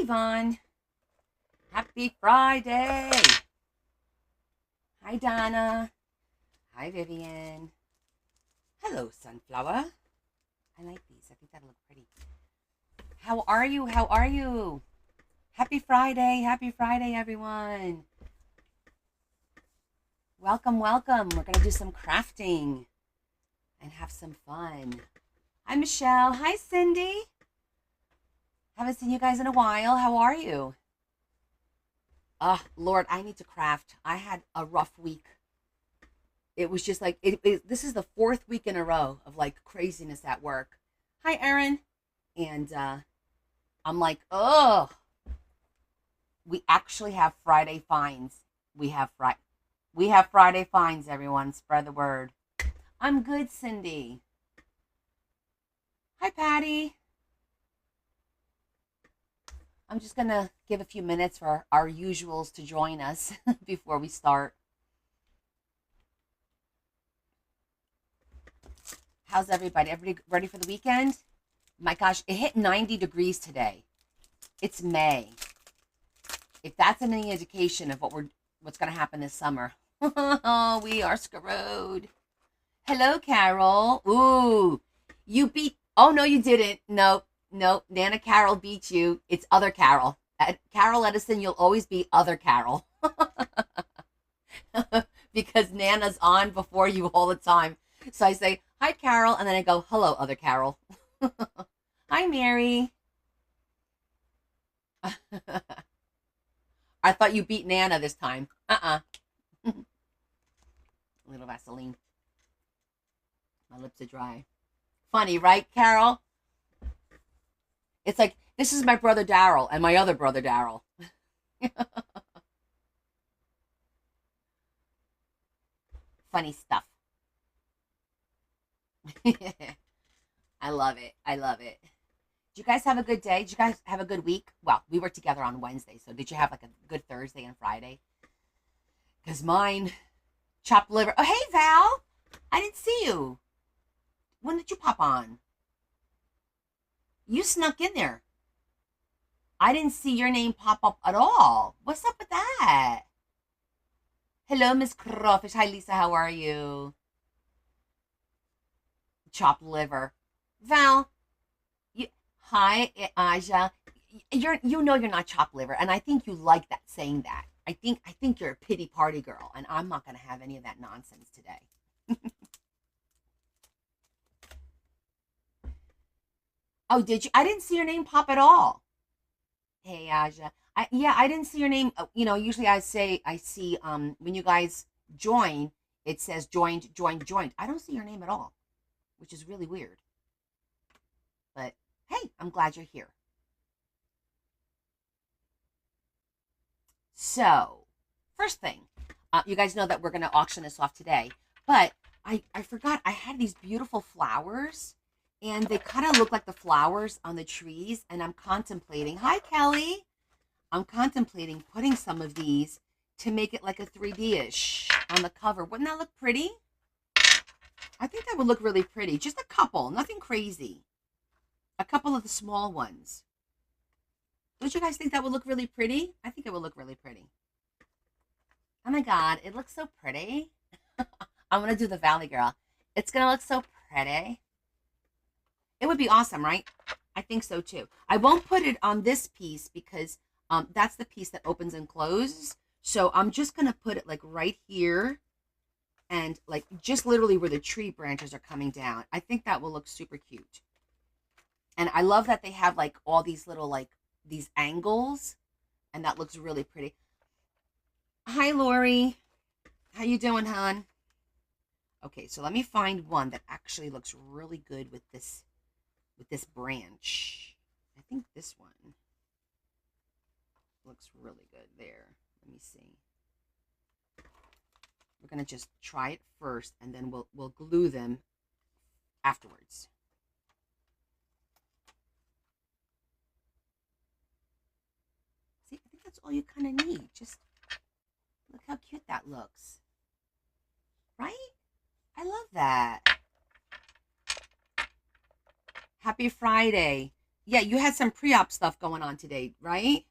Yvonne. Happy Friday. Hi, Donna. Hi, Vivian. Hello, Sunflower. I like these. I think that'll look pretty. How are you? How are you? Happy Friday. Happy Friday, everyone. Welcome, welcome. We're going to do some crafting and have some fun. Hi, Michelle. Hi, Cindy. Haven't seen you guys in a while. How are you? Lord, I need to craft. I had a rough week. It was just like, this is the fourth week in a row of like craziness at work. Hi, Erin. And I'm like, oh, we actually have Friday fines. We have Friday fines, everyone. Spread the word. I'm good, Cindy. Hi, Patty. I'm just going to give a few minutes for our usuals to join us before we start. How's everybody? Everybody ready for the weekend? My gosh, it hit 90 degrees today. It's May. If that's any indication of what's going to happen this summer, we are screwed. Hello, Carol. Ooh, you beat. Oh no, you didn't. No, Nana Carol beat you. It's other Carol. Carol Edison, you'll always be other Carol. Because Nana's on before you all the time. So I say, hi, Carol. And then I go, hello, other Carol. Hi, Mary. I thought you beat Nana this time. A little Vaseline. My lips are dry. Funny, right, Carol? It's like, this is my brother Daryl and my other brother Daryl. Funny stuff. I love it. I love it. Did you guys have a good day? Did you guys have a good week? Well, we were together on Wednesday, so did you have like a good Thursday and Friday? Because mine, chopped liver. Oh, hey, Val. I didn't see you. When did you pop on? You snuck in there. I didn't see your name pop up at all. What's up with that? Hello, Miss Crawfish. Hi, Lisa. How are you? Chopped liver. Val. Hi, Aja. You know you're not chopped liver, and I think you like that saying that. I think you're a pity party girl, and I'm not going to have any of that nonsense today. Oh, did you? I didn't see your name pop at all. Hey, Aja. I didn't see your name. Usually I see when you guys join, it says joined, joined, joined. I don't see your name at all, which is really weird. But hey, I'm glad you're here. So, first thing, you guys know that we're going to auction this off today, but I forgot I had these beautiful flowers, and they kind of look like the flowers on the trees, and I'm contemplating, hi, Kelly. I'm contemplating putting some of these to make it like a 3D-ish on the cover. Wouldn't that look pretty? I think that would look really pretty. Just a couple, nothing crazy. A couple of the small ones. Don't you guys think that would look really pretty? I think it would look really pretty. Oh my God, it looks so pretty. I'm going to do the Valley Girl. It's going to look so pretty. It would be awesome, right? I think so too. I won't put it on this piece because that's the piece that opens and closes. So I'm just going to put it like right here and like just literally where the tree branches are coming down. I think that will look super cute. And I love that they have like all these little like these angles, and that looks really pretty. Hi, Lori. How you doing, hon? Okay, so let me find one that actually looks really good with this branch. I think this one looks really good there. Let me see. We're gonna just try it first, and then we'll glue them afterwards. See, I think that's all you kind of need. Just look how cute that looks. Right? I love that. Happy Friday. Yeah, you had some pre-op stuff going on today, right?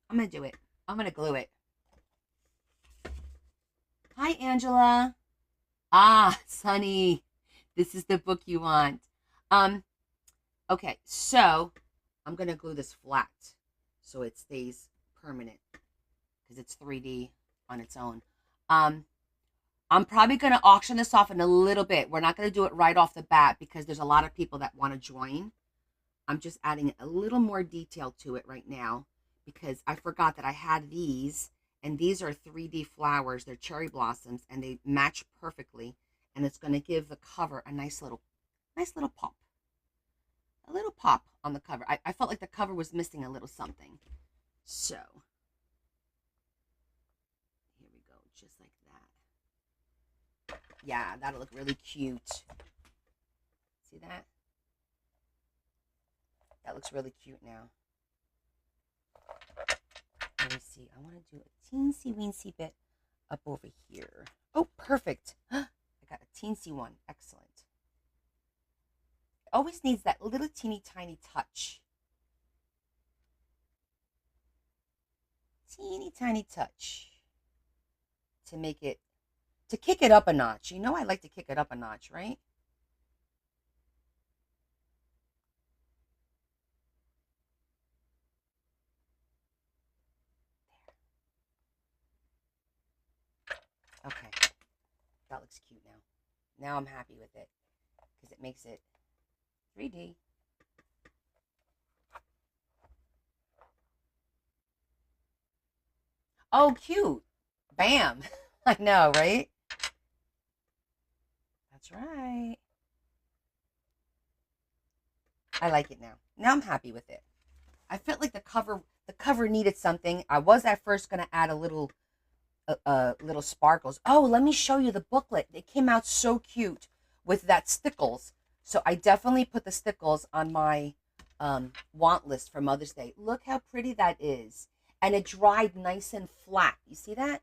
I'm gonna do it. I'm gonna glue it. Hi, Angela. Ah, Sunny. This is the book you want. Um, okay, so I'm gonna glue this flat so it stays permanent because it's 3D on its own. Um, I'm probably gonna auction this off in a little bit. We're not gonna do it right off the bat because there's a lot of people that want to join. I'm just adding a little more detail to it right now because I forgot that I had these, and these are 3D flowers. They're cherry blossoms and they match perfectly, and it's going to give the cover a nice little pop. A little pop on the cover. I felt like the cover was missing a little something. So, here we go, just like that. Yeah, that'll look really cute. See that? That looks really cute now. Let me see. I want to do a teensy weensy bit up over here. Oh, perfect. I got a teensy one. Excellent. It always needs that little teeny tiny touch. Teeny tiny touch to make it, to kick it up a notch. You know I like to kick it up a notch, right? Okay. That looks cute now. Now I'm happy with it because it makes it 3D. Oh, cute. Bam. I know, right? That's right. I like it now. Now I'm happy with it. I felt like the cover needed something. I was at first going to add a little sparkles. Oh, let me show you the booklet. It came out so cute with that stickles. So I definitely put the stickles on my want list for Mother's Day. Look how pretty that is. And it dried nice and flat. You see that?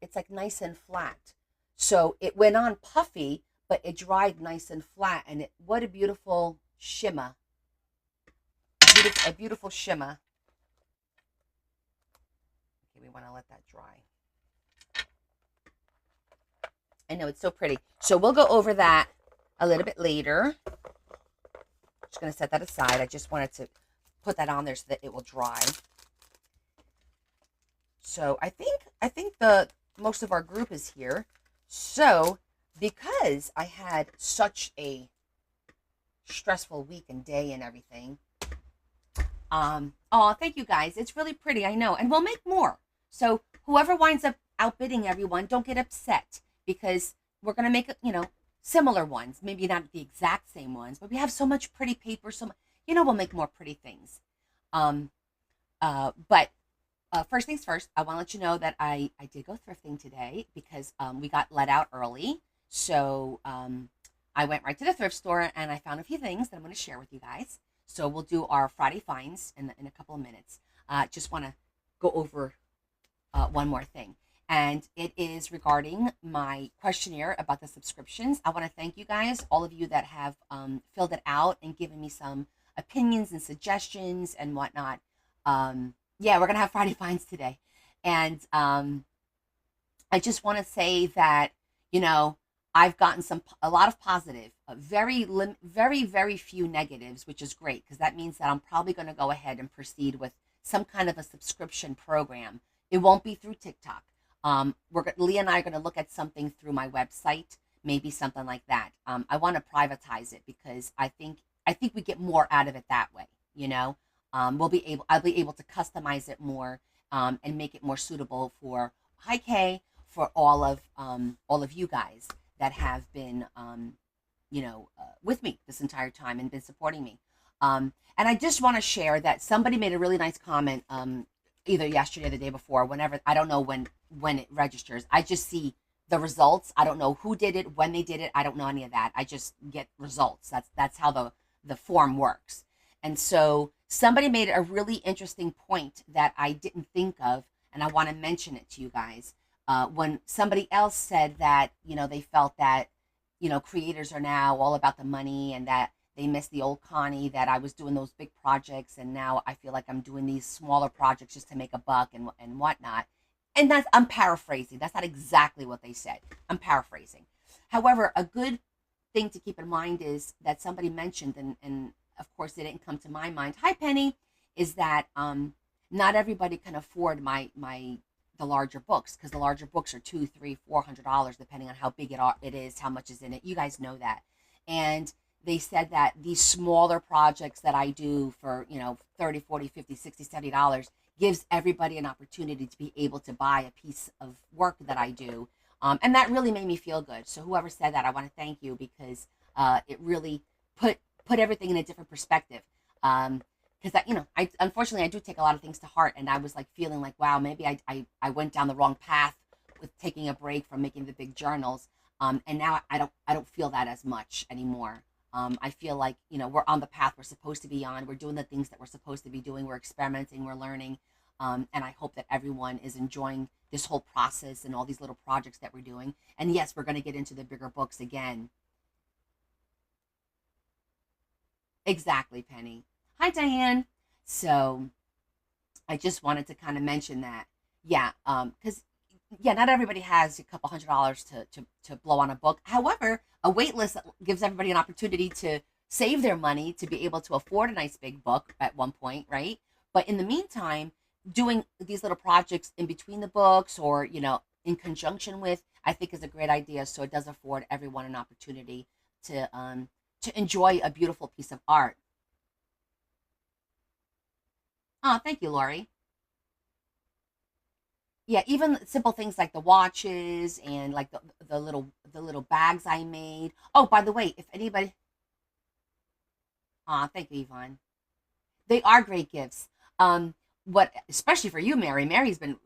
It's like nice and flat. So it went on puffy, but it dried nice and flat. And what a beautiful shimmer. A beautiful shimmer. Okay, we want to let that dry. I know it's so pretty. So we'll go over that a little bit later. Just going to set that aside. I just wanted to put that on there so that it will dry. So I think the most of our group is here. So because I had such a stressful week and day and everything, oh, thank you guys. It's really pretty, I know. And we'll make more. So whoever winds up outbidding everyone, don't get upset because we're going to make, similar ones. Maybe not the exact same ones, but we have so much pretty paper. We'll make more pretty things. Um, but first things first, I want to let you know that I did go thrifting today because we got let out early. So I went right to the thrift store and I found a few things that I'm going to share with you guys. So we'll do our Friday finds in a couple of minutes. Just want to go over one more thing. And it is regarding my questionnaire about the subscriptions. I want to thank you guys, all of you that have filled it out and given me some opinions and suggestions and whatnot. Yeah, we're going to have Friday finds today. And I just want to say that, I've gotten a lot of positive, very, very few negatives, which is great because that means that I'm probably going to go ahead and proceed with some kind of a subscription program. It won't be through TikTok. Leah and I are going to look at something through my website, maybe something like that. I want to privatize it because I think we get more out of it that way. I'll be able to customize it more and make it more suitable for Hi Kay, for all of you guys that have been with me this entire time and been supporting me. And I just want to share that somebody made a really nice comment either yesterday or the day before, whenever, I don't know when it registers. I just see the results. I don't know who did it, when they did it. I don't know any of that. I just get results. That's how the form works. And so somebody made a really interesting point that I didn't think of, and I want to mention it to you guys. When somebody else said that, they felt that, creators are now all about the money and that they miss the old Connie that I was doing those big projects, and now I feel like I'm doing these smaller projects just to make a buck and whatnot. And that's, I'm paraphrasing. That's not exactly what they said. I'm paraphrasing. However, a good thing to keep in mind is that somebody mentioned, and of course it didn't come to my mind. Hi, Penny. Is that not everybody can afford my the larger books, because the larger books are $200, $300, $400 depending on how big it is, how much is in it. You guys know that. And they said that these smaller projects that I do for, 30, 40, 50, 60, $70 gives everybody an opportunity to be able to buy a piece of work that I do. And that really made me feel good. So whoever said that, I want to thank you, because it really put everything in a different perspective. Because I unfortunately I do take a lot of things to heart, and I was like feeling like, wow, maybe I went down the wrong path with taking a break from making the big journals. And now I don't feel that as much anymore. I feel like, we're on the path we're supposed to be on. We're doing the things that we're supposed to be doing. We're experimenting, we're learning. And I hope that everyone is enjoying this whole process and all these little projects that we're doing. And yes, we're going to get into the bigger books again. Exactly, Penny. Hi, Diane. So I just wanted to kind of mention that. Yeah, because yeah, not everybody has a couple $100 to blow on a book. However, a wait list gives everybody an opportunity to save their money to be able to afford a nice big book at one point, right? But in the meantime, doing these little projects in between the books, or in conjunction with, I think is a great idea. So it does afford everyone an opportunity to enjoy a beautiful piece of art. Oh, thank you, Lori. Yeah, even simple things like the watches, and like the little bags I made. Oh, by the way, if anybody, thank you, Yvonne. They are great gifts. What, especially for you, Mary. Mary's been,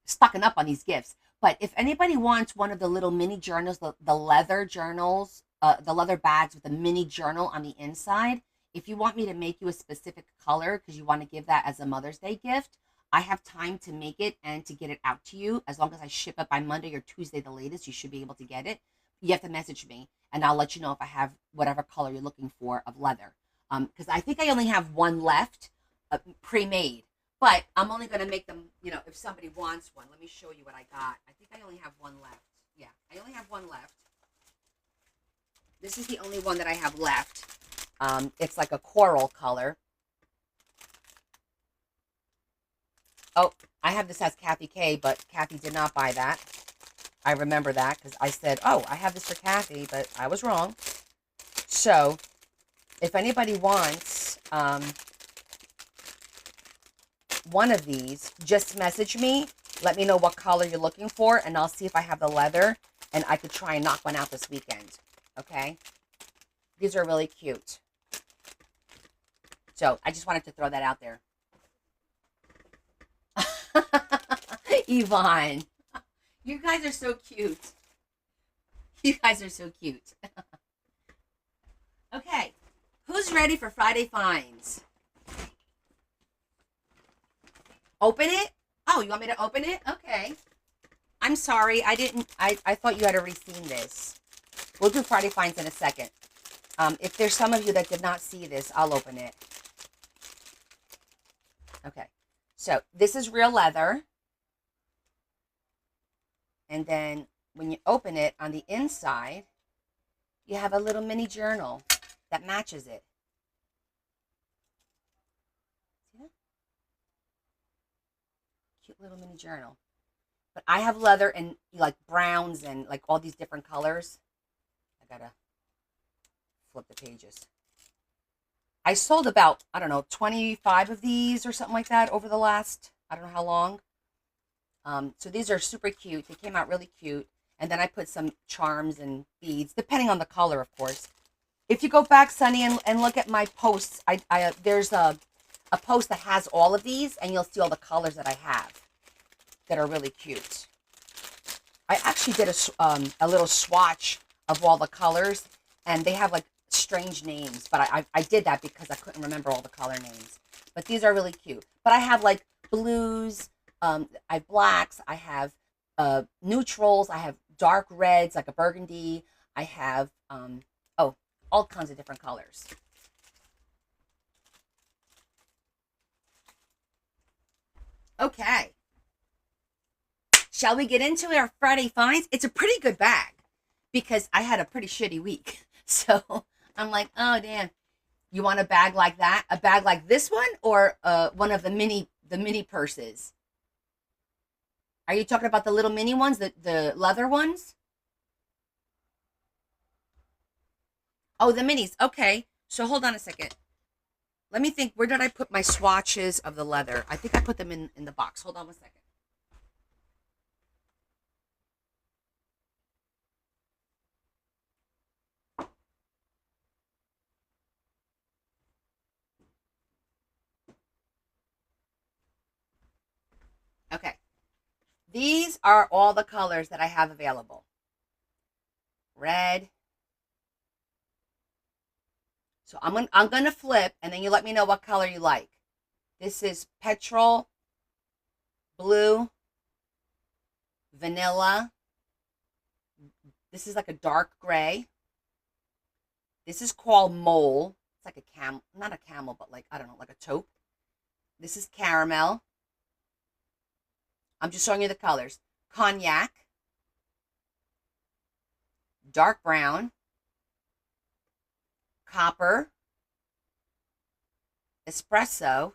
stocking up on these gifts. But if anybody wants one of the little mini journals, the leather journals, the leather bags with a mini journal on the inside, if you want me to make you a specific color because you want to give that as a Mother's Day gift, I have time to make it and to get it out to you. As long as I ship it by Monday or Tuesday, the latest, you should be able to get it. You have to message me, and I'll let you know if I have whatever color you're looking for of leather. Because I think I only have one left, pre-made. But I'm only going to make them, if somebody wants one. Let me show you what I got. I think I only have one left. Yeah, I only have one left. This is the only one that I have left. It's like a coral color. Oh, I have this as Kathy K, but Kathy did not buy that. I remember that because I said, oh, I have this for Kathy, but I was wrong. So if anybody wants one of these, just message me. Let me know what color you're looking for, and I'll see if I have the leather, and I could try and knock one out this weekend. Okay? These are really cute. So I just wanted to throw that out there. Yvonne, you guys are so cute. You guys are so cute. Okay, who's ready for Friday finds? Open it? Oh, you want me to open it? Okay. I'm sorry, I thought you had already seen this. We'll do Friday finds in a second. If there's some of you that did not see this, I'll open it. Okay, so this is real leather. And then when you open it, on the inside, you have a little mini journal that matches it. See that? Cute little mini journal. But I have leather and like browns and like all these different colors. I gotta flip the pages. I sold about, I don't know, 25 of these or something like that over the last, I don't know how long. So these are super cute. They came out really cute. And then I put some charms and beads, depending on the color, of course. If you go back, Sunny, and look at my posts, there's a post that has all of these, and you'll see all the colors that I have that are really cute. I actually did a little swatch of all the colors, and they have like strange names, but I did that because I couldn't remember all the color names. But these are really cute. But I have like blues, I have blacks, I have neutrals, I have dark reds like a burgundy, I have oh, all kinds of different colors. Okay. Shall we get into our Friday finds? It's a pretty good bag because I had a pretty shitty week. So I'm like, oh damn. You want a bag like that? A bag like this one, or one of the mini purses? Are you talking about the little mini ones, the leather ones? Oh, the minis. Okay. So hold on a second. Let me think. Where did I put my swatches of the leather? I think I put them in the box. Hold on 1 second. Okay. These are all the colors that I have available. Red. So I'm gonna flip, and then you let me know what color you like. This is petrol, blue, vanilla. This is like a dark gray. This is called mole. It's like a camel, not a camel, but like, I don't know, like a taupe. This is caramel. I'm just showing you the colors. Cognac, dark brown, copper, espresso,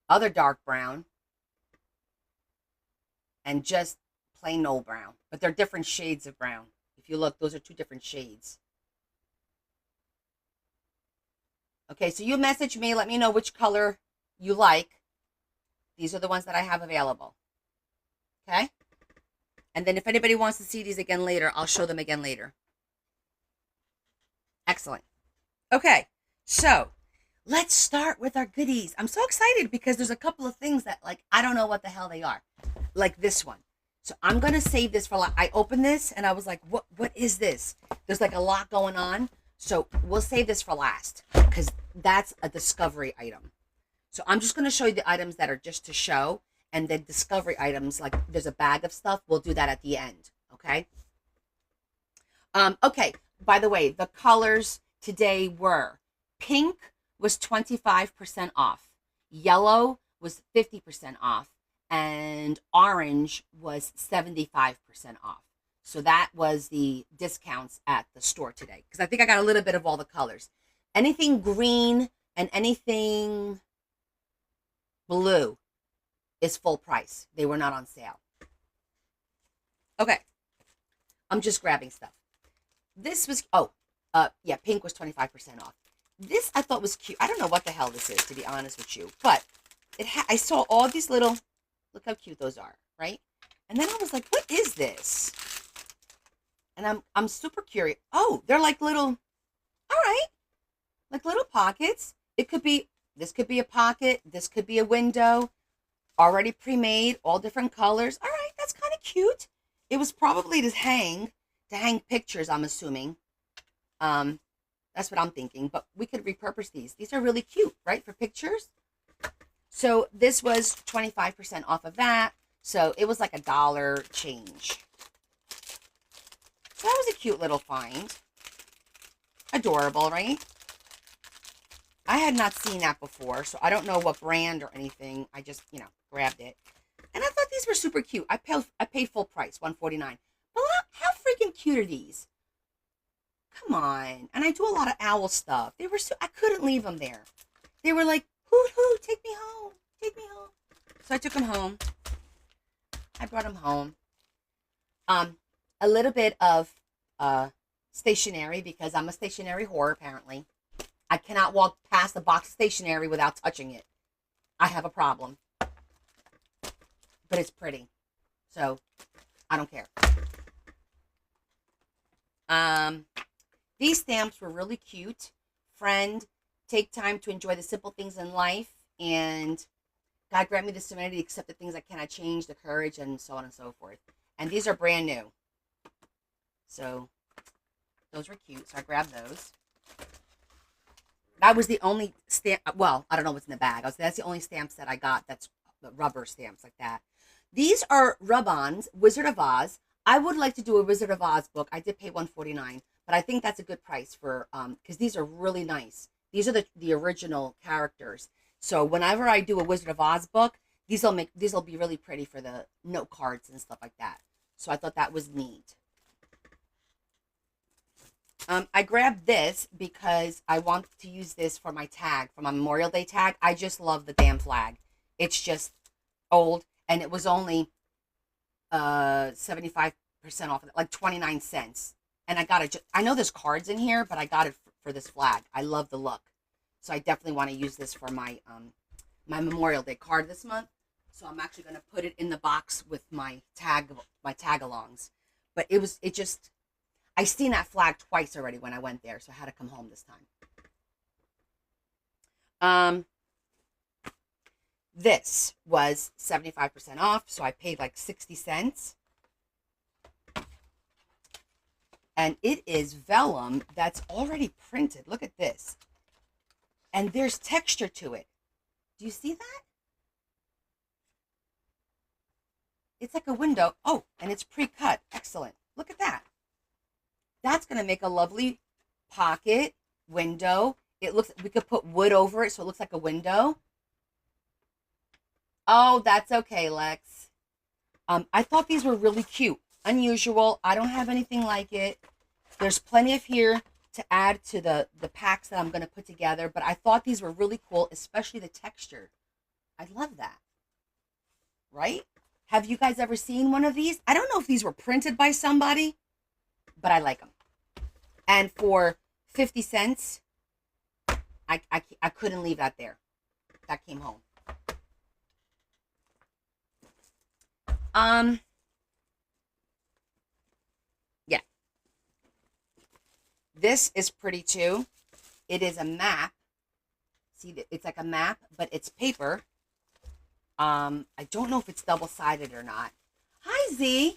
other dark brown, and just plain old brown. But they're different shades of brown. If you look, those are two different shades. Okay, so you message me, let me know which color you like. These are the ones that I have available. Okay? And then if anybody wants to see these again later, I'll show them again later. Excellent. Okay, so let's start with our goodies. I'm so excited because there's a couple of things that, like, I don't know what the hell they are. Like this one. So I'm going to save this for, like, I opened this and I was like, what is this? There's like a lot going on. So we'll save this for last because that's a discovery item. So I'm just going to show you the items that are just to show, and then discovery items, like there's a bag of stuff. We'll do that at the end. Okay. Okay. By the way, the colors today were pink was 25% off. Yellow was 50% off, and orange was 75% off. So that was the discounts at the store today. Because I think I got a little bit of all the colors. Anything green and anything blue is full price. They were not on sale. Okay. I'm just grabbing stuff. This was, yeah, pink was 25% off. This I thought was cute. I don't know what the hell this is, to be honest with you. But I saw all these little, look how cute those are, right? And then I was like, what is this? And I'm super curious. Oh, they're like little, all right, like little pockets. It could be, this could be a pocket. This could be a window. Already pre-made, all different colors. All right, that's kind of cute. It was probably to hang pictures, I'm assuming. That's what I'm thinking. But we could repurpose these. These are really cute, right, for pictures? So this was 25% off of that. So it was like $1 change. So that was a cute little find. Adorable, right? I had not seen that before, so I don't know what brand or anything. I just, grabbed it. And I thought these were super cute. I paid full price, $149. But how freaking cute are these? Come on. And I do a lot of owl stuff. They were I couldn't leave them there. They were like, hoot, hoot, take me home. Take me home. So I took them home. I brought them home. A little bit of stationery, because I'm a stationery whore, apparently. I cannot walk past a box of stationery without touching it. I have a problem. But it's pretty. So, I don't care. These stamps were really cute. Friend, take time to enjoy the simple things in life. And God grant me the serenity to accept the things I cannot change, the courage, and so on and so forth. And these are brand new. So, those were cute. So, I grabbed those. That was the only stamp. Well, I don't know what's in the bag. That's the only stamps that I got. That's the rubber stamps like that. These are rub-ons, Wizard of Oz. I would like to do a Wizard of Oz book. I did pay $149, But I think that's a good price for because these are really nice. These are the original characters. So whenever I do a Wizard of Oz book, these will be really pretty for the note cards and stuff like that. So I thought that was neat. I grabbed this because I want to use this for my tag, for my Memorial Day tag. I just love the damn flag. It's just old, and it was only 75% off, like 29 cents. And I got it. I know there's cards in here, but I got it for this flag. I love the look. So I definitely want to use this for my my Memorial Day card this month. So I'm actually going to put it in the box with my tag-alongs. But it just I seen that flag twice already when I went there, so I had to come home this time. This was 75% off, so I paid like 60 cents. And it is vellum that's already printed. Look at this. And there's texture to it. Do you see that? It's like a window. Oh, and it's pre-cut. Excellent. Look at that. That's going to make a lovely pocket window. It looks, we could put wood over it so it looks like a window. Oh, that's okay, Lex. I thought these were really cute. Unusual. I don't have anything like it. There's plenty of here to add to the packs that I'm going to put together, but I thought these were really cool, especially the texture. I love that. Right? Have you guys ever seen one of these? I don't know if these were printed by somebody, but I like them. And for 50 cents, I couldn't leave that there. That came home. Yeah. This is pretty too. It is a map. See, it's like a map, but it's paper. I don't know if it's double-sided or not. Hi, Z.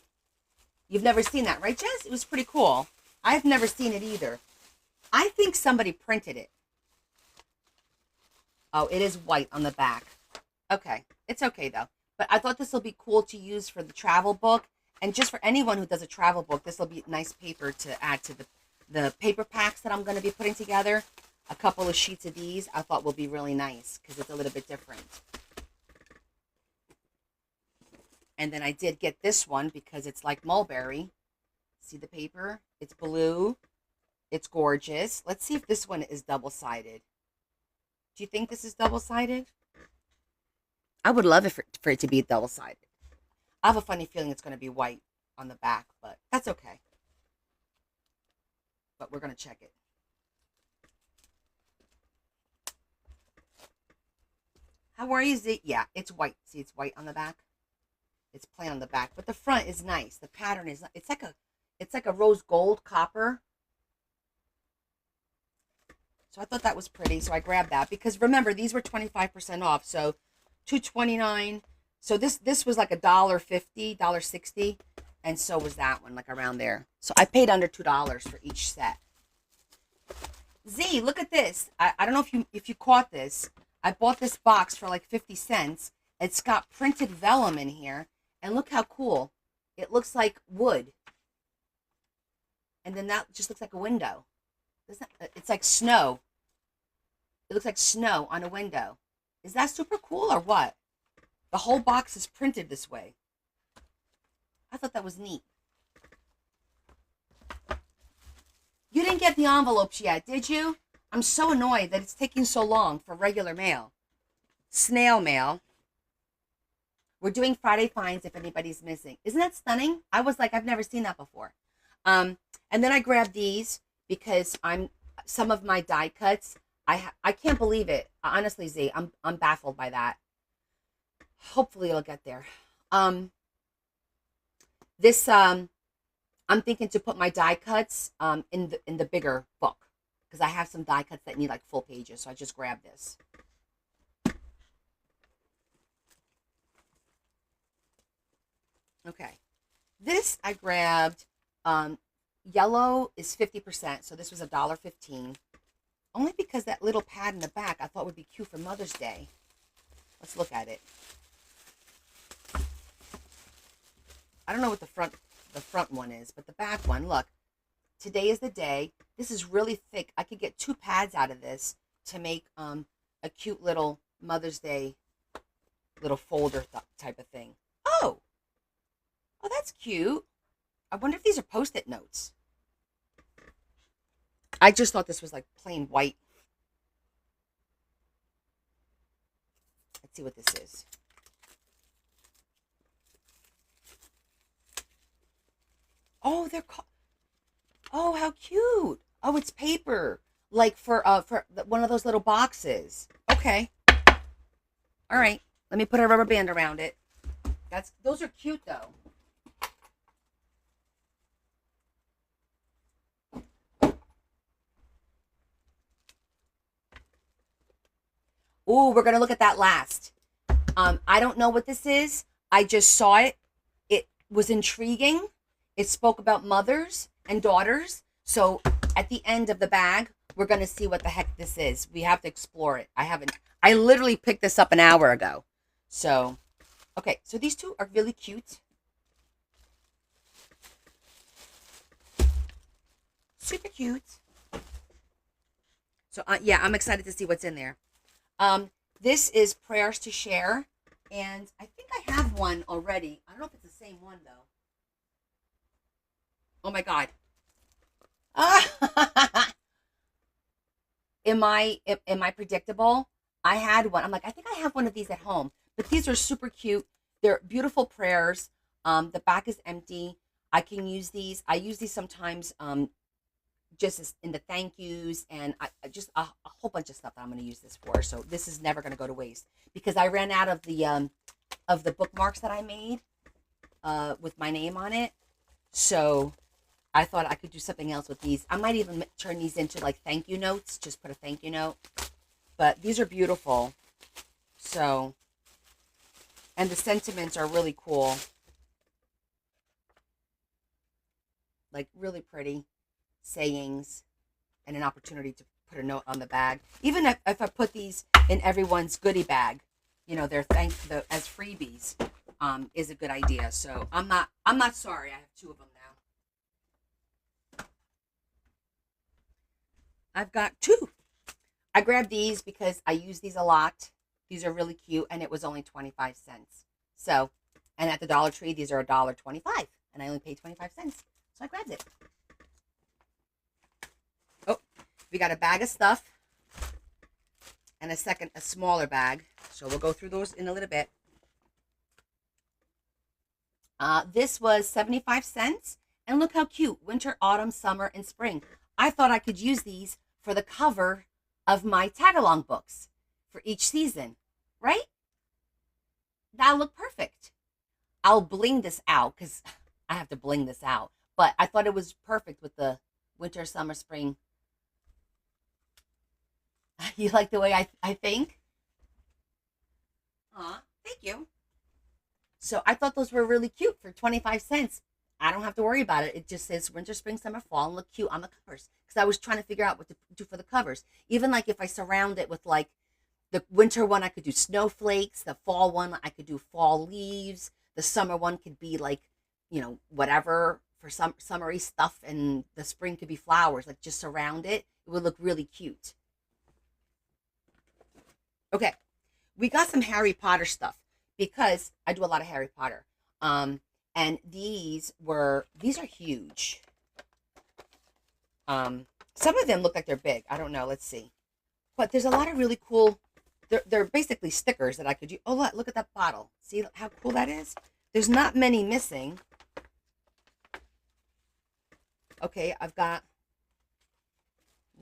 You've never seen that, right, Jess? It was pretty cool. I've never seen it either. I think somebody printed it. Oh, it is white on the back. Okay. It's okay, though. But I thought this will be cool to use for the travel book. And just for anyone who does a travel book, this will be nice paper to add to the paper packs that I'm going to be putting together. A couple of sheets of these I thought will be really nice because it's a little bit different. And then I did get this one because it's like mulberry. See the paper? It's blue. It's gorgeous. Let's see if this one is double-sided. Do you think this is double-sided? I would love it for it to be double-sided. I have a funny feeling it's going to be white on the back, but that's okay. But we're going to check it. How are you, Z? Yeah, it's white. See, it's white on the back. It's plain on the back, but the front is nice. The pattern is, it's like a rose gold copper. So I thought that was pretty. So I grabbed that because remember, these were 25% off. So $2.29. So this was like $1.50, $1.60. And so was that one, like around there. So I paid under $2 for each set. Z, look at this. I don't know if you caught this. I bought this box for like 50 cents. It's got printed vellum in here. And look how cool. It looks like wood. And then that just looks like a window. It's like snow. It looks like snow on a window. Is that super cool or what? The whole box is printed this way. I thought that was neat. You didn't get the envelopes yet, did you? I'm so annoyed that it's taking so long for regular mail. Snail mail. We're doing Friday finds if anybody's missing. Isn't that stunning? I was like, I've never seen that before. And then I grabbed these because some of my die cuts. I can't believe it. Honestly, Z, I'm baffled by that. Hopefully it'll get there. I'm thinking to put my die cuts in the bigger book because I have some die cuts that need like full pages. So I just grabbed this. Okay, this I grabbed. Yellow is 50%, so this was $1.15. Only because that little pad in the back I thought would be cute for Mother's Day. Let's look at it. I don't know what the front one is, but the back one, look. today is the day. This is really thick. I could get 2 pads out of this to make a cute little Mother's Day little folder type of thing. Oh, that's cute. I wonder if these are Post-it notes. I just thought this was like plain white. Let's see what this is. Oh, oh, how cute. Oh, it's paper. Like for one of those little boxes. Okay. All right. Let me put a rubber band around it. Those are cute though. Ooh, we're gonna look at that last. I don't know what this is. I just saw it. It was intriguing. It spoke about mothers and daughters. So at the end of the bag, we're gonna see what the heck this is. We have to explore it. I literally picked this up an hour ago. So, okay, so these two are really cute. Super cute. So yeah, I'm excited to see what's in there. This is Prayers to Share, and I think I have one already. I don't know if it's the same one though. Oh my God. Am I predictable? I had one. I'm like, I think I have one of these at home, but these are super cute. They're beautiful prayers. The back is empty. I can use these. I use these sometimes just as in the thank yous, and I just a whole bunch of stuff that I'm going to use this for. So this is never going to go to waste because I ran out of the bookmarks that I made with my name on it. So I thought I could do something else with these. I might even turn these into like thank you notes. Just put a thank you note. But these are beautiful. So, and the sentiments are really cool. Like really pretty sayings and an opportunity to put a note on the bag. Even if I put these in everyone's goodie bag, you know, they're as freebies, is a good idea. So I'm not sorry. I have 2 of them now. I've got 2. I grabbed these because I use these a lot. These are really cute, and it was only 25 cents. So, and at the Dollar Tree, these are $1.25, and I only paid 25 cents. So I grabbed it. Oh, we got a bag of stuff and a smaller bag. So we'll go through those in a little bit. This was 75 cents, and look how cute. Winter, autumn, summer, and spring. I thought I could use these for the cover of my tag-along books for each season, right? That'll look perfect. I'll bling this out because I have to bling this out. But I thought it was perfect with the winter, summer, spring. You like the way I think? Aw, thank you. So I thought those were really cute for 25 cents. I don't have to worry about it. It just says winter, spring, summer, fall, and look cute on the covers. Because I was trying to figure out what to do for the covers. Even like if I surround it with like the winter one, I could do snowflakes. The fall one, I could do fall leaves. The summer one could be like, you know, whatever for some summery stuff. And the spring could be flowers. Like just surround it. It would look really cute. Okay. We got some Harry Potter stuff because I do a lot of Harry Potter. And these are huge. Some of them look like they're big. I don't know. Let's see. But there's a lot of really cool, they're basically stickers that I could use. Oh, look at that bottle. See how cool that is? There's not many missing. Okay, I've got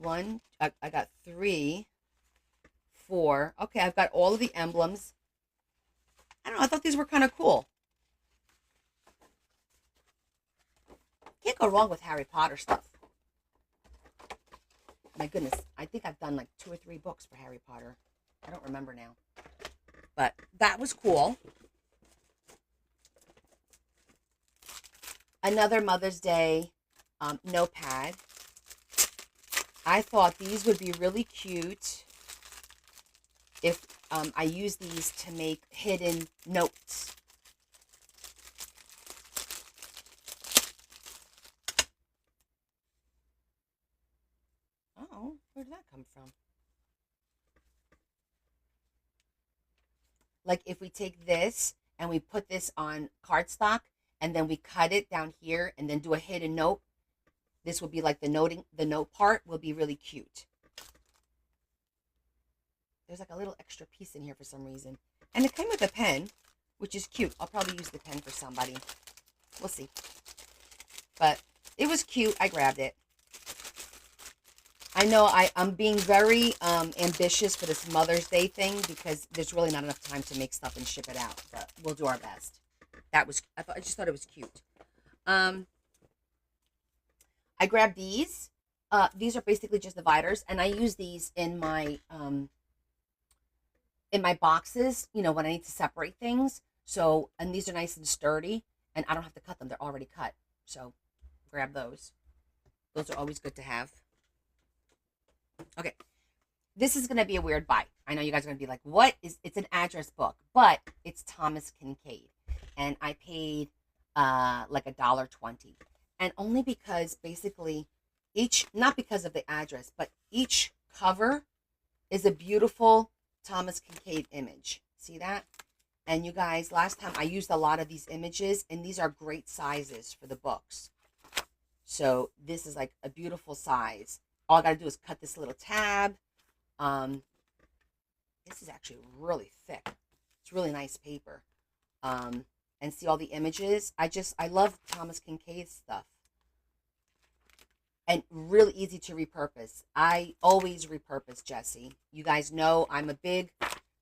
1, I got 3, 4. Okay, I've got all of the emblems. I don't know. I thought these were kind of cool. Can't go wrong with Harry Potter stuff. My goodness, I think I've done like 2 or 3 books for Harry Potter. I don't remember now. But that was cool. Another Mother's Day notepad. I thought these would be really cute if I use these to make hidden notes. Where did that come from? Like if we take this and we put this on cardstock and then we cut it down here and then do a hidden note, this will be like the note part will be really cute. There's like a little extra piece in here for some reason. And it came with a pen, which is cute. I'll probably use the pen for somebody. We'll see. But it was cute. I grabbed it. I know I'm being very ambitious for this Mother's Day thing because there's really not enough time to make stuff and ship it out. But we'll do our best. I just thought it was cute. I grabbed these. These are basically just dividers, and I use these in my boxes, you know, when I need to separate things. So, and these are nice and sturdy, and I don't have to cut them. They're already cut. So, grab those. Those are always good to have. Okay. This is going to be a weird buy. I know you guys are going to be like, what is, it's an address book, but it's Thomas Kincaid. And I paid like $1.20. And only because basically not because of the address, but each cover is a beautiful Thomas Kincaid image. See that? And you guys, last time I used a lot of these images, and these are great sizes for the books. So this is like a beautiful size. All I got to do is cut this little tab. This is actually really thick. It's really nice paper. And see all the images. I love Thomas Kincaid stuff. And really easy to repurpose. I always repurpose, Jessie. You guys know I'm a big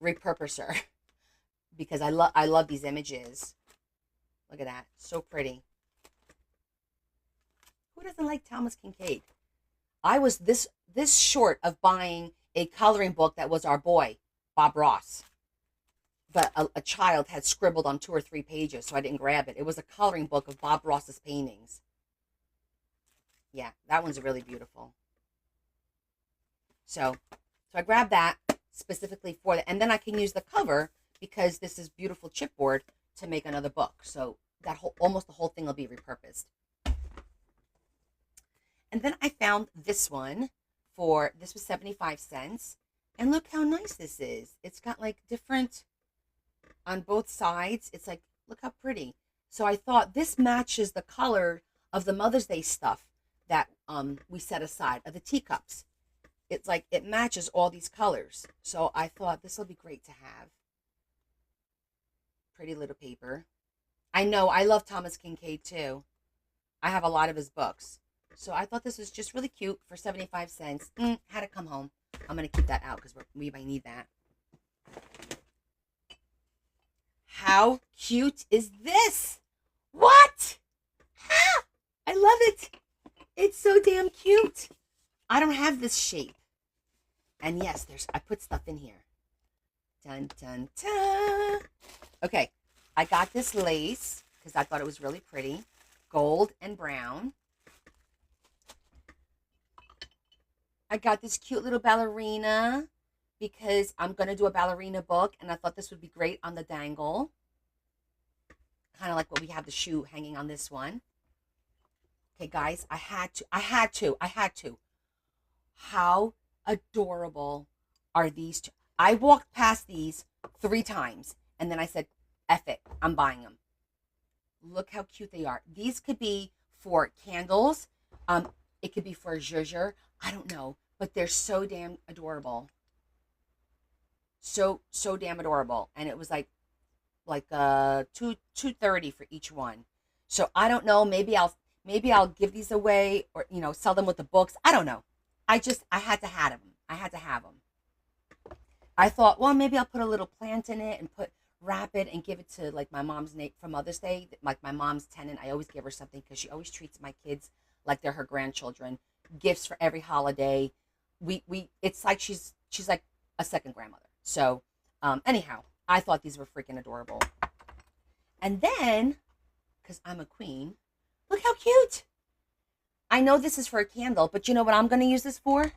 repurposer because I love these images. Look at that. So pretty. Who doesn't like Thomas Kincaid? I was this short of buying a coloring book that was our boy, Bob Ross. But a child had scribbled on 2 or 3 pages, so I didn't grab it. It was a coloring book of Bob Ross's paintings. Yeah, that one's really beautiful. So I grabbed that specifically for that. And then I can use the cover because this is beautiful chipboard to make another book. So that almost the whole thing will be repurposed. And then I found this one this was 75 cents. And look how nice this is. It's got like different, on both sides. It's like, look how pretty. So I thought this matches the color of the Mother's Day stuff that we set aside, of the teacups. It's like, it matches all these colors. So I thought this will be great to have. Pretty little paper. I know, I love Thomas Kincaid too. I have a lot of his books. So I thought this was just really cute for 75 cents. Had to come home. I'm going to keep that out because we might need that. How cute is this? What? Ah, I love it. It's so damn cute. I don't have this shape. And yes, I put stuff in here. Dun, dun, dun. Okay, I got this lace because I thought it was really pretty. Gold and brown. I got this cute little ballerina because I'm going to do a ballerina book, and I thought this would be great on the dangle. Kind of like what we have the shoe hanging on this one. Okay, guys, I had to. How adorable are these two? I walked past these 3 times, and then I said, F it, I'm buying them. Look how cute they are. These could be for candles. It could be for a zhuzher. I don't know, but they're so damn adorable. So damn adorable. And it was like $2.30 for each one. So I don't know, maybe I'll give these away, or sell them with the books. I don't know. I had to have them. I thought, well, maybe I'll put a little plant in it and wrap it and give it to like my mom's for Mother's Day. Like my mom's tenant, I always give her something because she always treats my kids like they're her grandchildren. Gifts for every holiday. It's like she's like a second grandmother. So anyhow, I thought these were freaking adorable. And then, because I'm a queen, look how cute. I know this is for a candle, but you know what I'm going to use this for?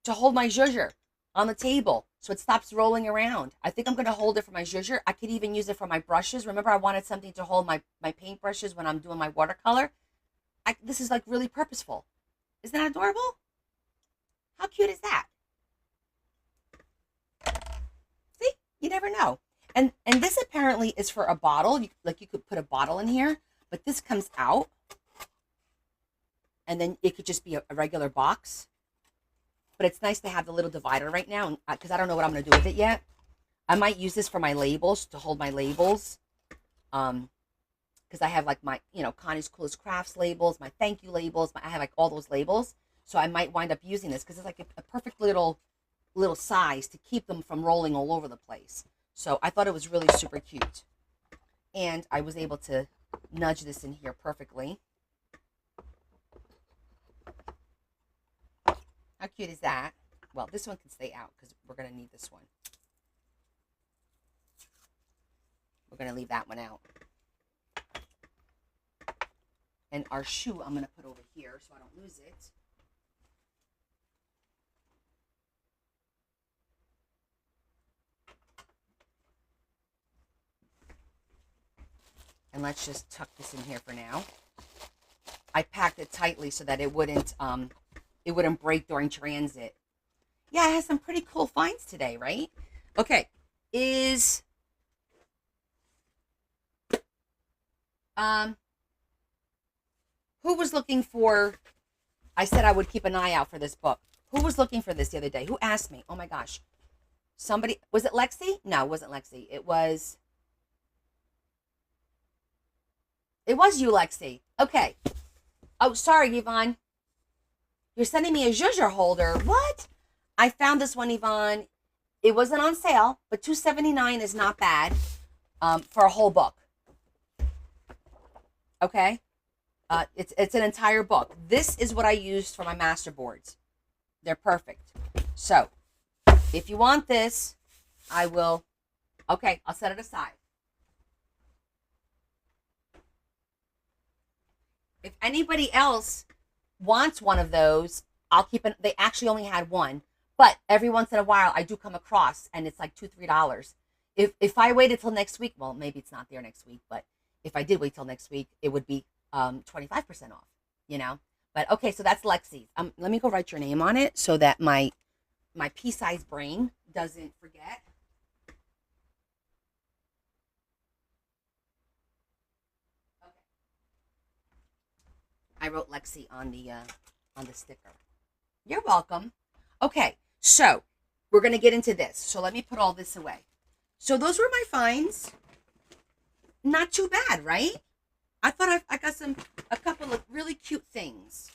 To hold my zhuzher on the table so it stops rolling around. I think I'm going to hold it for my zhuzher. I could even use it for my brushes. Remember, I wanted something to hold my paint brushes when I'm doing my watercolor. This is like really purposeful. Isn't that adorable? cute is that? See, you never know. And this apparently is for a bottle. Like you could put a bottle in here, but this comes out, and then it could just be a regular box. But it's nice to have the little divider right now, because I don't know what I'm going to do with it yet. I might use this for my labels, to hold my labels. Because I have like my, Connie's Coolest Crafts labels, my thank you labels. I have like all those labels. So I might wind up using this because it's like a perfect little size to keep them from rolling all over the place. So I thought it was really super cute. And I was able to nudge this in here perfectly. How cute is that? Well, this one can stay out because we're going to need this one. We're going to leave that one out. And our shoe I'm going to put over here so I don't lose it. And let's just tuck this in here for now. I packed it tightly so that it wouldn't break during transit. Yeah, it has some pretty cool finds today, right? Okay, who was looking for, I said I would keep an eye out for this book. Who was looking for this the other day? Who asked me? Oh my gosh. Somebody, was it Lexi? No, it wasn't Lexi. It was you, Lexi. Okay. Oh, sorry, Yvonne. You're sending me a Zhuzher holder. What? I found this one, Yvonne. It wasn't on sale, but $2.79 is not bad for a whole book. Okay? It's an entire book. This is what I used for my master boards. They're perfect. So, if you want this, I will... Okay, I'll set it aside. If anybody else wants one of those, I'll keep it. They actually only had one, but every once in a while I do come across, and it's like $2-3. If I waited till next week, well, maybe it's not there next week, but if I did wait till next week, it would be 25% off. But okay, so that's Lexi's. Let me go write your name on it so that my pea-sized brain doesn't forget. I wrote Lexi on the sticker. You're welcome. Okay, so we're gonna get into this. So let me put all this away. So those were my finds. Not too bad, right? I thought I got a couple of really cute things.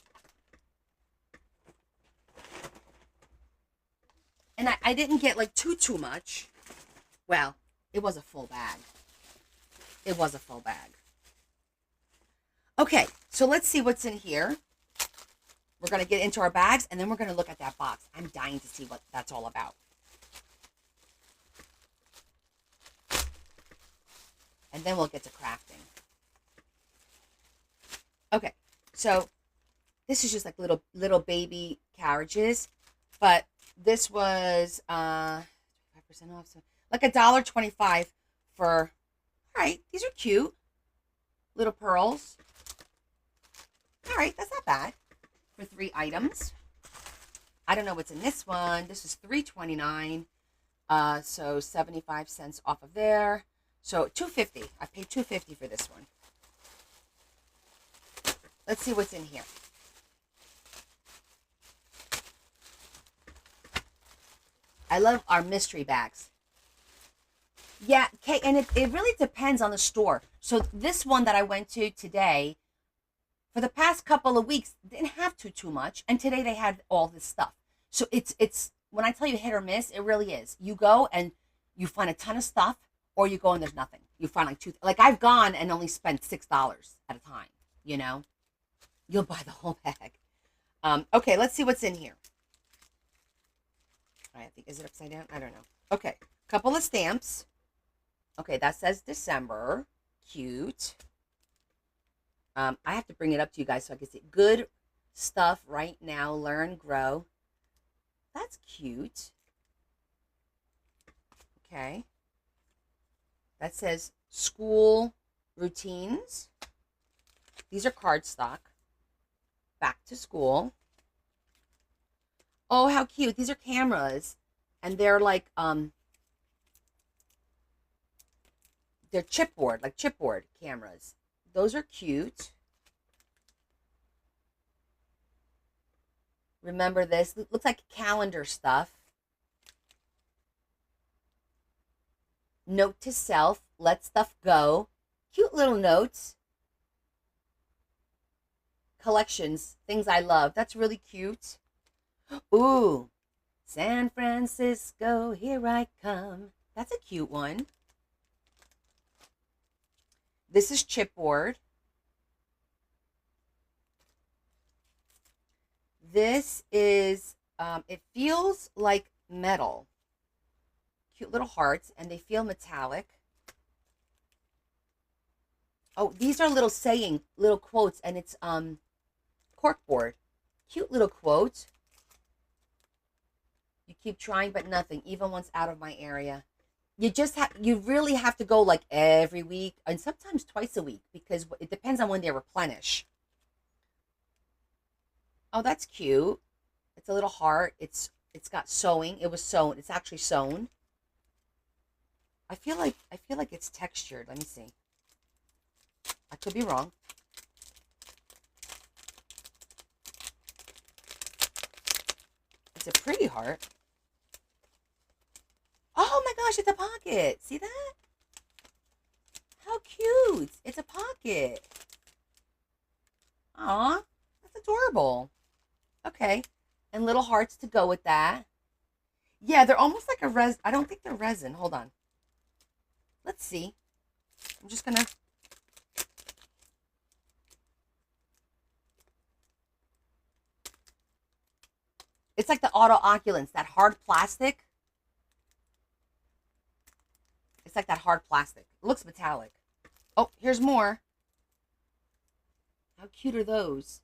And I didn't get like too much. Well, it was a full bag. It was a full bag. Okay, so let's see what's in here. We're going to get into our bags, and then we're going to look at that box. I'm dying to see what that's all about. And then we'll get to crafting. Okay, so this is just like little baby carriages, but this was 5% off, so like $1.25 for. All right, these are cute little pearls. All right, that's not bad for 3 items. I don't know what's in this one. This is $3.29, so 75 cents off of there. So $2.50. I paid $2.50 for this one. Let's see what's in here. I love our mystery bags. Yeah, okay, and it really depends on the store. So this one that I went to today, for the past couple of weeks, didn't have too much, and today they had all this stuff. So it's when I tell you hit or miss, it really is. You go and you find a ton of stuff, or you go and there's nothing. You find like I've gone and only spent $6 at a time. You'll buy the whole bag. Okay, let's see what's in here. I think, is it upside down? I don't know. Okay, couple of stamps. Okay, that says December. Cute. I have to bring it up to you guys so I can see. Good stuff right now. Learn, grow. That's cute. Okay. That says school routines. These are cardstock. Back to school. Oh, how cute. These are cameras. And they're like, they're chipboard, like chipboard cameras. Those are cute. Remember this? Looks like calendar stuff. Note to self, let stuff go. Cute little notes. Collections, things I love. That's really cute. Ooh, San Francisco, here I come. That's a cute one. This is chipboard. This is, it feels like metal. Cute little hearts, and they feel metallic. Oh, these are little little quotes, and it's corkboard. Cute little quote. You keep trying, but nothing, even once out of my area. You really have to go like every week and sometimes twice a week because it depends on when they replenish. Oh, that's cute. It's a little heart. It's got sewing. It was sewn. It's actually sewn. I feel like it's textured. Let me see. I could be wrong. It's a pretty heart. Oh my gosh, it's a pocket. See that? How cute. It's a pocket. Aw, that's adorable. Okay. And little hearts to go with that. Yeah, they're almost like I don't think they're resin. Hold on. Let's see. I'm just gonna. It's like the auto occupants, that hard plastic. It's like that hard plastic. It looks metallic. Oh, here's more. How cute are those?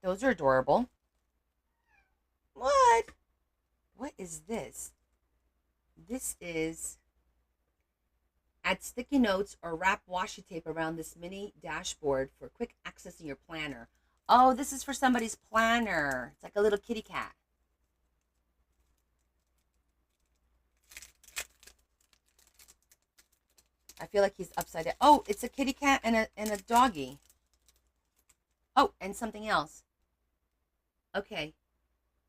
Those are adorable. What? What is this? This is add sticky notes or wrap washi tape around this mini dashboard for quick access in your planner. Oh, this is for somebody's planner. It's like a little kitty cat. I feel like he's upside down. Oh, it's a kitty cat and a doggy. Oh, and something else. Okay.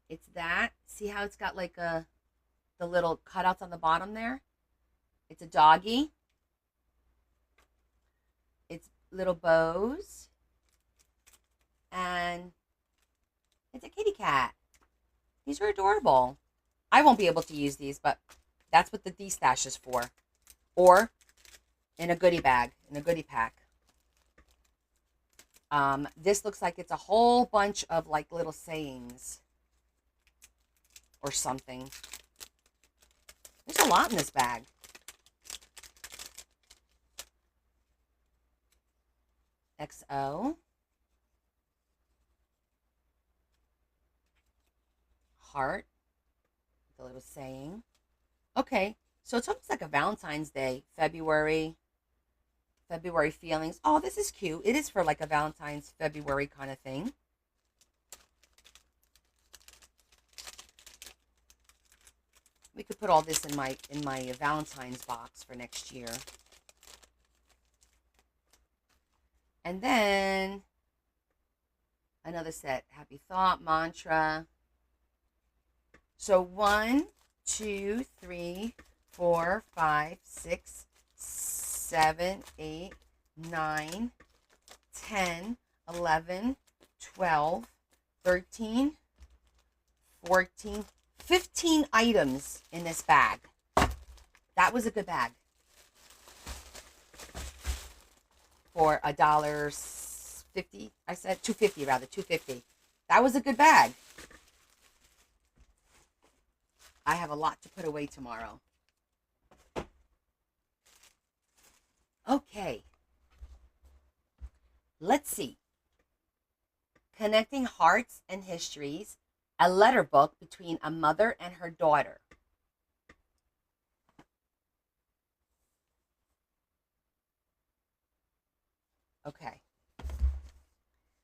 It's that. See how it's got like the little cutouts on the bottom there? It's a doggy. It's little bows. And it's a kitty cat. These are adorable. I won't be able to use these, but that's what the D-stash is for. Or in a goodie bag, in a goodie pack. This looks like it's a whole bunch of like little sayings or something. There's a lot in this bag. XO. Heart. The little saying. Okay, so it's almost like a Valentine's Day, February feelings. Oh, this is cute. It is for like a Valentine's February kind of thing. We could put all this in my Valentine's box for next year. And then another set, happy thought, mantra. So 1, 2, 3, 4, 5, 6, 7, 8, 9, 10, 11, 12, 13, 14, 15 items in this bag. That was a good bag. For $1.50, I said $2.50 rather, $2.50. That was a good bag. I have a lot to put away tomorrow. Okay. Let's see. Connecting Hearts and Histories, a letter book between a mother and her daughter. Okay.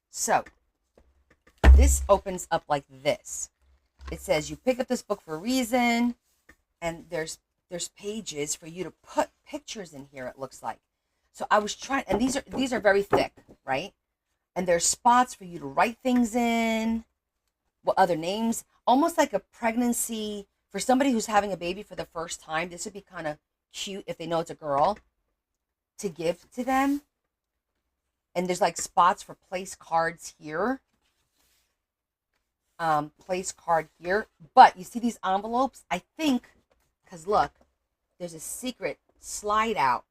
So, this opens up like this. It says you pick up this book for a reason, and there's pages for you to put pictures in here, it looks like. So I was trying, and these are very thick, right? And there's spots for you to write things in, what other names, almost like a pregnancy for somebody who's having a baby for the first time. This would be kind of cute if they know it's a girl to give to them. And there's like spots for place cards here. Place card here. But you see these envelopes? I think, because look, there's a secret slide out.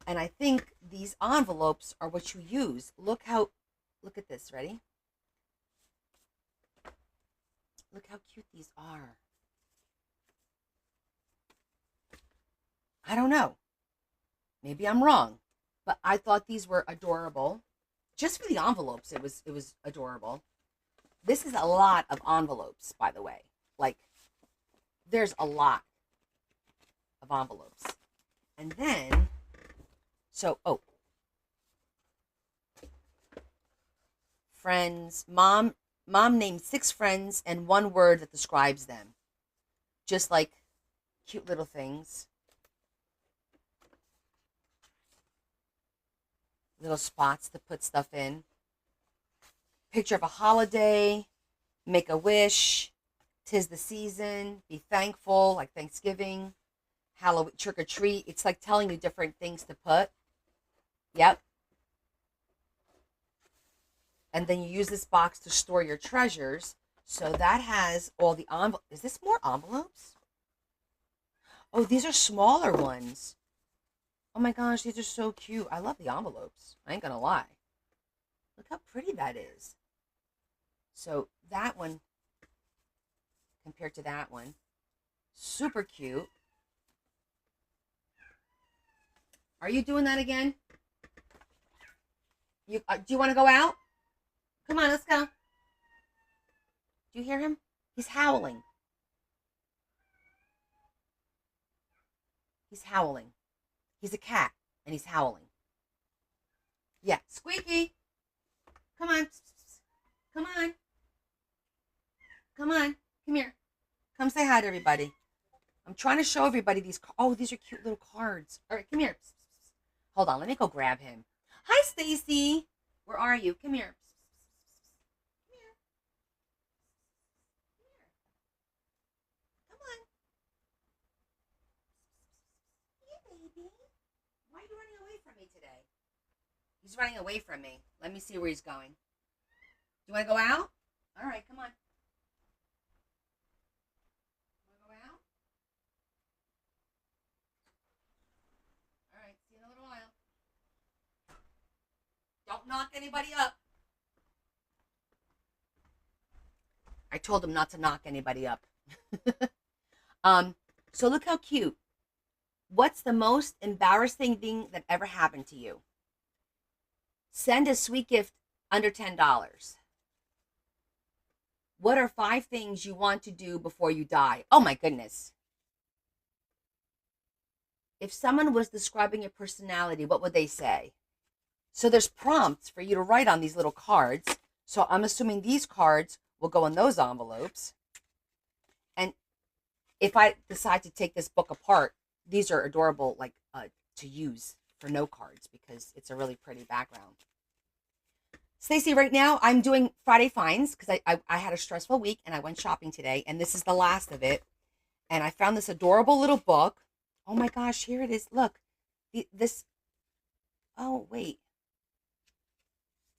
And I think these envelopes are what you use. Look at this. Ready? Look how cute these are. I don't know. Maybe I'm wrong. But I thought these were adorable. Just for the envelopes, it was adorable. This is a lot of envelopes, by the way. Like, there's a lot of envelopes. And then, friends, mom named 6 friends and 1 word that describes them. Just like cute little things. Little spots to put stuff in. Picture of a holiday. Make a wish. 'Tis the season. Be thankful, like Thanksgiving. Halloween, trick or treat. It's like telling you different things to put. Yep. And then you use this box to store your treasures. So that has all the envelopes. Is this more envelopes? Oh, these are smaller ones. Oh my gosh, these are so cute. I love the envelopes. I ain't gonna lie. Look how pretty that is. So that one, compared to that one, super cute. Are you doing that again? Do you want to go out? Come on, let's go. Do you hear him? He's howling. He's howling. He's a cat, and he's howling. Yeah, Squeaky. Come on. Come on. Come on. Come here. Come say hi to everybody. I'm trying to show everybody these. Oh, these are cute little cards. All right, come here. Hold on. Let me go grab him. Hi, Stacy. Where are you? Come here. Come here. Come on. Here, baby. Why are you running away from me today? He's running away from me. Let me see where he's going. Do you want to go out? All right, come on. Want to go out? All right, see you in a little while. Don't knock anybody up. I told him not to knock anybody up. So look how cute. What's the most embarrassing thing that ever happened to you? Send a sweet gift under $10. What are 5 things you want to do before you die? Oh my goodness. If someone was describing your personality, what would they say? So there's prompts for you to write on these little cards. So I'm assuming these cards will go in those envelopes. And if I decide to take this book apart, these are adorable, like to use for note cards because it's a really pretty background. Stacy, right now I'm doing Friday finds because I had a stressful week and I went shopping today, and this is the last of it. And I found this adorable little book. Oh my gosh, here it is. Look, this. Oh wait.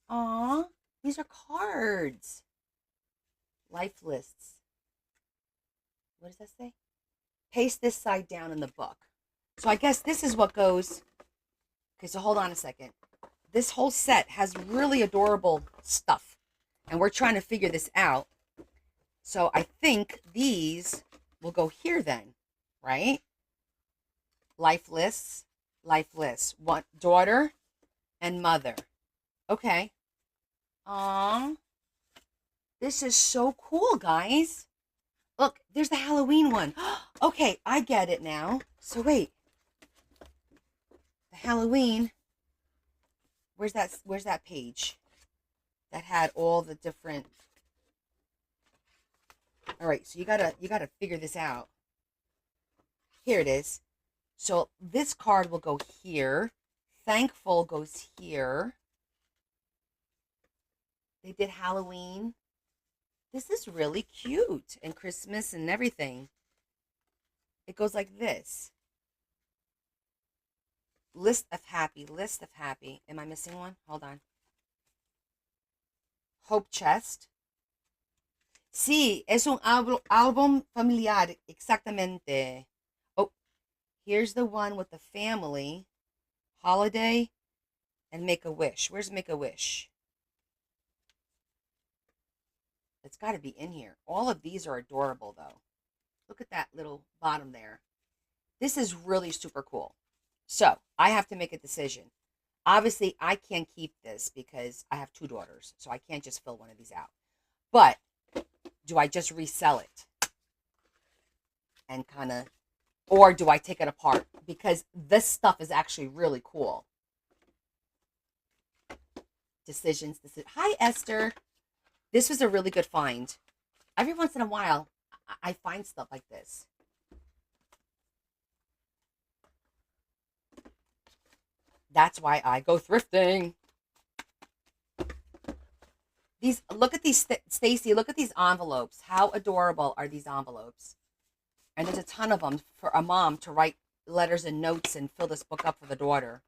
Aw, these are cards. Life lists. What does that say? Paste this side down in the book. So I guess this is what goes. Okay, so hold on a second. This whole set has really adorable stuff. And we're trying to figure this out. So I think these will go here then, right? Life lists, life lists. What, daughter and mother. Okay. Aww. This is so cool, guys. Look, there's the Halloween one. Okay, I get it now. So wait. The Halloween. Where's that page? That had all the different. All right, so you gotta figure this out. Here it is. So this card will go here. Thankful goes here. They did Halloween. This is really cute, and Christmas and everything. It goes like this. List of happy, list of happy. Am I missing one? Hold on. Hope chest. Sí, es un álbum familiar, exactamente. Oh, here's the one with the family, holiday, and make a wish. Where's make a wish? It's got to be in here. All of these are adorable, though. Look at that little bottom there. This is really super cool. So I have to make a decision. Obviously, I can't keep this because I have two daughters, so I can't just fill one of these out. But do I just resell it and kind of, or do I take it apart? Because this stuff is actually really cool. Decisions. Hi, Esther. This was a really good find. Every once in a while, I find stuff like this. That's why I go thrifting. These, look at these, Stacy, look at these envelopes. How adorable are these envelopes? And there's a ton of them for a mom to write letters and notes and fill this book up for the daughter.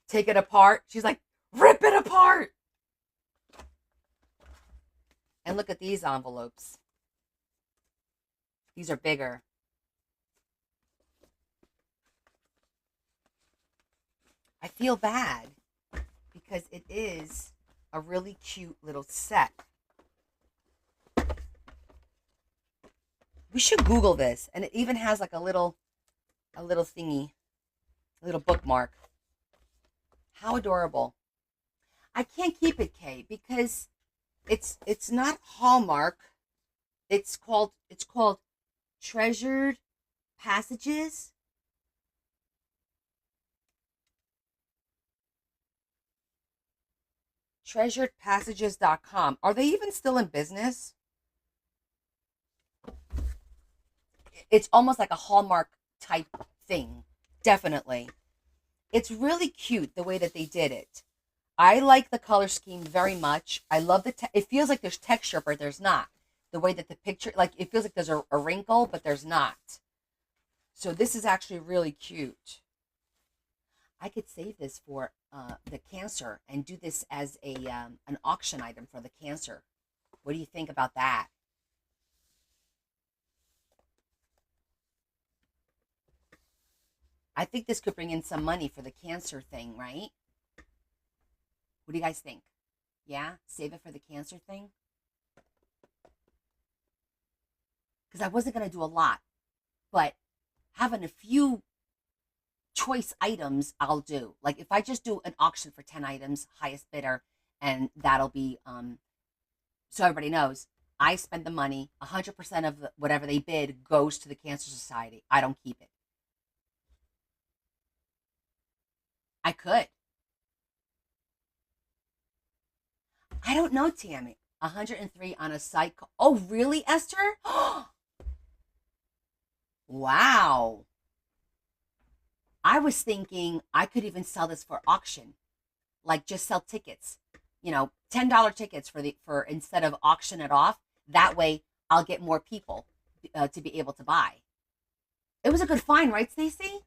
Take it apart. She's like, rip it apart. And look at these envelopes. These are bigger. I feel bad because it is a really cute little set. We should Google this, and it even has like a little thingy, a little bookmark. How adorable. I can't keep it, Kay, because it's not Hallmark. It's called Treasured Passages. treasuredpassages.com. Are they even still in business? It's almost like a Hallmark type thing. Definitely. It's really cute the way that they did it. I like the color scheme very much. I love it feels like there's texture, but there's not. The way that the picture, like it feels like there's a wrinkle, but there's not. So this is actually really cute. I could save this for the cancer and do this as an auction item for the cancer. What do you think about that? I think this could bring in some money for the cancer thing, right? What do you guys think? Yeah? Save it for the cancer thing? Because I wasn't going to do a lot, but having a few choice items I'll do. Like if I just do an auction for 10 items, highest bidder, and that'll be so everybody knows I spend the money. 100% of whatever they bid goes to the Cancer Society. I don't keep it. I could. I don't know, Tammy. 103 on a site. Oh, really, Esther? Wow. I was thinking I could even sell this for auction, like just sell tickets, $10 tickets for instead of auction it off. That way, I'll get more people to be able to buy. It was a good find, right, Stacy?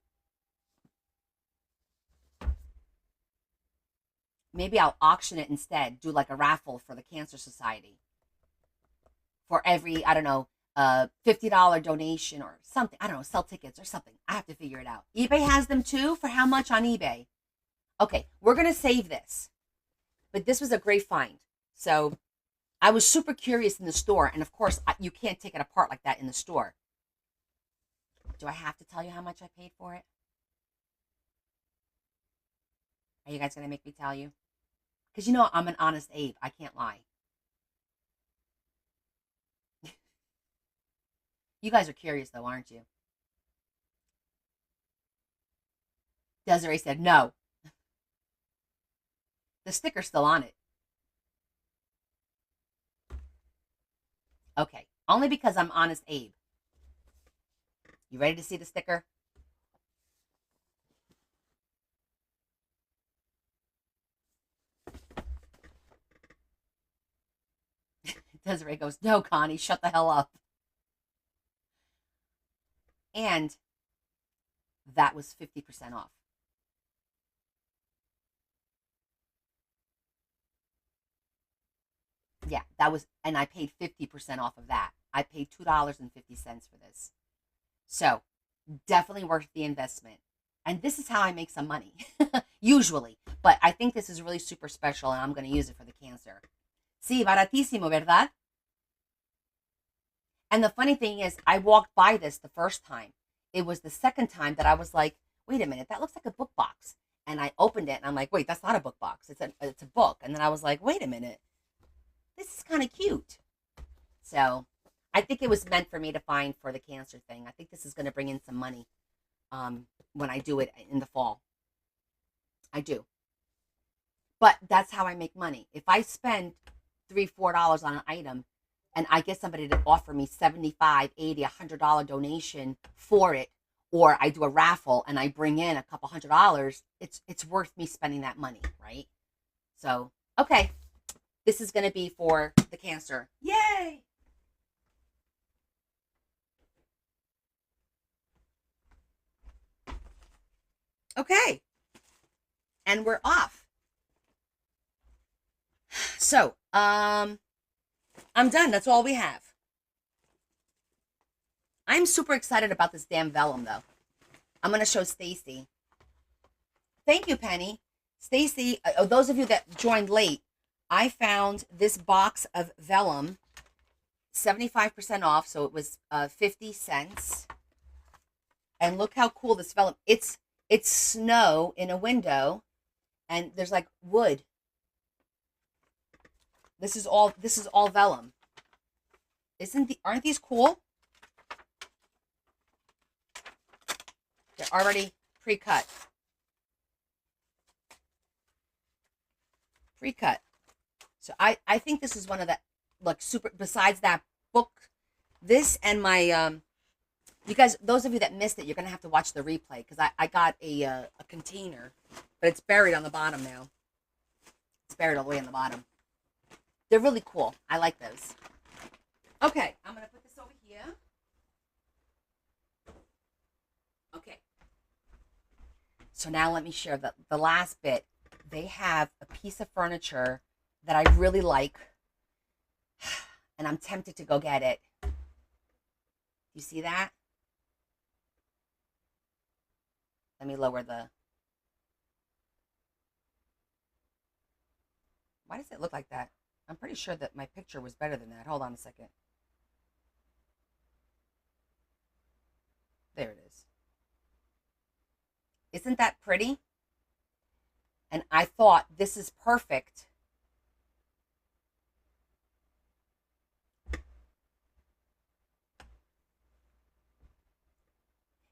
Maybe I'll auction it instead. Do like a raffle for the Cancer Society for every, I don't know, $50 donation or something. I don't know, sell tickets or something. I have to figure it out. eBay has them too. For how much on eBay? Okay, we're going to save this. But this was a great find. So I was super curious in the store. And of course, you can't take it apart like that in the store. Do I have to tell you how much I paid for it? Are you guys going to make me tell you? Because I'm an honest Abe. I can't lie. You guys are curious though, aren't you? Desiree said no. The sticker's still on it. Okay. Only because I'm Honest Abe. You ready to see the sticker? Desiree goes, no, Connie, shut the hell up. And that was 50% off. Yeah, that was, and I paid 50% off of that. I paid $2.50 for this. So definitely worth the investment. And this is how I make some money, usually. But I think this is really super special and I'm going to use it for the cancer. Sí, baratísimo, ¿verdad? And the funny thing is, I walked by this the first time. It was the second time that I was like, wait a minute, that looks like a book box. And I opened it and I'm like, wait, that's not a book box. It's a book. And then I was like, wait a minute, this is kind of cute. So I think it was meant for me to find for the cancer thing. I think this is going to bring in some money when I do it in the fall. I do. But that's how I make money. If I spend $3, $4 on an item and I get somebody to offer me 75, 80, $100 donation for it, or I do a raffle and I bring in a couple $100, it's worth me spending that money, right? So, okay. This is going to be for the cancer. Yay! Okay. And we're off. So, I'm done. That's all we have. I'm super excited about this damn vellum, though. I'm going to show Stacy. Thank you, Penny. Stacy, those of you that joined late, I found this box of vellum, 75% off, so it was 50 cents. And look how cool this vellum. It's snow in a window, and there's like wood. This is all vellum. Aren't these cool? They're already pre-cut. Pre-cut. So I think this is one of the, like, super, besides that book, this and my, you guys, those of you that missed it, you're going to have to watch the replay because I got a container, but it's buried on the bottom now. It's buried all the way on the bottom. They're really cool. I like those. Okay, I'm going to put this over here. Okay. So now let me share the last bit. They have a piece of furniture that I really like, and I'm tempted to go get it. You see that? Let me lower the... Why does it look like that? I'm pretty sure that my picture was better than that. Hold on a second. There it is. Isn't that pretty? And I thought this is perfect.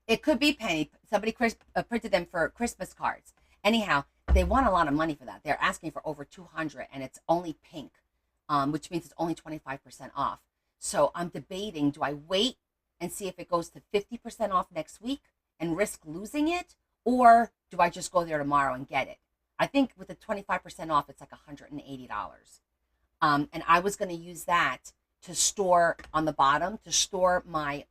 It could be Penny. Somebody printed them for Christmas cards. Anyhow, they want a lot of money for that. They're asking for over 200, and it's only pink, which means it's only 25% off. So I'm debating, do I wait and see if it goes to 50% off next week and risk losing it, or do I just go there tomorrow and get it? I think with the 25% off, it's like $180. And I was going to use that to store on the bottom, to store my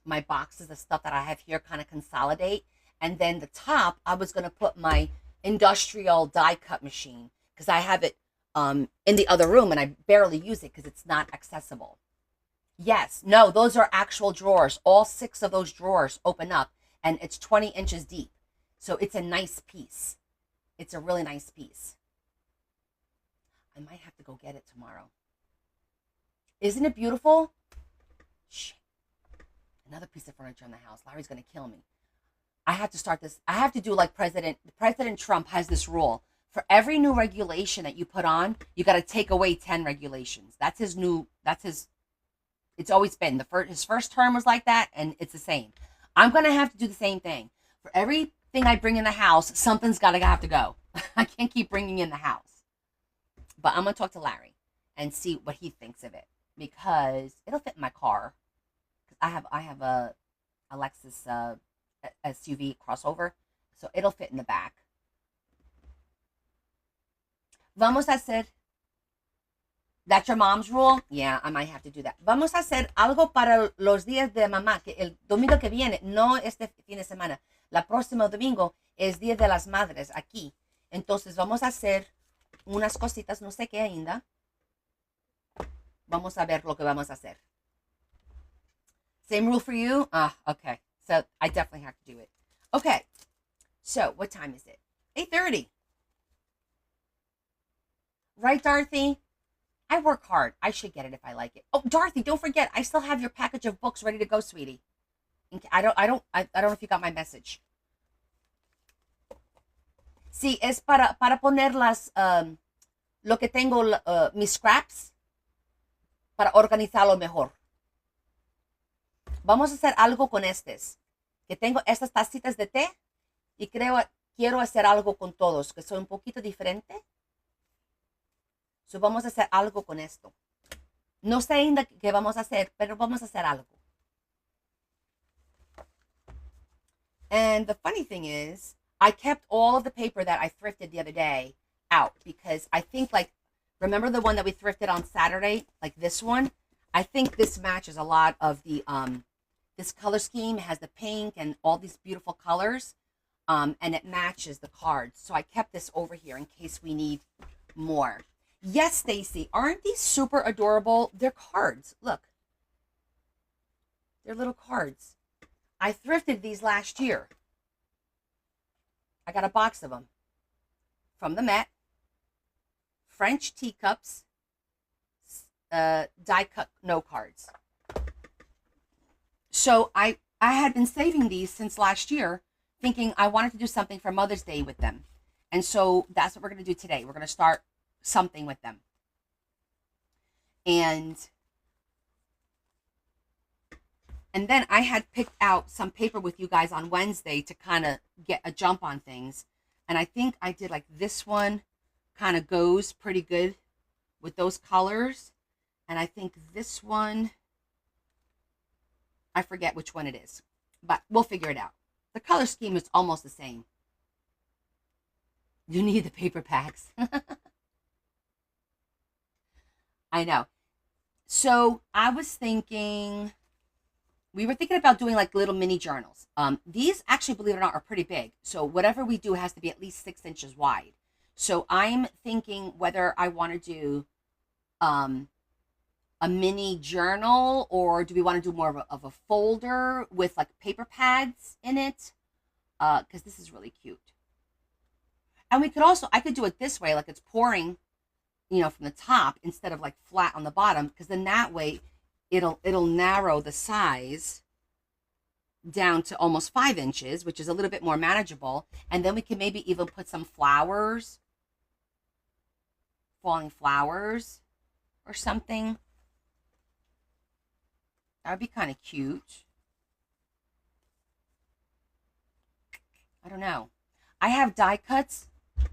my boxes of stuff that I have here, kind of consolidate. And then the top, I was going to put my industrial die cut machine because I have it in the other room and I barely use it because it's not accessible. Yes, no, those are actual drawers. All 6 of those drawers open up and it's 20 inches deep. So it's a nice piece. It's a really nice piece. I might have to go get it tomorrow. Isn't it beautiful? Shit. Another piece of furniture in the house. Larry's going to kill me. I have to start this. I have to do like President Trump has this rule. For every new regulation that you put on, you got to take away 10 regulations. That's his, it's always been. His first term was like that, and it's the same. I'm going to have to do the same thing. For everything I bring in the house, something's got to have to go. I can't keep bringing in the house. But I'm gonna talk to Larry and see what he thinks of it because it'll fit in my car. Cause I have a Lexus SUV crossover, so it'll fit in the back. Vamos a hacer. That's your mom's rule? Yeah, I might have to do that. Vamos a hacer algo para los días de mamá, que el domingo que viene, no este fin de semana. La próxima domingo es Día de las Madres aquí. Entonces vamos a hacer unas cositas, no sé qué ainda. Vamos a ver lo que vamos a hacer. Same rule for you? Okay. So I definitely have to do it. Okay. So what time is it? 8:30. Right, Dorothy? I work hard. I should get it if I like it. Oh, Dorothy, don't forget, I still have your package of books ready to go, sweetie. I don't know if you got my message. Sí, es para poner lo que tengo, mis scraps, para organizarlo mejor. Vamos a hacer algo con estos. Que tengo estas tacitas de té y quiero hacer algo con todos, que son un poquito diferente. So vamos a hacer algo con esto. No sé ainda qué vamos a hacer, pero vamos a hacer algo. And the funny thing is, I kept all of the paper that I thrifted the other day out because I think, like, remember the one that we thrifted on Saturday? Like this one? I think this matches a lot of the, this color scheme. It has the pink and all these beautiful colors. And it matches the cards. So I kept this over here in case we need more. Yes, Stacy, aren't these super adorable? They're cards. Look. They're little cards. I thrifted these last year. I got a box of them from the Met. French teacups, die cut note cards. So I had been saving these since last year, thinking I wanted to do something for Mother's Day with them. And so that's what we're going to do today. We're going to start something with them. And then I had picked out some paper with you guys on Wednesday to kind of get a jump on things. And I think I did like this one kind of goes pretty good with those colors. And I think this one, I forget which one it is, but we'll figure it out. The color scheme is almost the same. You need the paper packs. I know. So I was thinking, we were thinking about doing like little mini journals. These actually, believe it or not, are pretty big. So whatever we do has to be at least 6 inches wide. So I'm thinking whether I want to do a mini journal, or do we want to do more of a folder with like paper pads in it? Because this is really cute. And we could also, I could do it this way, like it's pouring, you know, from the top instead of like flat on the bottom, because then that way it'll narrow the size down to almost 5 inches, which is a little bit more manageable. And then we can maybe even put some flowers, falling flowers or something. That would be kind of cute. I don't know. I have die cuts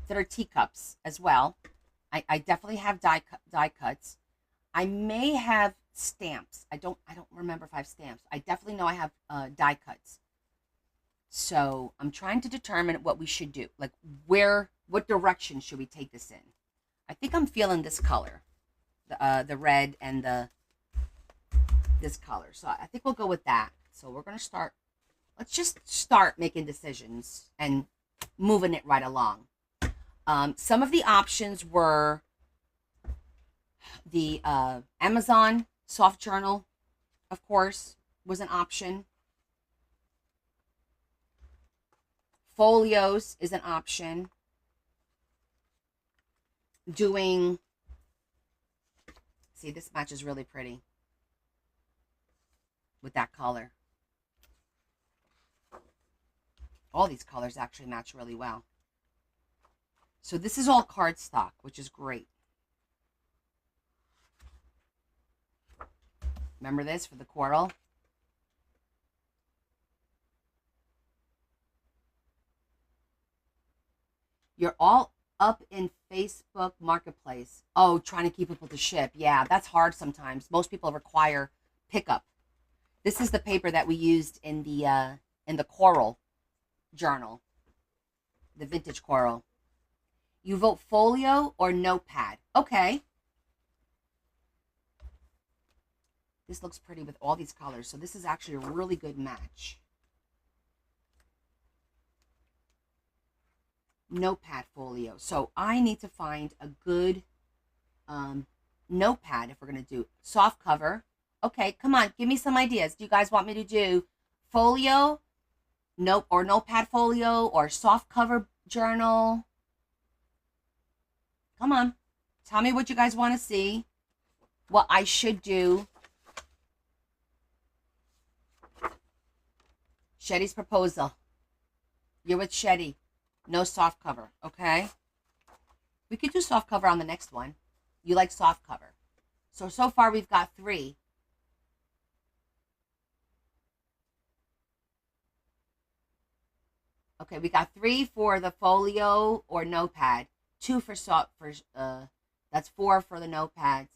that are teacups as well. I definitely have die cuts. I may have stamps. I don't remember if I have stamps. I definitely know I have die cuts. So I'm trying to determine what we should do. Like what direction should we take this in? I think I'm feeling this color, the red and this color. So I think we'll go with that. So we're gonna start. Let's just start making decisions and moving it right along. Some of the options were the Amazon soft journal, of course, was an option. Folios is an option. Doing, see, this matches really pretty with that color. All these colors actually match really well. So this is all cardstock, which is great. Remember this for the coral? You're all up in Facebook Marketplace. Oh, trying to keep people to ship. Yeah, that's hard sometimes. Most people require pickup. This is the paper that we used in the coral journal, the vintage coral. You vote folio or notepad. Okay. This looks pretty with all these colors. So this is actually a really good match. Notepad folio. So I need to find a good notepad if we're going to do soft cover. Okay, come on, give me some ideas. Do you guys want me to do folio, note or notepad folio, or soft cover journal? Come on, tell me what you guys want to see. What I should do. Shetty's proposal. You're with Shetty. No soft cover, okay? We could do soft cover on the next one. You like soft cover. So far we've got 3. Okay, we got 3 for the folio or notepad. 2 for that's 4 for the notepads.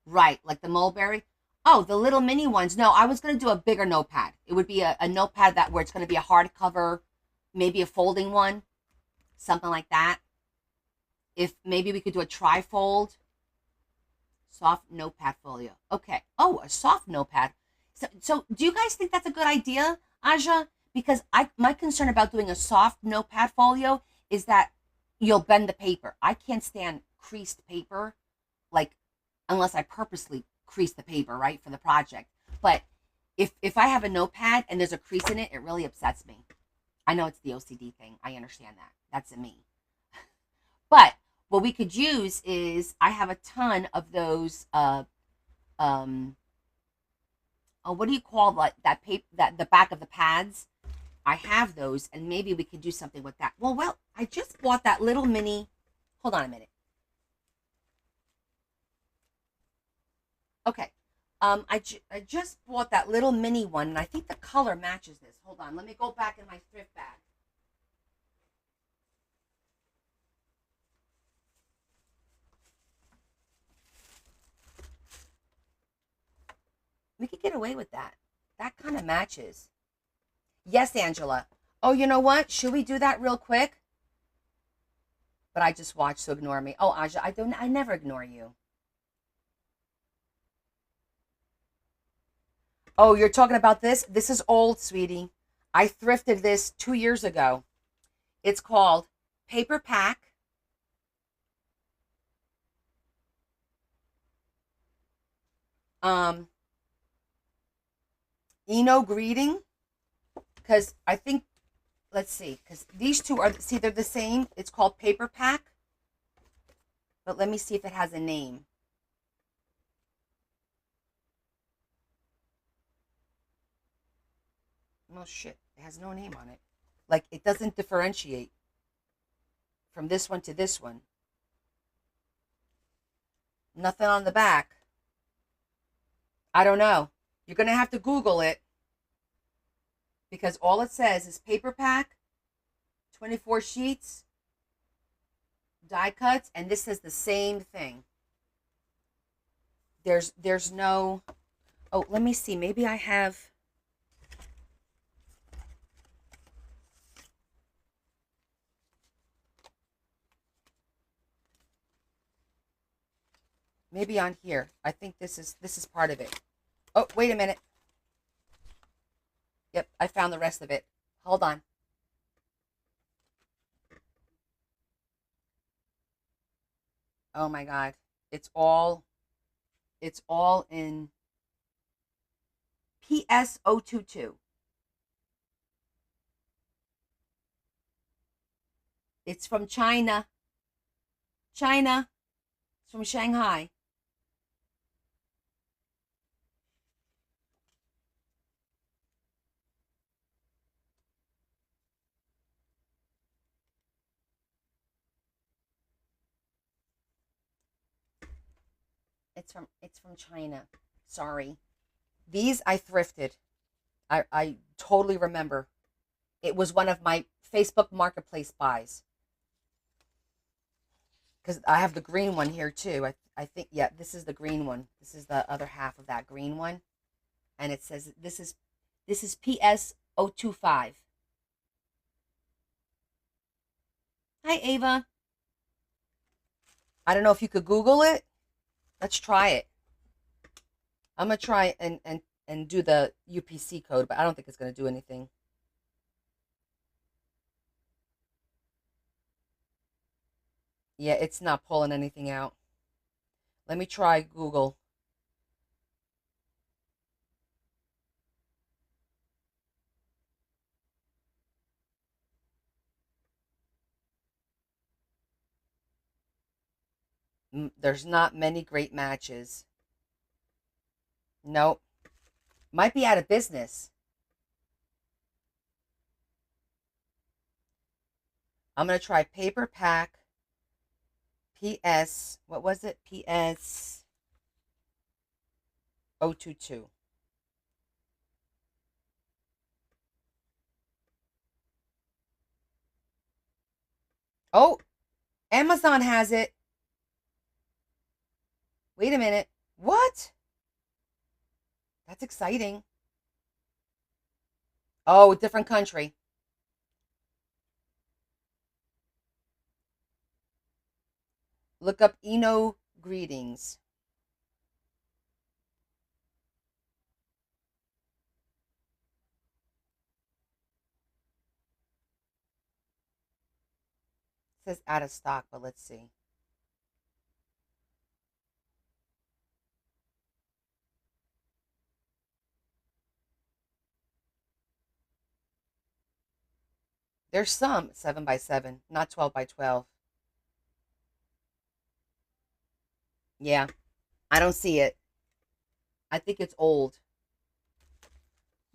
Right, like the mulberry. Oh, the little mini ones. No, I was going to do a bigger notepad. It would be a notepad that where it's going to be a hardcover, maybe a folding one, something like that. If maybe we could do a trifold, soft notepad folio. Okay. Oh, a soft notepad. So do you guys think that's a good idea, Aja? Because my concern about doing a soft notepad folio is that you'll bend the paper. I can't stand creased paper, like unless I purposely crease the paper, right, for the project. But if I have a notepad and there's a crease in it, it really upsets me. I know it's the OCD thing. I understand that. That's in me. But what we could use is I have a ton of those what do you call that paper, that the back of the pads? I have those, and maybe we could do something with that. Well, I just bought that little mini. Hold on a minute. Okay. I just bought that little mini one, and I think the color matches this. Hold on. Let me go back in my thrift bag. We could get away with that. That kind of matches. Yes, Angela. Oh, you know what? Should we do that real quick? But I just watched, so ignore me. Oh, Aja, I never ignore you. Oh, you're talking about this? This is old, sweetie. I thrifted this 2 years ago. It's called Paper Pack. Eno Greeting. Because I think, let's see, because these two are, see, they're the same. It's called Paper Pack. But let me see if it has a name. Oh, shit. It has no name on it. Like, it doesn't differentiate from this one to this one. Nothing on the back. I don't know. You're going to have to Google it. Because all it says is Paper Pack, 24 sheets, die cuts, and this says the same thing. There's no... Oh, let me see. Maybe I have... Maybe on here. I think this is part of it. Oh, wait a minute. Yep, I found the rest of it. Hold on. Oh my God. It's all in PS022. It's from China. China. It's from Shanghai. It's from China. Sorry. These I thrifted. I totally remember. It was one of my Facebook Marketplace buys. because I have the green one here too. I think, yeah, this is the green one. This is the other half of that green one. And it says this is PS 025. Hi, Ava. I don't know if you could Google it. Let's try it. I'm gonna try and do the UPC code, but I don't think it's gonna do anything. Yeah, it's not pulling anything out. Let me try Google. There's not many great matches. Nope. Might be out of business. I'm gonna try paper pack PS. What was it? PS 022. Oh, Amazon has it. Wait a minute. What? That's exciting. Oh, different country. Look up Eno greetings. It says out of stock, but let's see. There's some 7x7, not 12x12. Yeah, I don't see it. I think it's old.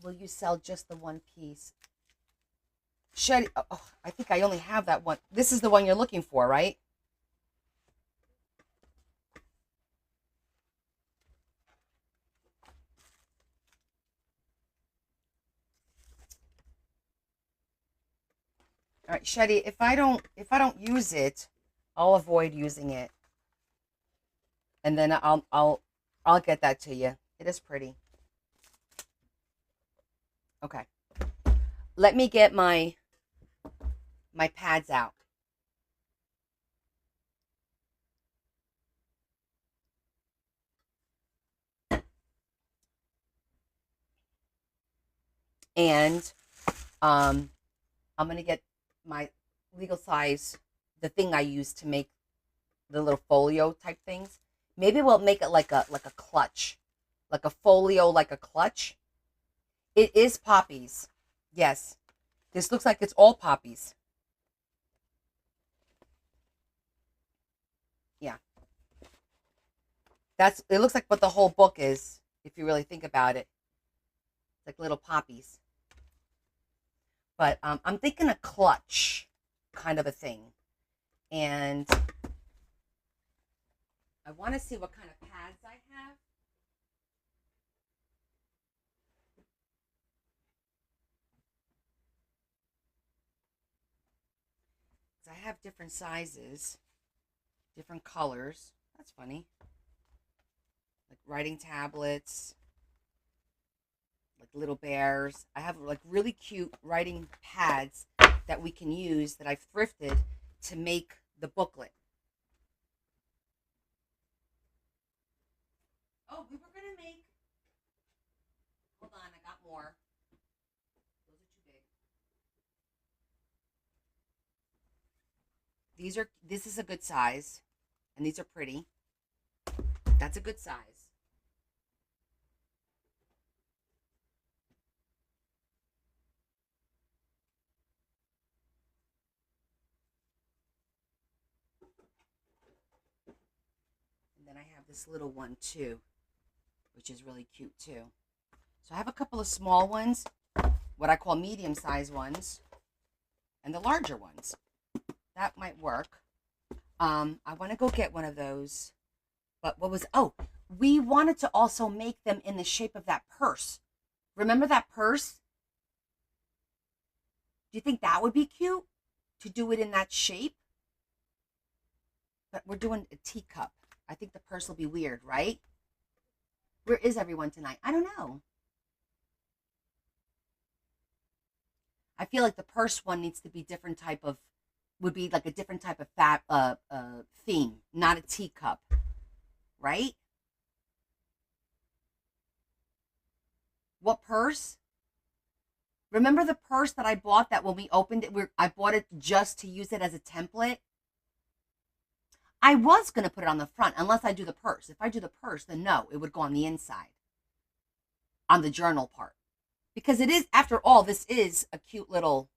Will you sell just the one piece? Shetty, oh, I think I only have that one. This is the one you're looking for, right? All right, Shetty, if I don't use it, I'll avoid using it. And then I'll get that to you. It is pretty. Okay. Let me get my pads out. And I'm gonna get my legal size, the thing I use to make the little folio type things. Maybe we'll make it like a clutch, like a folio, like a clutch. It is poppies. Yes, this looks like it's all poppies. Yeah, that's. It looks like what the whole book is, if you really think about it. It's like little poppies. But I'm thinking a clutch kind of a thing, and I want to see what kind of pads I have. I have different sizes, different colors. That's funny. Like writing tablets, like little bears. I have like really cute writing pads that we can use that I've thrifted to make the booklet. Oh, we were gonna make. Hold on, I got more. Those are too big. These are. This is a good size, and these are pretty. That's a good size. And then I have this little one too, which is really cute too. So I have a couple of small ones, what I call medium sized ones, and the larger ones. That might work. I want to go get one of those. But what was, oh, we wanted to also make them in the shape of that purse. Remember that purse? Do you think that would be cute to do it in that shape? But we're doing a teacup. I think the purse will be weird, right? Where is everyone tonight? I don't know. I feel like the purse one needs to be different type of, would be like a different type of theme, not a teacup, right? What purse? Remember the purse that I bought that when we opened it, I bought it just to use it as a template? I was going to put it on the front unless I do the purse. If I do the purse, then no, it would go on the inside, on the journal part. Because it is, after all, this is a cute little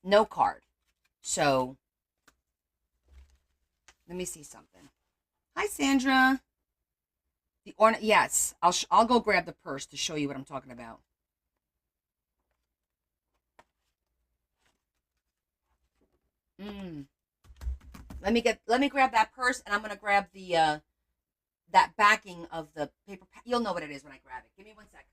note card. So, let me see something. Hi, Sandra. The ornament, yes, I'll go grab the purse to show you what I'm talking about. Let me grab that purse, and I'm gonna grab the that backing of the paper. You'll know what it is when I grab it. Give me 1 second.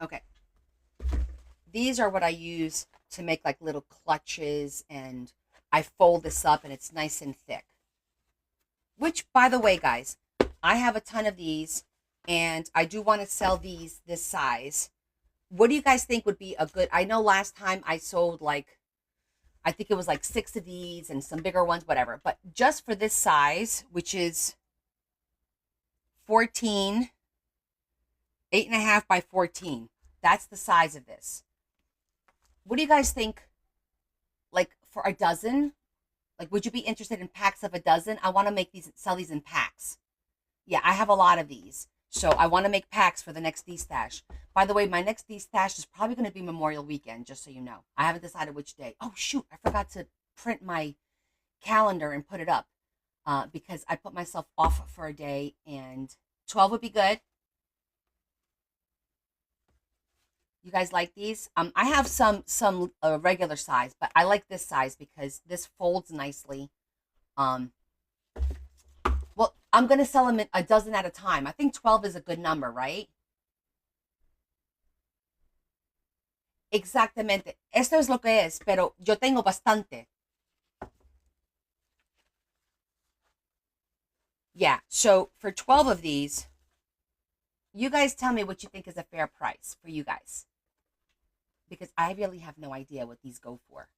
Okay. These are what I use to make like little clutches, and I fold this up and it's nice and thick. Which, by the way, guys, I have a ton of these, and I do want to sell these this size. What do you guys think would be a good? I know last time I sold like, I think it was like 6 of these and some bigger ones, whatever. But just for this size, which is 14, 8.5 by 14, that's the size of this. What do you guys think? Like for a dozen? Like, would you be interested in packs of a dozen? I want to make these, sell these in packs. Yeah, I have a lot of these. So I want to make packs for the next D-Stash. By the way, my next D-Stash is probably going to be Memorial Weekend, just so you know. I haven't decided which day. Oh, shoot. I forgot to print my calendar and put it up because I put myself off for a day, and 12 would be good. You guys like these? I have some regular size, but I like this size because this folds nicely. Well, I'm gonna sell them a dozen at a time. I think 12 is a good number, right? Exactamente. Esto es lo que es, pero yo tengo bastante. Yeah. So for 12 of these, you guys tell me what you think is a fair price for you guys, because I really have no idea what these go for.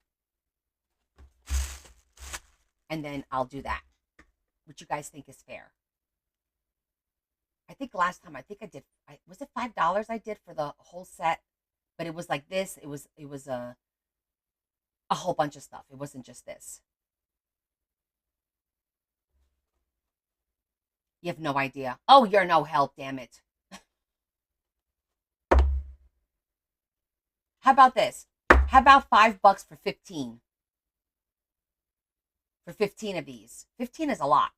And then I'll do that. What you guys think is fair. I think last time, I think I did, was it $5 I did for the whole set? But it was like this. It was a whole bunch of stuff. It wasn't just this. You have no idea. Oh, you're no help, damn it. How about this? How about $5 for 15? For 15 of these. 15 is a lot,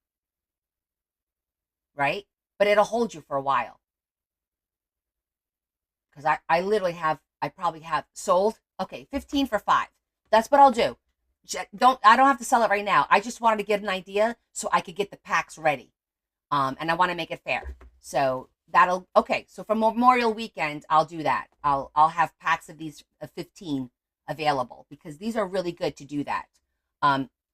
right? But it'll hold you for a while. Because I literally have, I probably have sold. Okay, 15 for 5. That's what I'll do. I don't have to sell it right now. I just wanted to get an idea so I could get the packs ready. And I want to make it fair. So that'll, okay. So for Memorial Weekend, I'll do that. I'll have packs of these 15 available because these are really good to do that.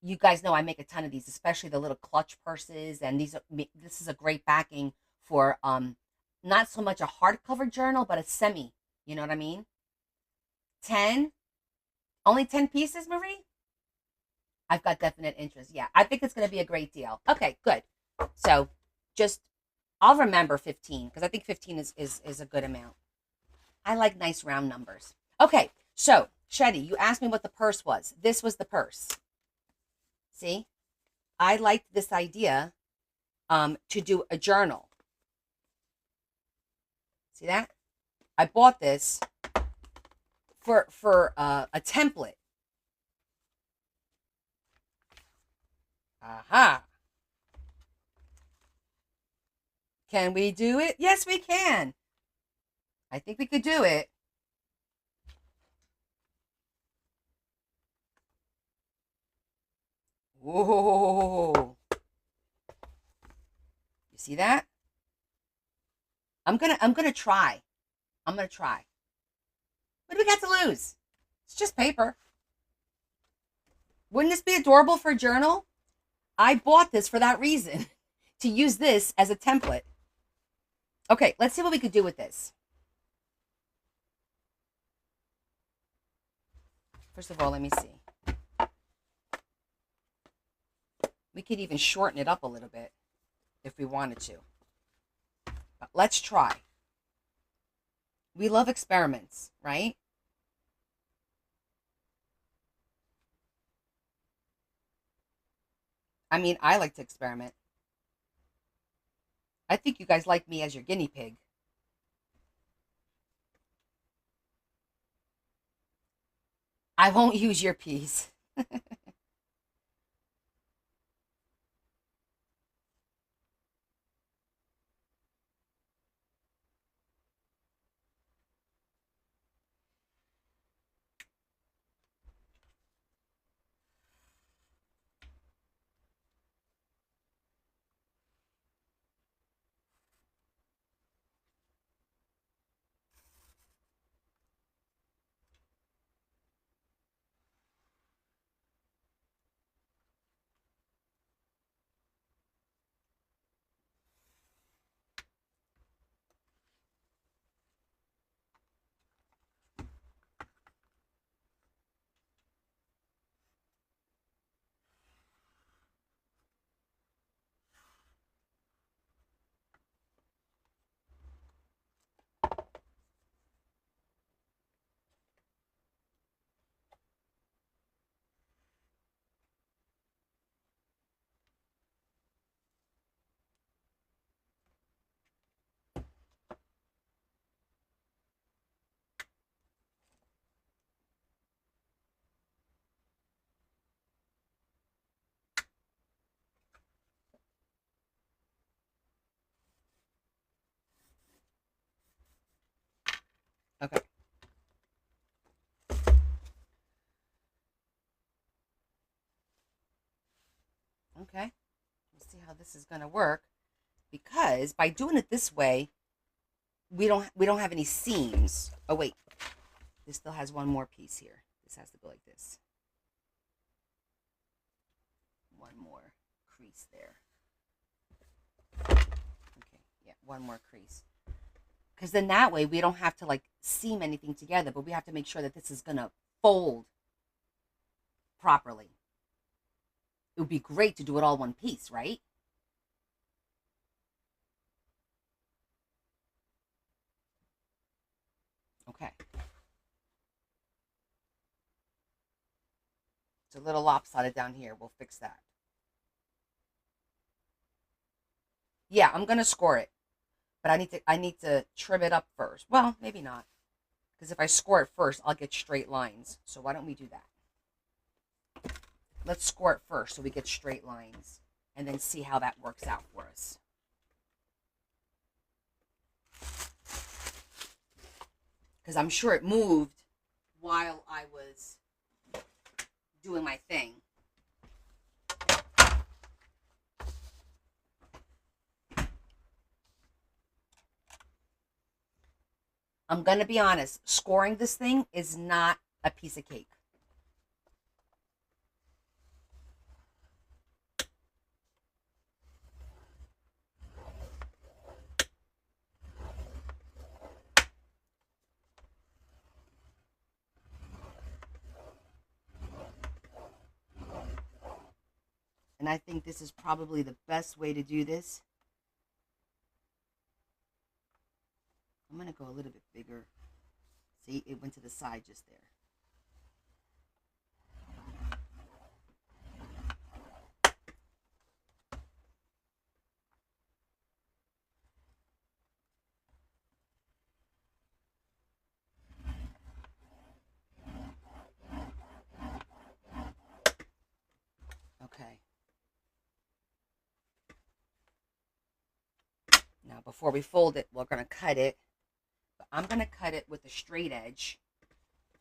You guys know I make a ton of these, especially the little clutch purses, and this is a great backing for not so much a hardcover journal, but a semi. You know what I mean? 10, only 10 pieces, Marie. I've got definite interest. Yeah, I think it's going to be a great deal. Okay, good. So just, I'll remember 15 because I think 15 is a good amount. I like nice round numbers. Okay, so Shetty, you asked me what the purse was. This was the purse. See, I liked this idea to do a journal. See that? I bought this for a template. Aha. Can we do it? Yes, we can. I think we could do it. Whoa. You see that? I'm gonna try. I'm gonna try. What do we got to lose? It's just paper. Wouldn't this be adorable for a journal? I bought this for that reason, to use this as a template. Okay, let's see what we could do with this. First of all, let me see. We could even shorten it up a little bit if we wanted to. But let's try. We love experiments, right? I mean, I like to experiment. I think you guys like me as your guinea pig. I won't use your piece. Okay. Okay. Let's see how this is going to work, because by doing it this way, we don't have any seams. Oh wait. This still has one more piece here. This has to go like this. One more crease there. Okay, yeah, one more crease. Because then that way we don't have to like seam anything together, but we have to make sure that this is going to fold properly. It would be great to do it all one piece, right? Okay. It's a little lopsided down here. We'll fix that. Yeah, I'm going to score it. But I need to trim it up first. Well, maybe not. Because if I score it first, I'll get straight lines. So why don't we do that? Let's score it first so we get straight lines. And then see how that works out for us. Because I'm sure it moved while I was doing my thing. I'm going to be honest. Scoring this thing is not a piece of cake. And I think this is probably the best way to do this. I'm going to go a little bit bigger. See, it went to the side just there. before we fold it, we're going to cut it. But I'm going to cut it with a straight edge.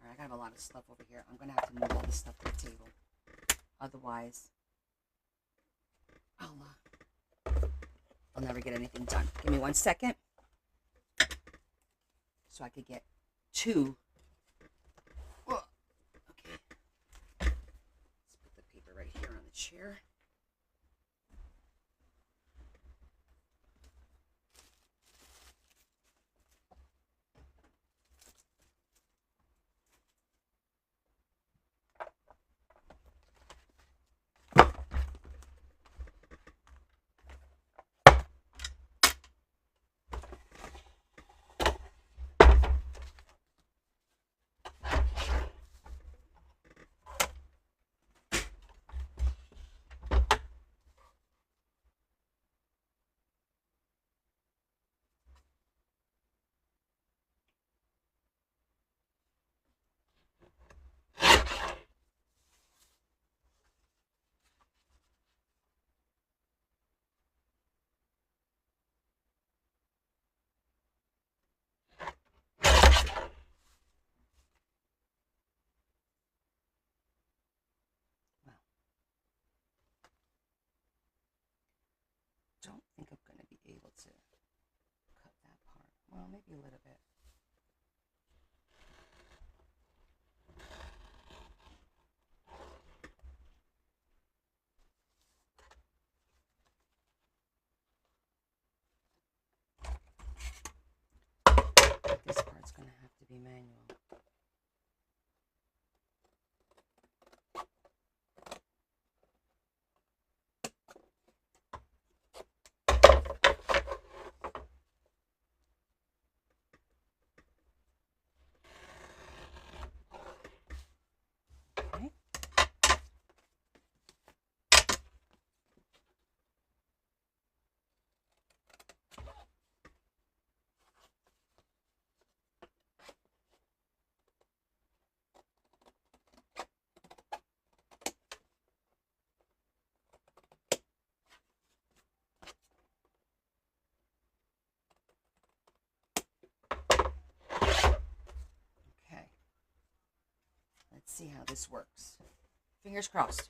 All right, I got a lot of stuff over here. I'm going to have to move all this stuff to the table. Otherwise, I'll never get anything done. Give me 1 second. So I could get two. Okay. Let's put the paper right here on the chair. Don't think I'm going to be able to cut that part. Well, maybe a little bit. This part's going to have to be manual. Let's see how this works. Fingers crossed.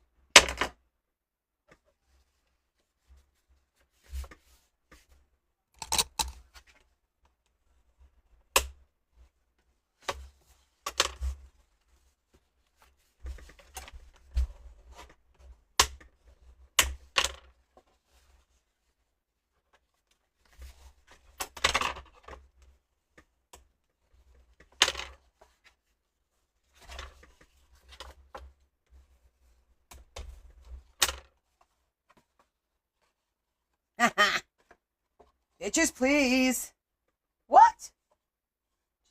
Bitches, please. What? Just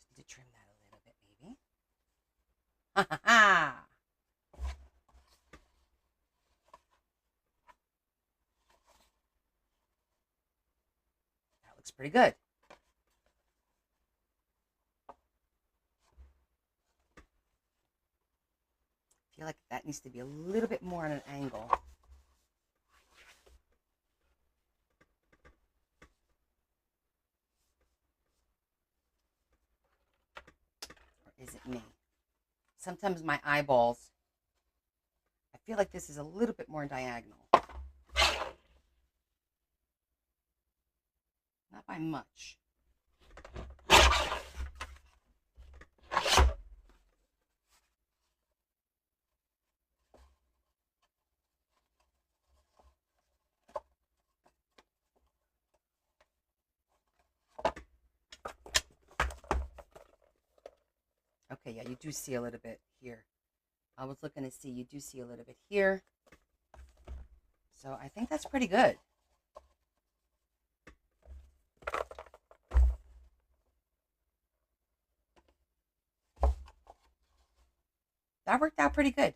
need to trim that a little bit, maybe. Ha ha ha. That looks pretty good. I feel like that needs to be a little bit more on an angle. Is it me? Sometimes my eyeballs, I feel like this is a little bit more diagonal. Not by much. Okay, yeah, you do see a little bit here. I was looking to see, you do see a little bit here. So I think that's pretty good. That worked out pretty good.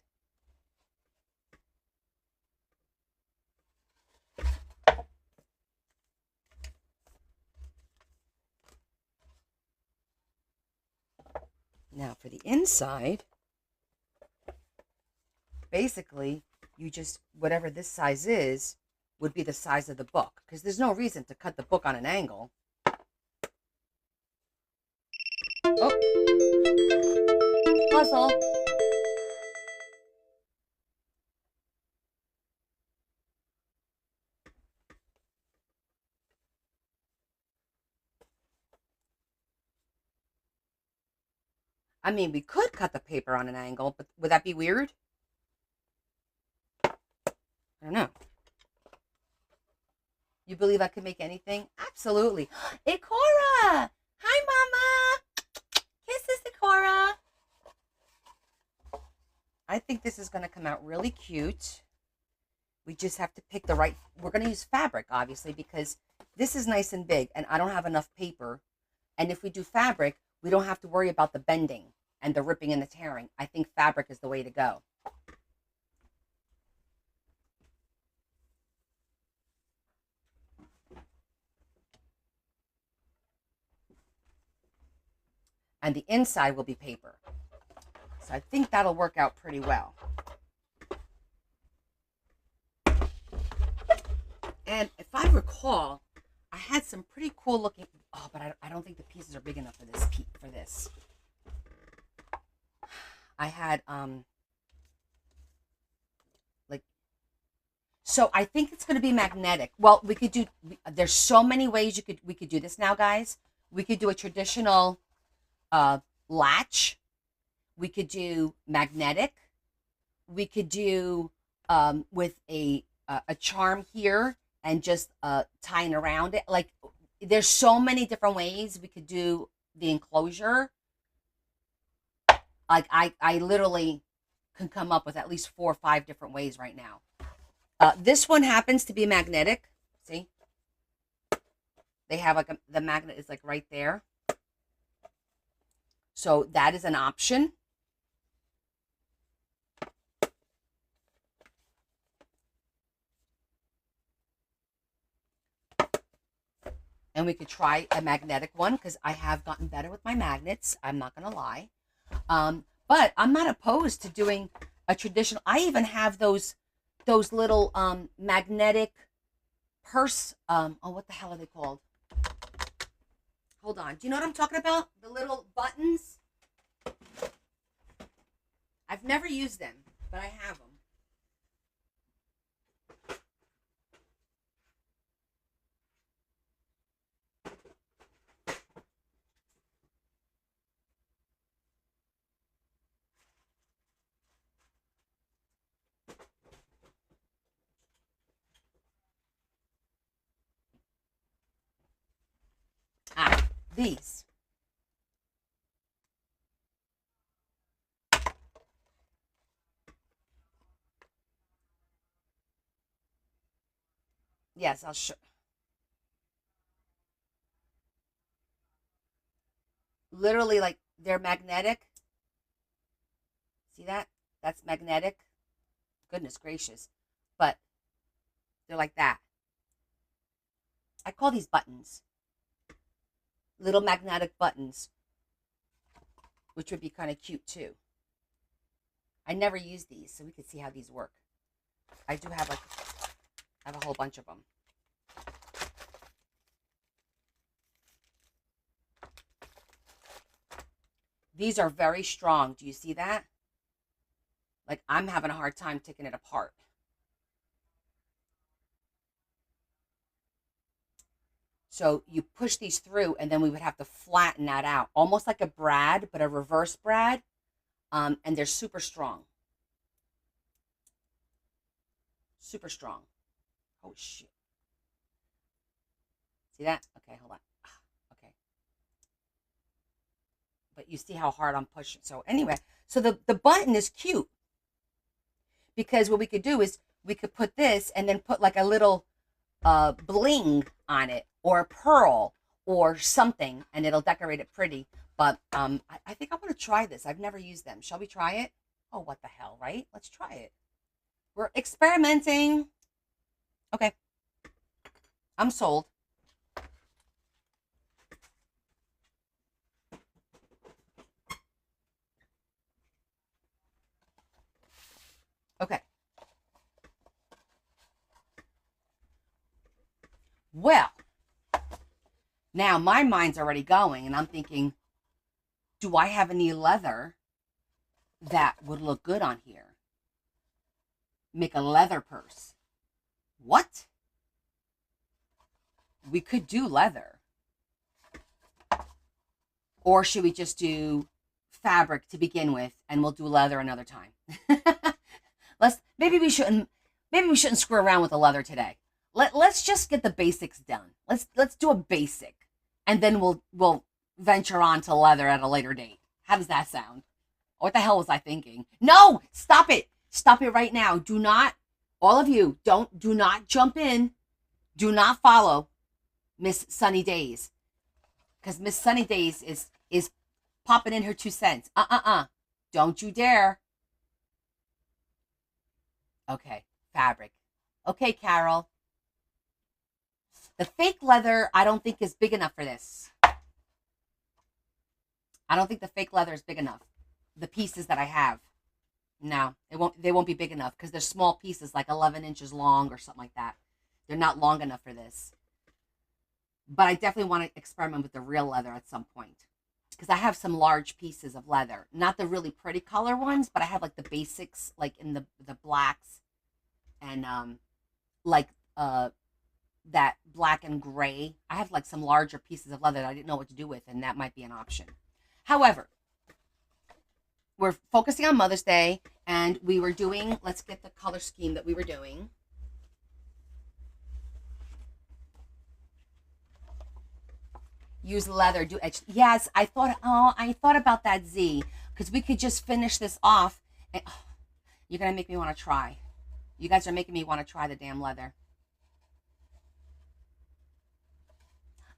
Now for the inside, basically you just, whatever this size is, would be the size of the book, because there's no reason to cut the book on an angle. Oh, puzzle. I mean, we could cut the paper on an angle, but would that be weird? I don't know. You believe I could make anything? Absolutely. Ikora! Hi, Mama! Kisses, Ikora! I think this is going to come out really cute. We just have to pick the right... We're going to use fabric, obviously, because this is nice and big, and I don't have enough paper. And if we do fabric, we don't have to worry about the bending and the ripping and the tearing. I think fabric is the way to go. And the inside will be paper. So I think that'll work out pretty well. And if I recall, I had some pretty cool looking... Oh, but I don't think the pieces are big enough for this. I had, like... So I think it's going to be magnetic. Well, we could do... There's so many ways we could do this now, guys. We could do a traditional latch. We could do magnetic. We could do with a charm here and just tying around it. Like, there's so many different ways we could do the enclosure. Like, I literally can come up with at least 4 or 5 different ways right now. This one happens to be magnetic. See? They have like the magnet is like right there. So that is an option. And we could try a magnetic one because I have gotten better with my magnets. I'm not going to lie. But I'm not opposed to doing a traditional. I even have those little magnetic purse. Oh, what the hell are they called? Hold on. Do you know what I'm talking about? The little buttons. I've never used them, but I have them. These. Yes, I'll show. Literally, like, they're magnetic. See that? That's magnetic. Goodness gracious. But they're like that. I call these buttons. Little magnetic buttons. Which would be kind of cute too. I never use these, so we could see how these work. I do have I have a whole bunch of them. These are very strong. Do you see that? Like, I'm having a hard time taking it apart. So you push these through, and then we would have to flatten that out. Almost like a brad, but a reverse brad. And they're super strong. Super strong. Oh, shit. See that? Okay, hold on. Okay. But you see how hard I'm pushing. So anyway, so the button is cute. Because what we could do is we could put this and then put like a little bling on it, or a pearl or something, and it'll decorate it pretty. But I think I want to try this. I've never used them. Shall we try it? Oh, what the hell, right? Let's try it. We're experimenting. Okay. I'm sold. Okay. Well, now my mind's already going, and I'm thinking, do I have any leather that would look good on here? Make a leather purse. What? We could do leather. Or should we just do fabric to begin with, and we'll do leather another time? Maybe we shouldn't screw around with the leather today. Let's just get the basics done. Let's do a basic, and then we'll venture on to leather at a later date. How does that sound? What the hell was I thinking? No, stop it. Stop it right now. Do not, all of you, do not jump in. Do not follow Miss Sunny Days. Because Miss Sunny Days is popping in her 2 cents. Don't you dare. Okay, fabric. Okay, Carol. The fake leather, I don't think is big enough for this. I don't think the fake leather is big enough. The pieces that I have. No, they won't be big enough because they're small pieces, like 11 inches long or something like that. They're not long enough for this. But I definitely want to experiment with the real leather at some point. Because I have some large pieces of leather. Not the really pretty color ones, but I have like the basics, like in the blacks. And like that black and gray. I have like some larger pieces of leather that I didn't know what to do with, and that might be an option. However, we're focusing on Mother's Day, and we were doing, let's get the color scheme that we were doing. Use leather, do edge. Yes, I thought about that, Z, because we could just finish this off. And, you're going to make me want to try. You guys are making me want to try the damn leather.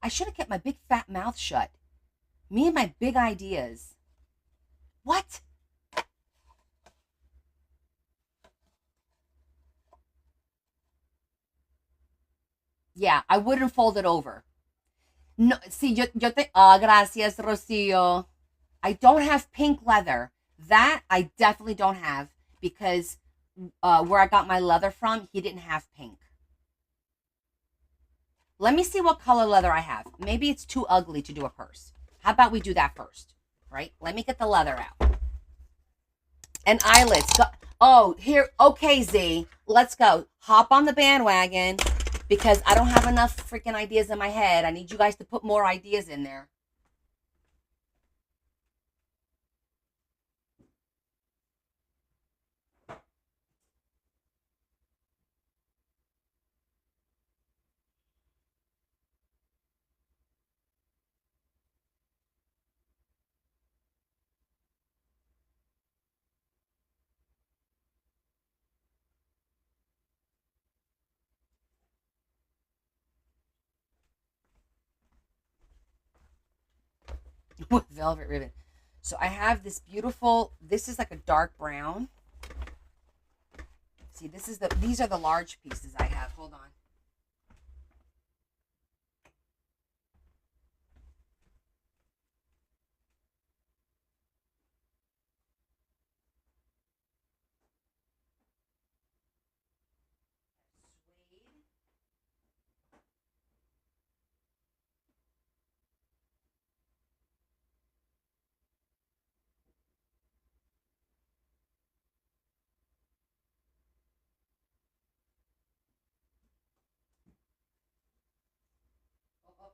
I should have kept my big fat mouth shut. Me and my big ideas. What? Yeah, I wouldn't fold it over. No, see, gracias, Rocio. I don't have pink leather. That I definitely don't have because where I got my leather from, he didn't have pink. Let me see what color leather I have. Maybe it's too ugly to do a purse. How about we do that first, right? Let me get the leather out. And eyelets. Go. Oh, here. Okay, Z. Let's go. Hop on the bandwagon because I don't have enough freaking ideas in my head. I need you guys to put more ideas in there. With velvet ribbon. So I have this beautiful, this is like a dark brown. See, these are the large pieces I have. Hold on.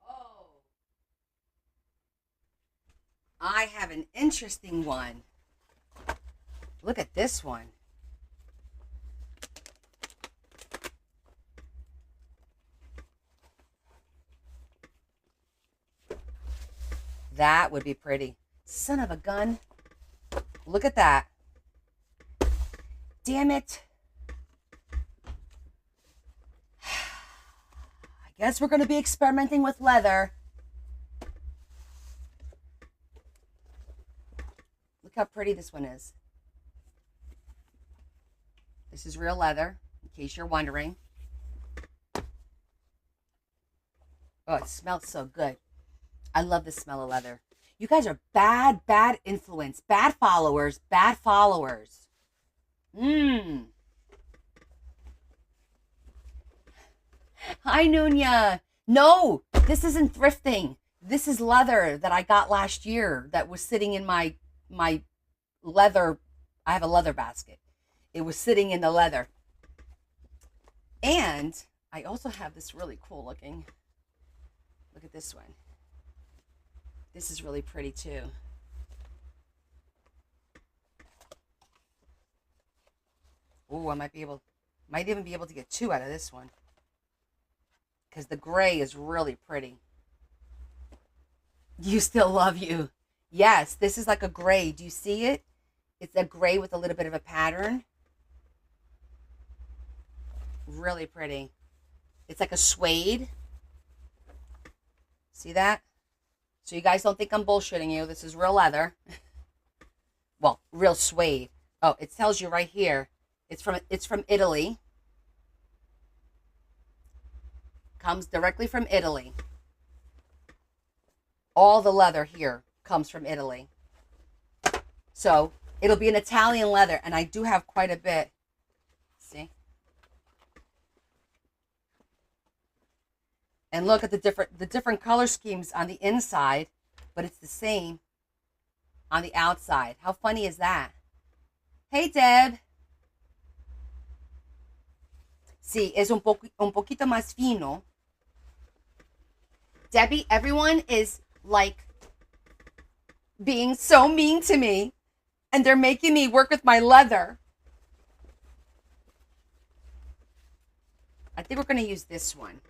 Oh, I have an interesting one. Look at this one. That would be pretty. Son of a gun. Look at that. Damn it. I guess we're going to be experimenting with leather. Look how pretty this one is. This is real leather, in case you're wondering. Oh, it smells so good. I love the smell of leather. You guys are bad influence. Bad followers. Bad followers. Hi, Nunya. No, this isn't thrifting. This is leather that I got last year that was sitting in my leather. I have a leather basket. It was sitting in the leather. And I also have this really cool looking. Look at this one. This is really pretty too. Oh, might even be able to get two out of this one because the gray is really pretty. You still love you. Yes, this is like a gray. Do you see it? It's a gray with a little bit of a pattern. Really pretty. It's like a suede. See that? So you guys don't think I'm bullshitting you. This is real leather. Well, real suede. Oh, it tells you right here. It's from Italy. Comes directly from Italy. All the leather here comes from Italy. So it'll be an Italian leather, and I do have quite a bit. See? And look at the different color schemes on the inside, but it's the same on the outside. How funny is that? Hey, Deb. Sí, es un poquito más fino. Debbie, everyone is like being so mean to me, and they're making me work with my leather. I think we're going to use this one.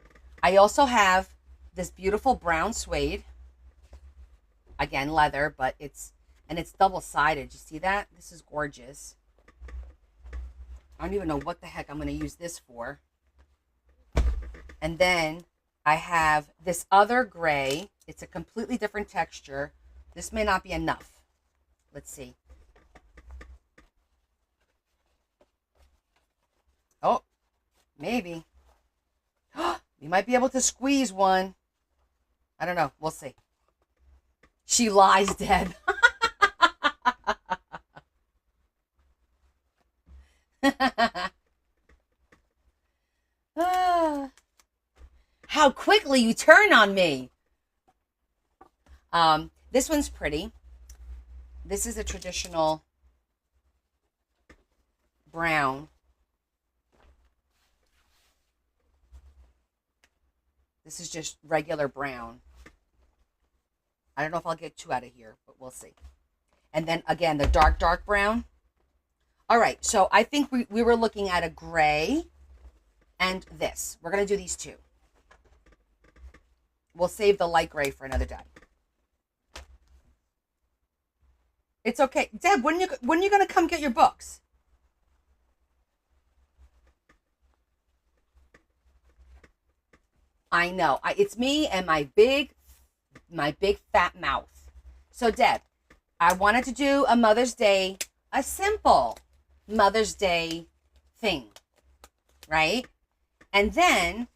I also have this beautiful brown suede. Again, leather, but it's double-sided. You see that? This is gorgeous. I don't even know what the heck I'm going to use this for. And then I have this other gray. It's a completely different texture. This may not be enough. Let's see. Oh, maybe. You might be able to squeeze one. I don't know. We'll see. She lies, Deb. How quickly you turn on me. This one's pretty. This is a traditional brown. This is just regular brown. I don't know if I'll get two out of here, but we'll see. And then again, the dark brown. All right, so I think we were looking at a gray and this. We're going to do these two. We'll save the light gray for another day. It's okay. Deb, when are you going to come get your books? I know. It's me and my big fat mouth. So, Deb, I wanted to do a Mother's Day, a simple Mother's Day thing, right? And then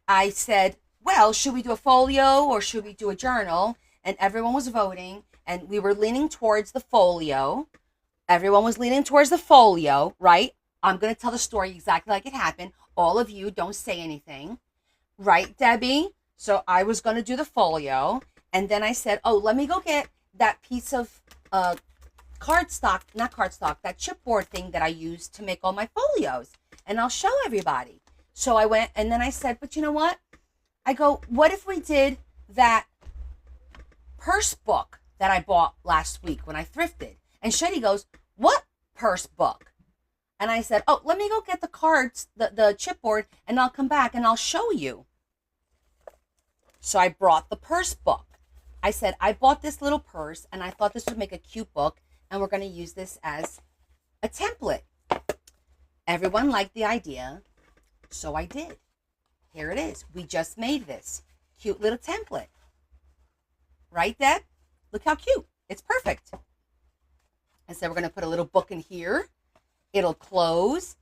I said, well, should we do a folio or should we do a journal? And everyone was voting, and we were leaning towards the folio. Everyone was leaning towards the folio, right? I'm going to tell the story exactly like it happened. All of you don't say anything. Right, Debbie? So I was going to do the folio, and then I said, oh, let me go get that piece of that chipboard thing that I use to make all my folios, and I'll show everybody. So I went, and then I said, but you know what? I go, what if we did that purse book that I bought last week when I thrifted? And Shetty goes, what purse book? And I said, oh, let me go get the cards, the chipboard, and I'll come back and I'll show you. So I brought the purse book. I said, I bought this little purse, and I thought this would make a cute book, and we're going to use this as a template. Everyone liked the idea, so I did. Here it is. We just made this cute little template. Right, Deb? Look how cute. It's perfect. I said, we're going to put a little book in here. It'll close.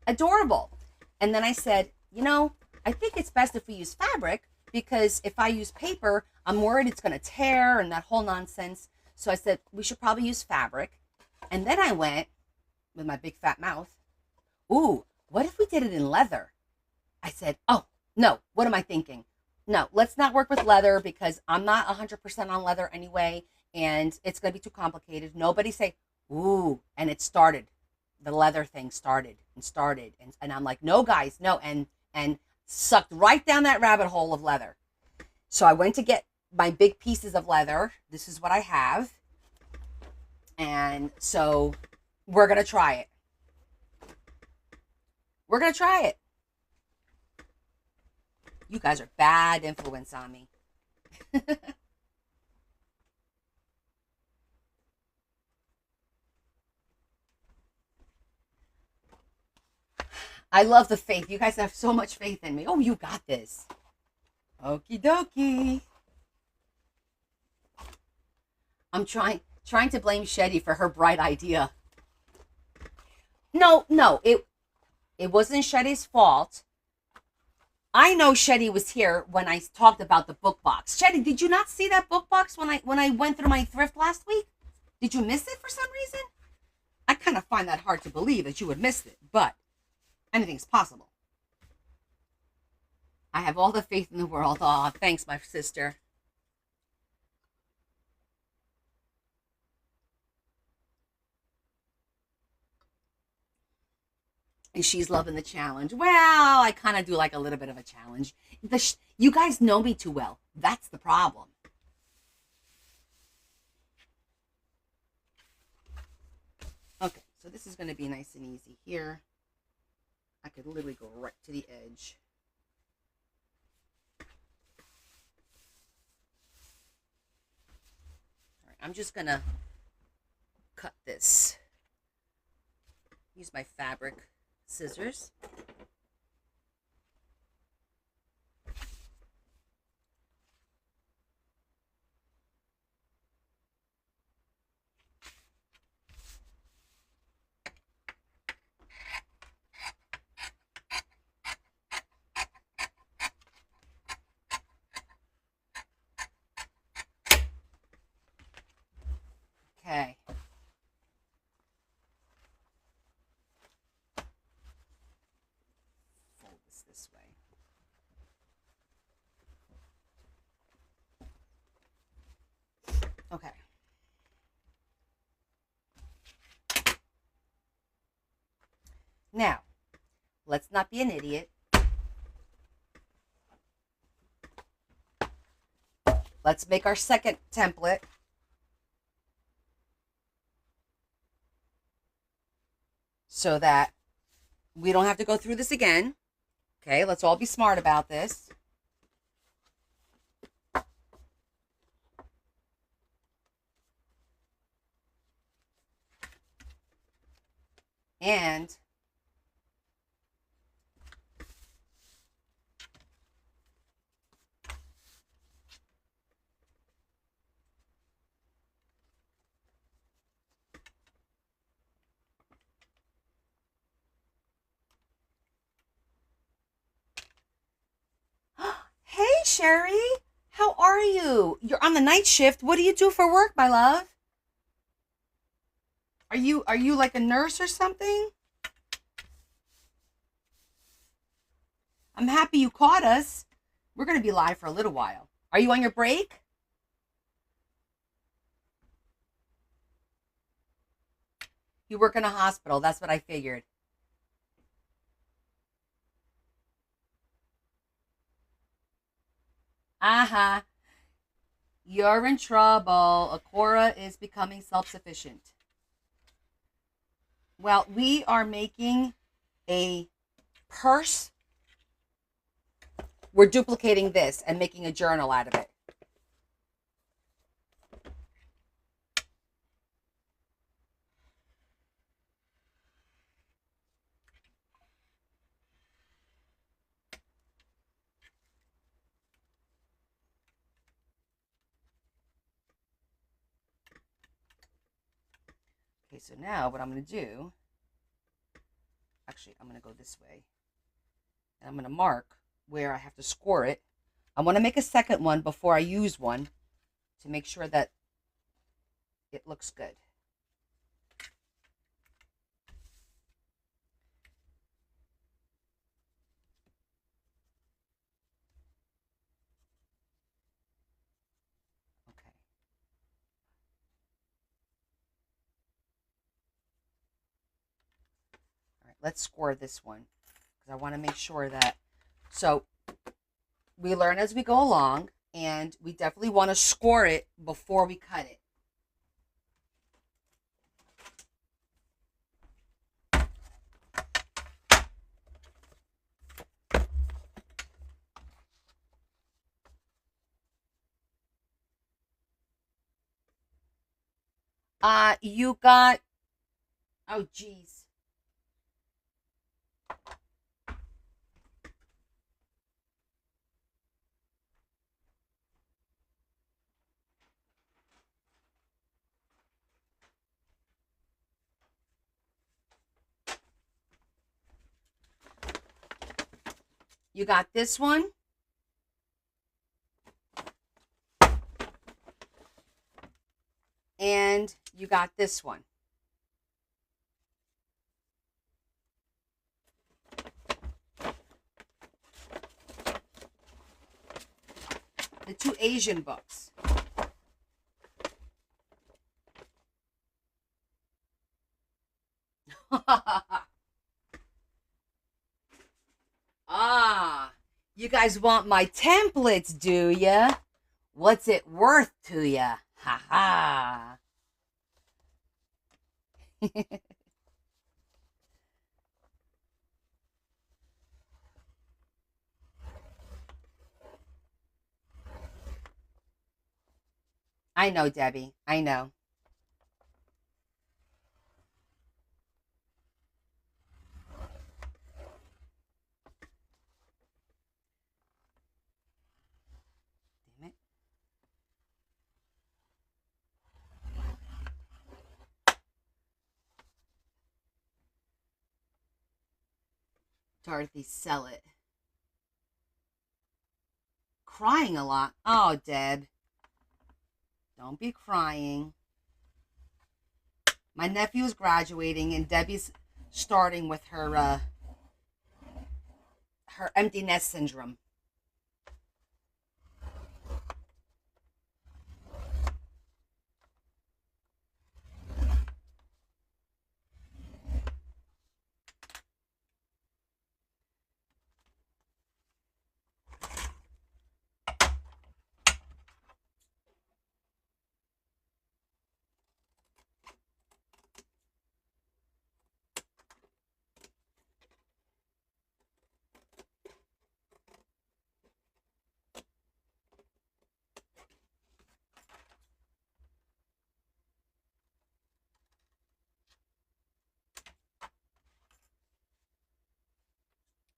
Adorable. And then I said, you know, I think it's best if we use fabric, because if I use paper, I'm worried it's going to tear and that whole nonsense. So I said, we should probably use fabric. And then I went, with my big fat mouth, ooh, what if we did it in leather? I said, oh, no, What am I thinking? No, let's not work with leather because I'm not 100% on leather anyway, and it's going to be too complicated. Nobody say, ooh, and it started. The leather thing started and started. And I'm like, no, guys, no. And sucked right down that rabbit hole of leather. So I went to get my big pieces of leather. This is what I have. And so we're going to try it. We're going to try it. You guys are bad influence on me. I love the faith. You guys have so much faith in me. Oh, you got this. Okie dokie. I'm trying to blame Shetty for her bright idea. No, it wasn't Shetty's fault. I know Shetty was here when I talked about the book box. Shetty, did you not see that book box when I went through my thrift last week? Did you miss it for some reason? I kind of find that hard to believe that you would miss it, but anything's possible. I have all the faith in the world. Aw, thanks, my sister. And she's loving the challenge. Well, I kind of do like a little bit of a challenge. You guys know me too well. That's the problem. Okay, so this is going to be nice and easy here. I could literally go right to the edge. All right, I'm just going to cut this. Use my fabric scissors. Okay. Fold this way. Okay. Now, let's not be an idiot. Let's make our second template. So that we don't have to go through this again. Okay, let's all be smart about this. And hey, Sherry, how are you? You're on the night shift. What do you do for work, my love? Are you like a nurse or something? I'm happy you caught us. We're going to be live for a little while. Are you on your break? You work in a hospital. That's what I figured. Uh-huh. You're in trouble. Akora is becoming self-sufficient. Well, we are making a purse. We're duplicating this and making a journal out of it. Okay, so now what I'm going to do, actually, I'm going to go this way. And I'm going to mark where I have to score it. I want to make a second one before I use one to make sure that it looks good. let's score this one because I want to make sure that, so we learn as we go along, and we definitely want to score it before we cut it. You got, oh geez. You got this one. And you got this one. The two Asian books. You guys want my templates, do ya? What's it worth to ya? Ha ha. I know, Debbie. I know. Damn it. Dorothy, sell it. Crying a lot. Oh, Deb. Don't be crying. My nephew's graduating, and Debbie's starting with her her empty nest syndrome.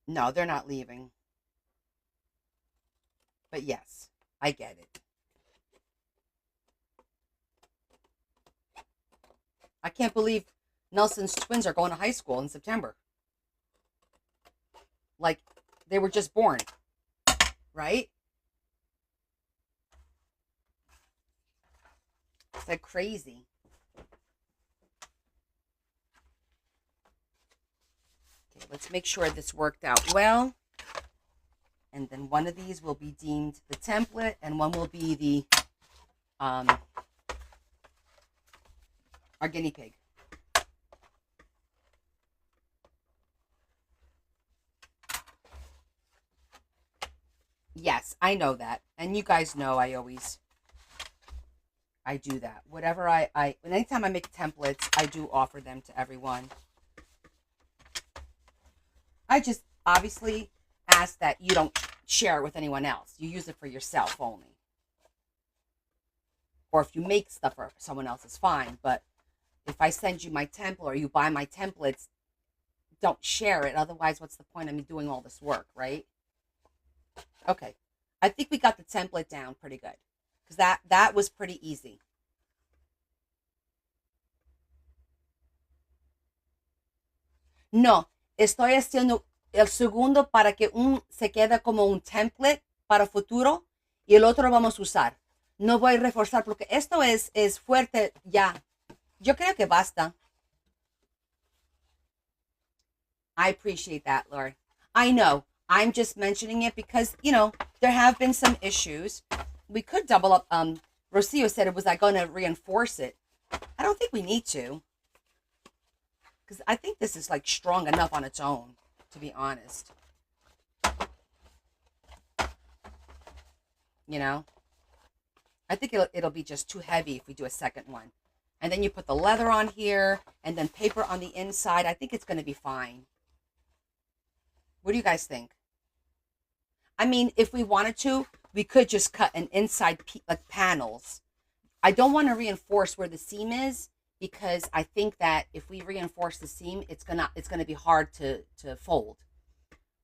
No, they're not leaving. But yes, I get it. I can't believe Nelson's twins are going to high school in September. Like, they were just born, right? It's like crazy. Okay, let's make sure this worked out well. And then one of these will be deemed the template, and one will be the our guinea pig. Yes, I know that. And you guys know I do that. Whatever anytime I make templates, I do offer them to everyone. I just obviously ask that you don't share it with anyone else. You use it for yourself only. Or if you make stuff for someone else, it's fine. But if I send you my template or you buy my templates, don't share it. Otherwise, what's the point of me doing all this work, right? Okay. I think we got the template down pretty good. Because that was pretty easy. No, estoy haciendo el segundo para que se quede como un template para futuro y el otro lo vamos a usar. No voy a reforzar porque esto es fuerte ya. Yo creo que basta. I appreciate that, Lori. I know. I'm just mentioning it because, there have been some issues. We could double up. Rocio said, was I going to reinforce it? I don't think we need to. Because I think this is like strong enough on its own, to be honest. You know, I think it'll be just too heavy if we do a second one. And then you put the leather on here and then paper on the inside. I think it's going to be fine. What do you guys think? I mean, if we wanted to, we could just cut an inside like panels. I don't want to reinforce where the seam is because I think that if we reinforce the seam, it's gonna be hard to fold.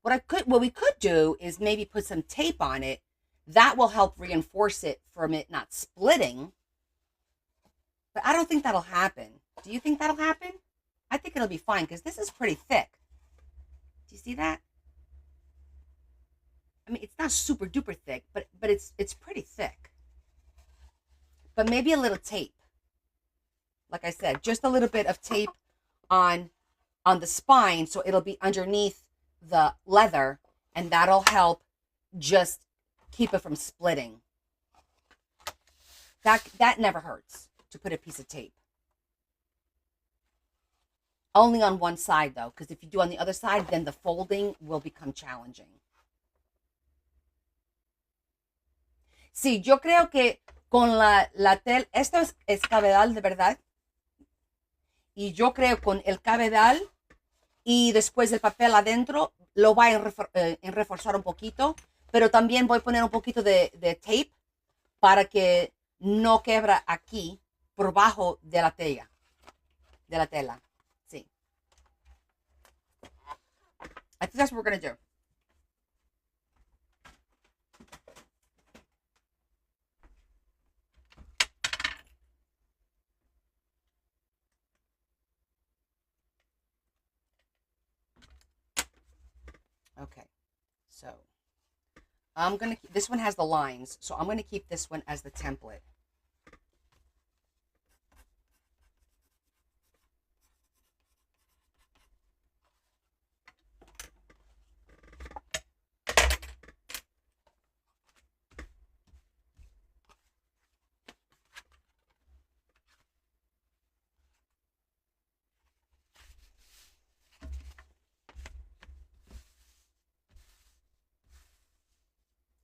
What we could do is maybe put some tape on it. That will help reinforce it from it not splitting. But I don't think that'll happen. Do you think that'll happen? I think it'll be fine because this is pretty thick. Do you see that? I mean, it's not super duper thick, but it's pretty thick. But maybe a little tape. Like I said, just a little bit of tape on the spine so it'll be underneath the leather and that'll help just keep it from splitting. That never hurts to put a piece of tape. Only on one side though, because if you do on the other side, then the folding will become challenging. Sí, yo creo que con la tela, esto es cabedal de verdad, y yo creo con el cabedal y después el papel adentro lo va a reforzar un poquito, pero también voy a poner un poquito de tape para que no quebra aquí por bajo de la tela. Sí. I think that's what we're going to do. Okay, so I'm gonna this one has the lines, so I'm gonna keep this one as the template.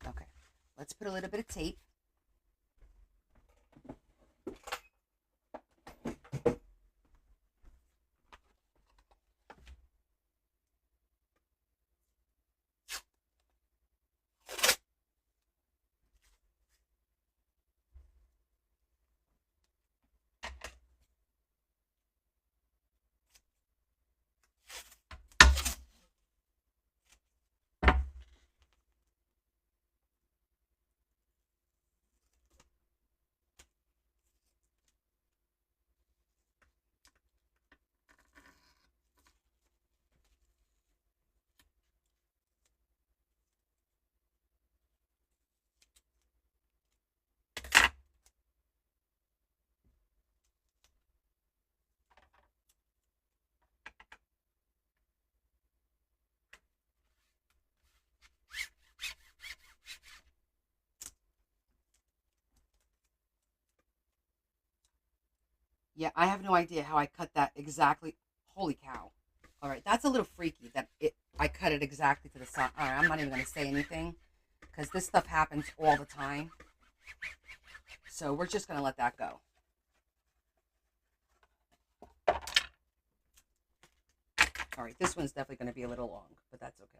Okay, let's put a little bit of tape. Yeah, I have no idea how I cut that exactly. Holy cow. All right, that's a little freaky that I cut it exactly to the side. All right, I'm not even going to say anything because this stuff happens all the time. So we're just going to let that go. All right, this one's definitely going to be a little long, but that's okay.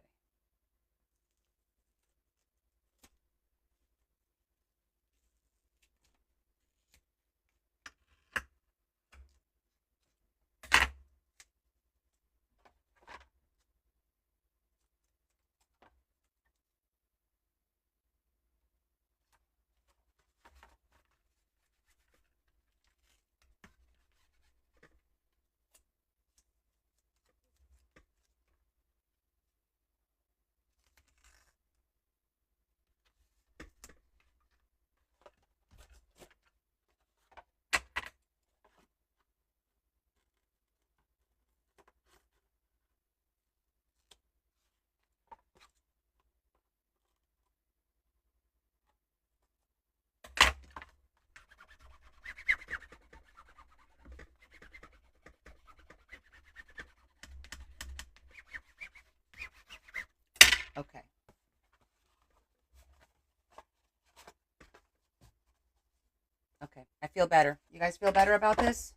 feel better. You guys feel better about this?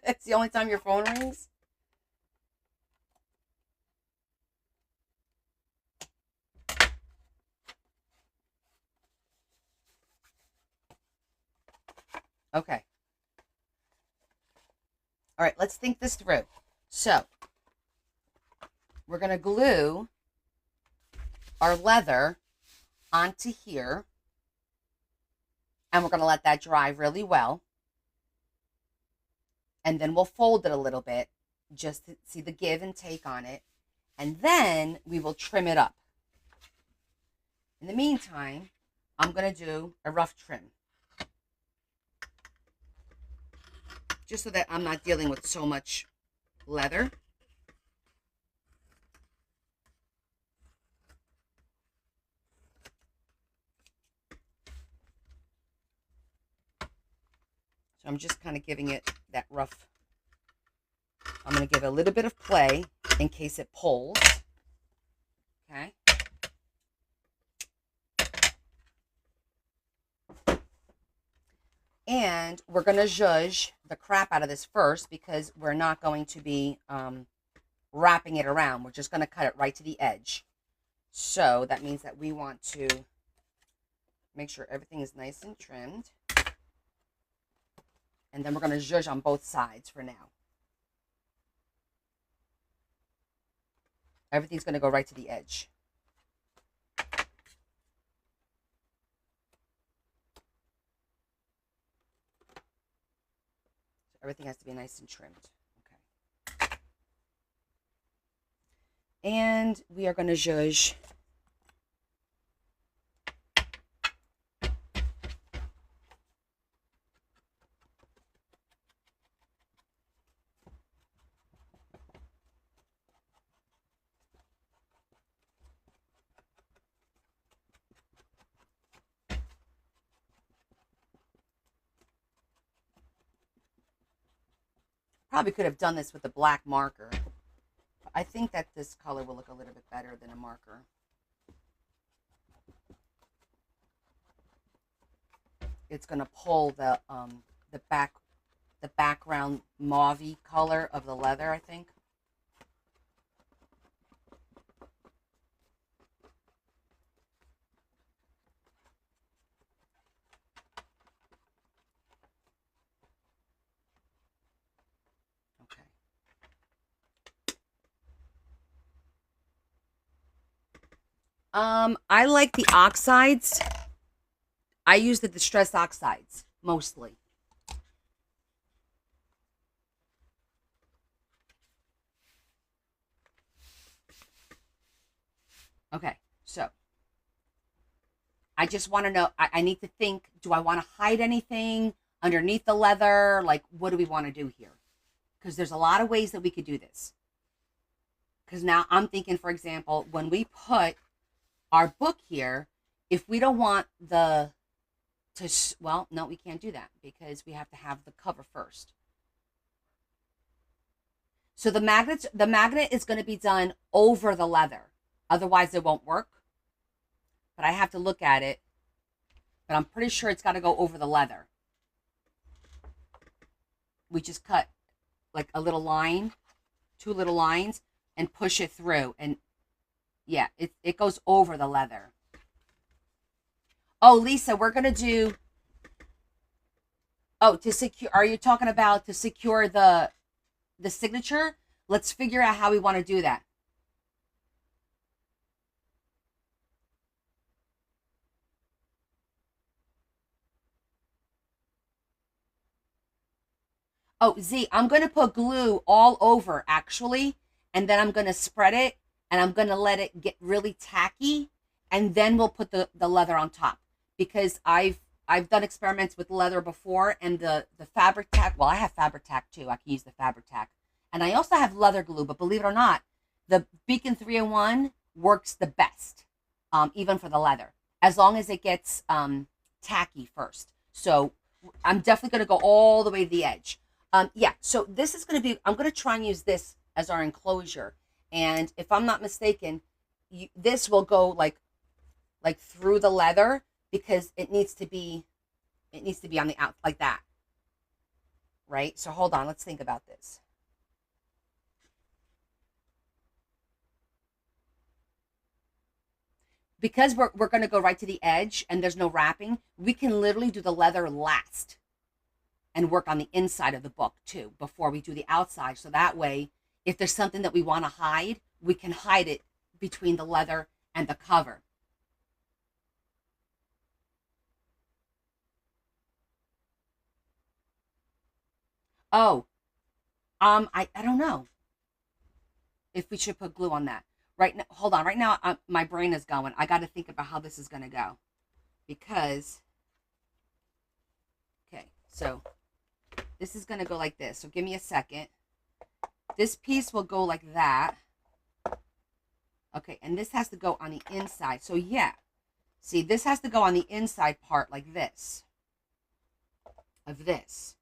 It's the only time your phone rings? Okay. All right, let's think this through. So, we're going to glue our leather onto here, and we're going to let that dry really well. And then we'll fold it a little bit just to see the give and take on it. And then we will trim it up. In the meantime, I'm going to do a rough trim, just so that I'm not dealing with so much leather. So I'm just kind of giving it that rough. I'm going to give it a little bit of play in case it pulls. Okay. And we're going to zhuzh the crap out of this first, because we're not going to be wrapping it around. We're just going to cut it right to the edge. So that means that we want to make sure everything is nice and trimmed. And then we're going to zhuzh on both sides for now. Everything's going to go right to the edge. Everything has to be nice and trimmed. Okay. And we are going to zhuzh probably could have done this with a black marker. I think that this color will look a little bit better than a marker. It's going to pull the background mauve-y color of the leather, I think. I like the oxides. I use the distress oxides mostly. Okay, so I just want to know, I need to think, do I want to hide anything underneath the leather? Like, what do we want to do here? Because there's a lot of ways that we could do this. Because now I'm thinking, for example, when we put our book here, if we don't want well, no, we can't do that because we have to have the cover first. So the magnet is going to be done over the leather. Otherwise it won't work. But I have to look at it. But I'm pretty sure it's got to go over the leather. We just cut like a little line, 2 little lines, and push it through. And yeah, it goes over the leather. Oh, Lisa, we're going to do... Oh, to secure... Are you talking about to secure the signature? Let's figure out how we want to do that. Oh, Z, I'm going to put glue all over, actually. And then I'm going to spread it. And I'm going to let it get really tacky. And then we'll put the leather on top. Because I've done experiments with leather before. And the fabric tack, well, I have fabric tack too. I can use the fabric tack. And I also have leather glue. But believe it or not, the Beacon 3-in-1 works the best. Even for the leather. As long as it gets tacky first. So I'm definitely going to go all the way to the edge. Yeah, so this is going to be, I'm going to try and use this as our enclosure. And if I'm not mistaken, this will go like through the leather because it needs to be on the out like that, right? So hold on, let's think about this. Because we're going to go right to the edge and there's no wrapping, we can literally do the leather last and work on the inside of the book too before we do the outside. So that way, if there's something that we want to hide, we can hide it between the leather and the cover. Oh, I don't know if we should put glue on that. Right now, hold on. Right now, my brain is going. I got to think about how this is going to go because, okay, so this is going to go like this. So give me a second. This piece will go like that. Okay, and this has to go on the inside. So yeah, see, this has to go on the inside part like this, of this.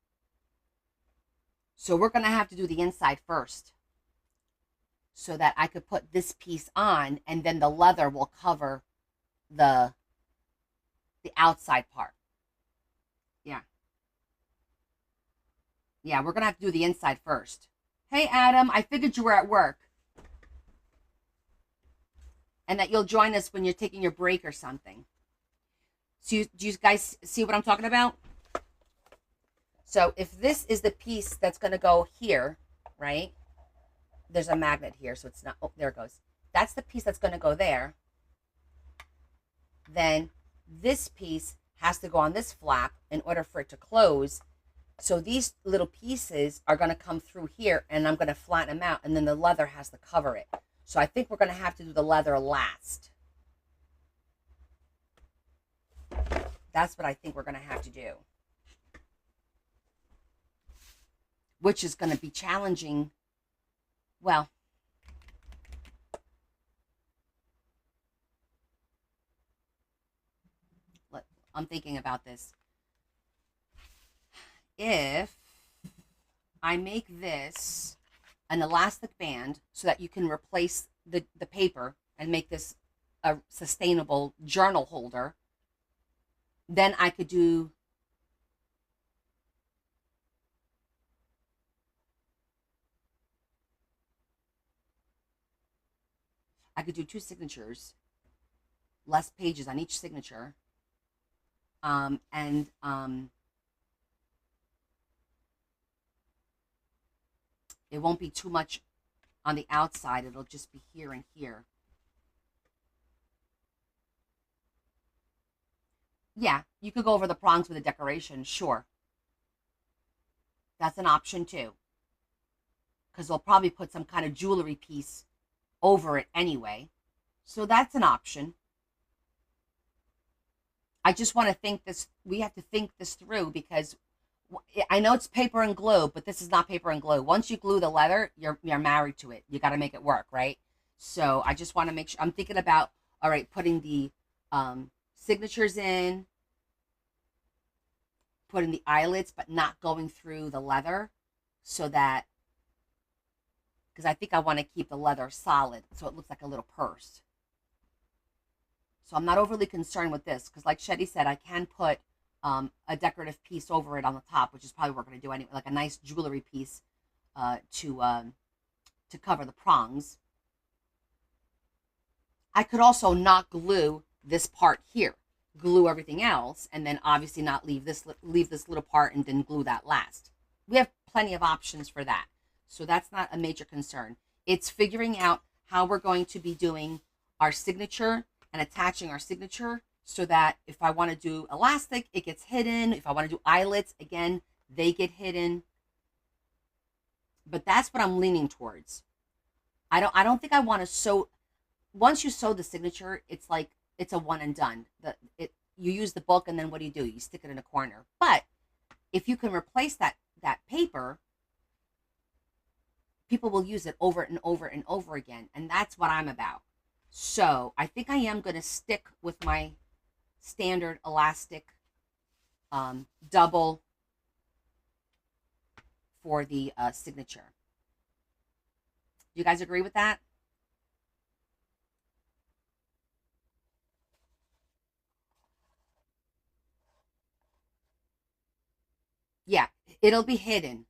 So we're going to have to do the inside first so that I could put this piece on and then the leather will cover the outside part. Yeah. Yeah, we're going to have to do the inside first. Hey, Adam, I figured you were at work. And that you'll join us when you're taking your break or something. So do you guys see what I'm talking about? So if this is the piece that's going to go here, right? There's a magnet here, so it's not, oh, there it goes. That's the piece that's going to go there. Then this piece has to go on this flap in order for it to close. So these little pieces are going to come through here, and I'm going to flatten them out, and then the leather has to cover it. So I think we're going to have to do the leather last. That's what I think we're going to have to do. Which is going to be challenging. Well, I'm thinking about this. If I make this an elastic band so that you can replace the paper and make this a sustainable journal holder, then I could do two signatures, less pages on each signature, and it won't be too much on the outside. It'll just be here and here. Yeah, you could go over the prongs with a decoration, sure. That's an option too. Because they'll probably put some kind of jewelry piece over it anyway. So that's an option. I just want to think this, we have to think this through because I know it's paper and glue, but this is not paper and glue. Once you glue the leather, you're married to it. You got to make it work, right? So I just want to make sure, I'm thinking about, all right, putting the signatures in, putting the eyelets, but not going through the leather so that, because I think I want to keep the leather solid so it looks like a little purse. So I'm not overly concerned with this because like Shetty said, I can put a decorative piece over it on the top, which is probably what we're going to do anyway, like a nice jewelry piece to cover the prongs. I could also not glue this part here, glue everything else, and then obviously not leave this little part and then glue that last. We have plenty of options for that. So that's not a major concern. It's figuring out how we're going to be doing our signature and attaching our signature so that if I want to do elastic, it gets hidden. If I want to do eyelets, again, they get hidden. But that's what I'm leaning towards. I don't think I want to sew. Once you sew the signature, it's like it's a one and done. You use the book and then what do? You stick it in a corner. But if you can replace that paper, people will use it over and over and over again. And that's what I'm about. So I think I am going to stick with my standard elastic double for the signature. Do you guys agree with that? Yeah, it'll be hidden.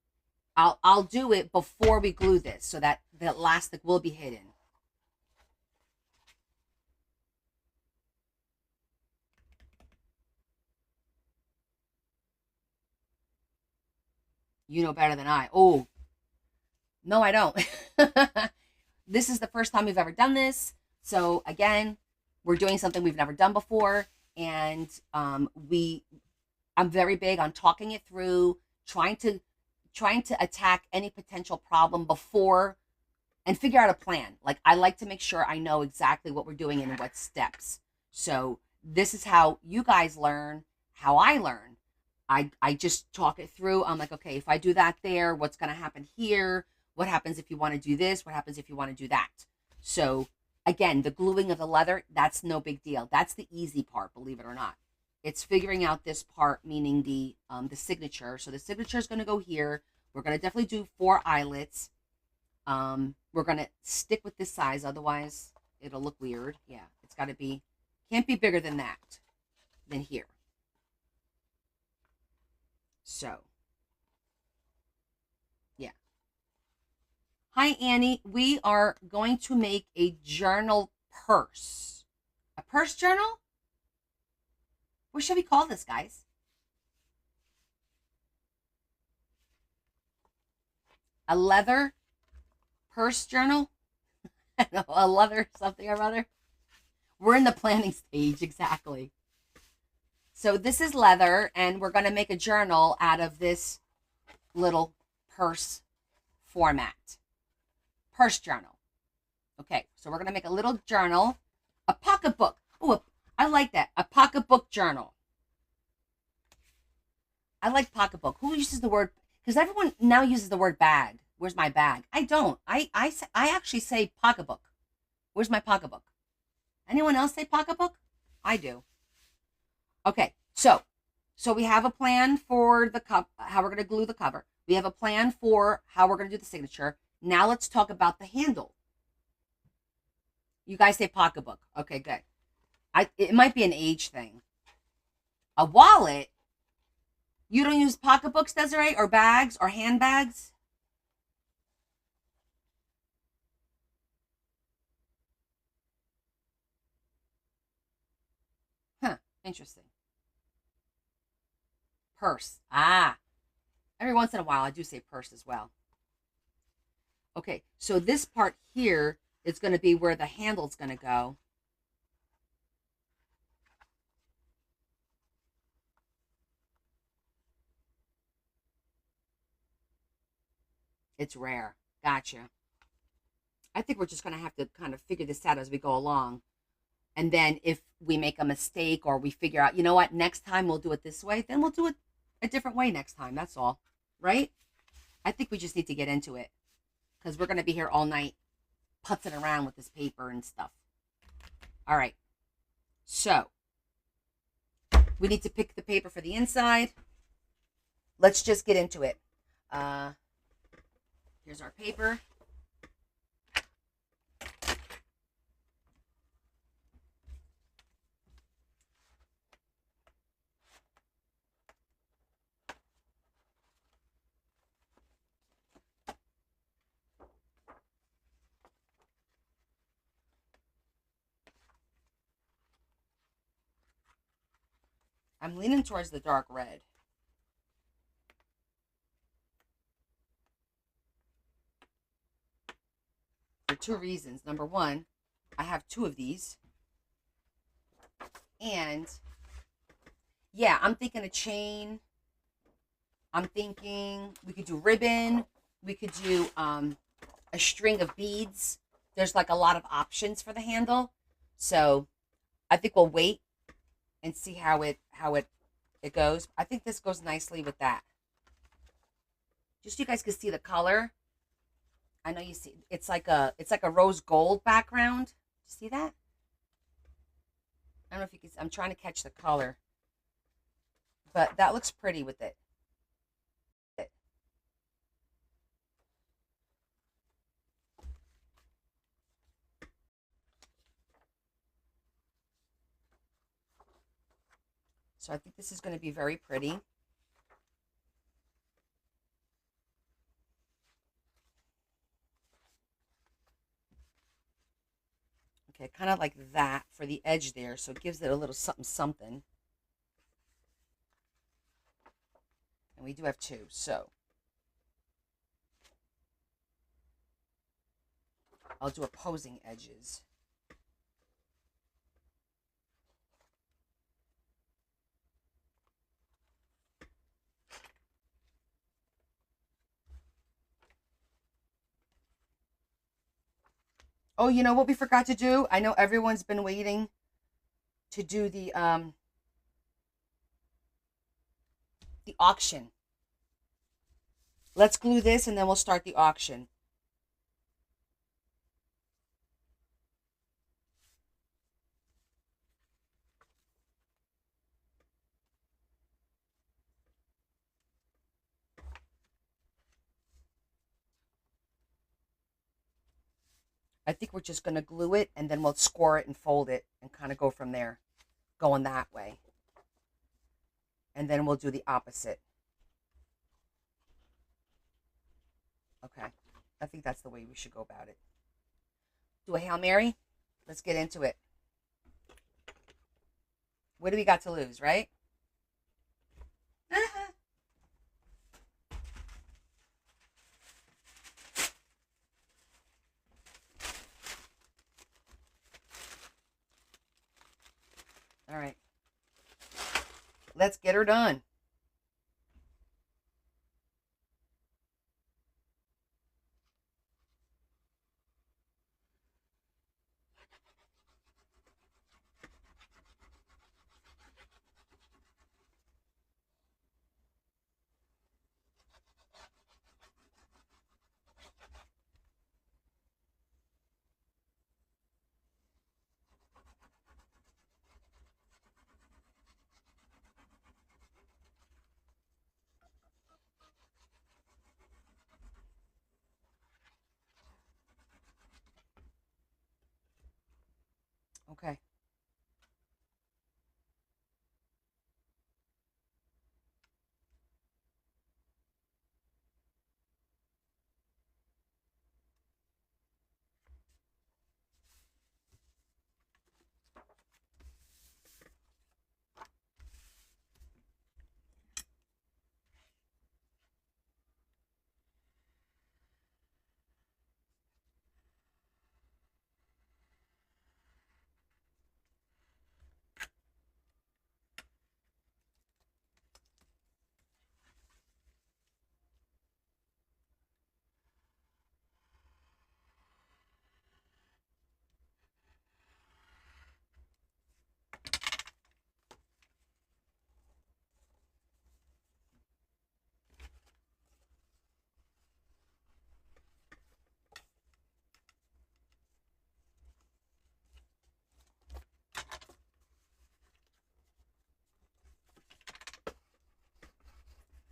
I'll do it before we glue this so that the elastic will be hidden. You know better than I. Oh, no, I don't. This is the first time we've ever done this. So again, we're doing something we've never done before. And I'm very big on talking it through, trying to attack any potential problem before and figure out a plan. Like I like to make sure I know exactly what we're doing and what steps. So this is how you guys learn, how I learn. I just talk it through. I'm like, okay, if I do that there, what's going to happen here? What happens if you want to do this? What happens if you want to do that? So again, the gluing of the leather, that's no big deal. That's the easy part, believe it or not. It's figuring out this part, meaning the signature. So the signature is going to go here. We're going to definitely do 4 eyelets. We're going to stick with this size, otherwise it'll look weird. Yeah, it's got to be, can't be bigger than that, than here. So, yeah. Hi, Annie. We are going to make a journal purse. A purse journal? What should we call this, guys? A leather purse journal? A leather something or other? We're in the planning stage, exactly. So this is leather, and we're going to make a journal out of this little purse format. Purse journal. Okay, so we're going to make a little journal, a pocketbook. Oh, I like that. A pocketbook journal. I like pocketbook. Who uses the word? Because everyone now uses the word bag. Where's my bag? I don't. I actually say pocketbook. Where's my pocketbook? Anyone else say pocketbook? I do. Okay, so we have a plan for the how we're going to glue the cover. We have a plan for how we're going to do the signature. Now let's talk about the handle. You guys say pocketbook. Okay, good. It might be an age thing. A wallet. You don't use pocketbooks, Desiree, or bags or handbags? Huh, interesting. Purse. Ah, every once in a while I do say purse as well. Okay, so this part here is going to be where the handle's going to go. It's rare. Gotcha. I think we're just going to have to kind of figure this out as we go along. And then if we make a mistake or we figure out, you know what, next time we'll do it this way, then we'll do it a different way next time. That's all. Right? I think we just need to get into it because we're going to be here all night putzing around with this paper and stuff. All right. So we need to pick the paper for the inside. Let's just get into it. Here's our paper. I'm leaning towards the dark red. For 2 reasons. Number one, I have 2 of these. And yeah, I'm thinking a chain. I'm thinking we could do ribbon. We could do a string of beads. There's like a lot of options for the handle. So I think we'll wait and see how it goes. I think this goes nicely with that. Just so you guys can see the color. I know you see it's like a rose gold background. See that? I don't know if you can. I'm trying to catch the color, but that looks pretty with it. So I think this is going to be very pretty. Okay, kind of like that for the edge there, so it gives it a little something something. And we do have two, so I'll do opposing edges. Oh, you know what we forgot to do? I know everyone's been waiting to do the auction. Let's glue this and then we'll start the auction. I think we're just going to glue it and then we'll score it and fold it and kind of go from there, going that way. And then we'll do the opposite. Okay. I think that's the way we should go about it. Do a Hail Mary? Let's get into it. What do we got to lose, right? All right. Let's get her done. Okay.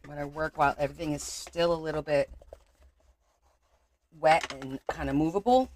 I'm going to work while everything is still a little bit wet and kind of movable.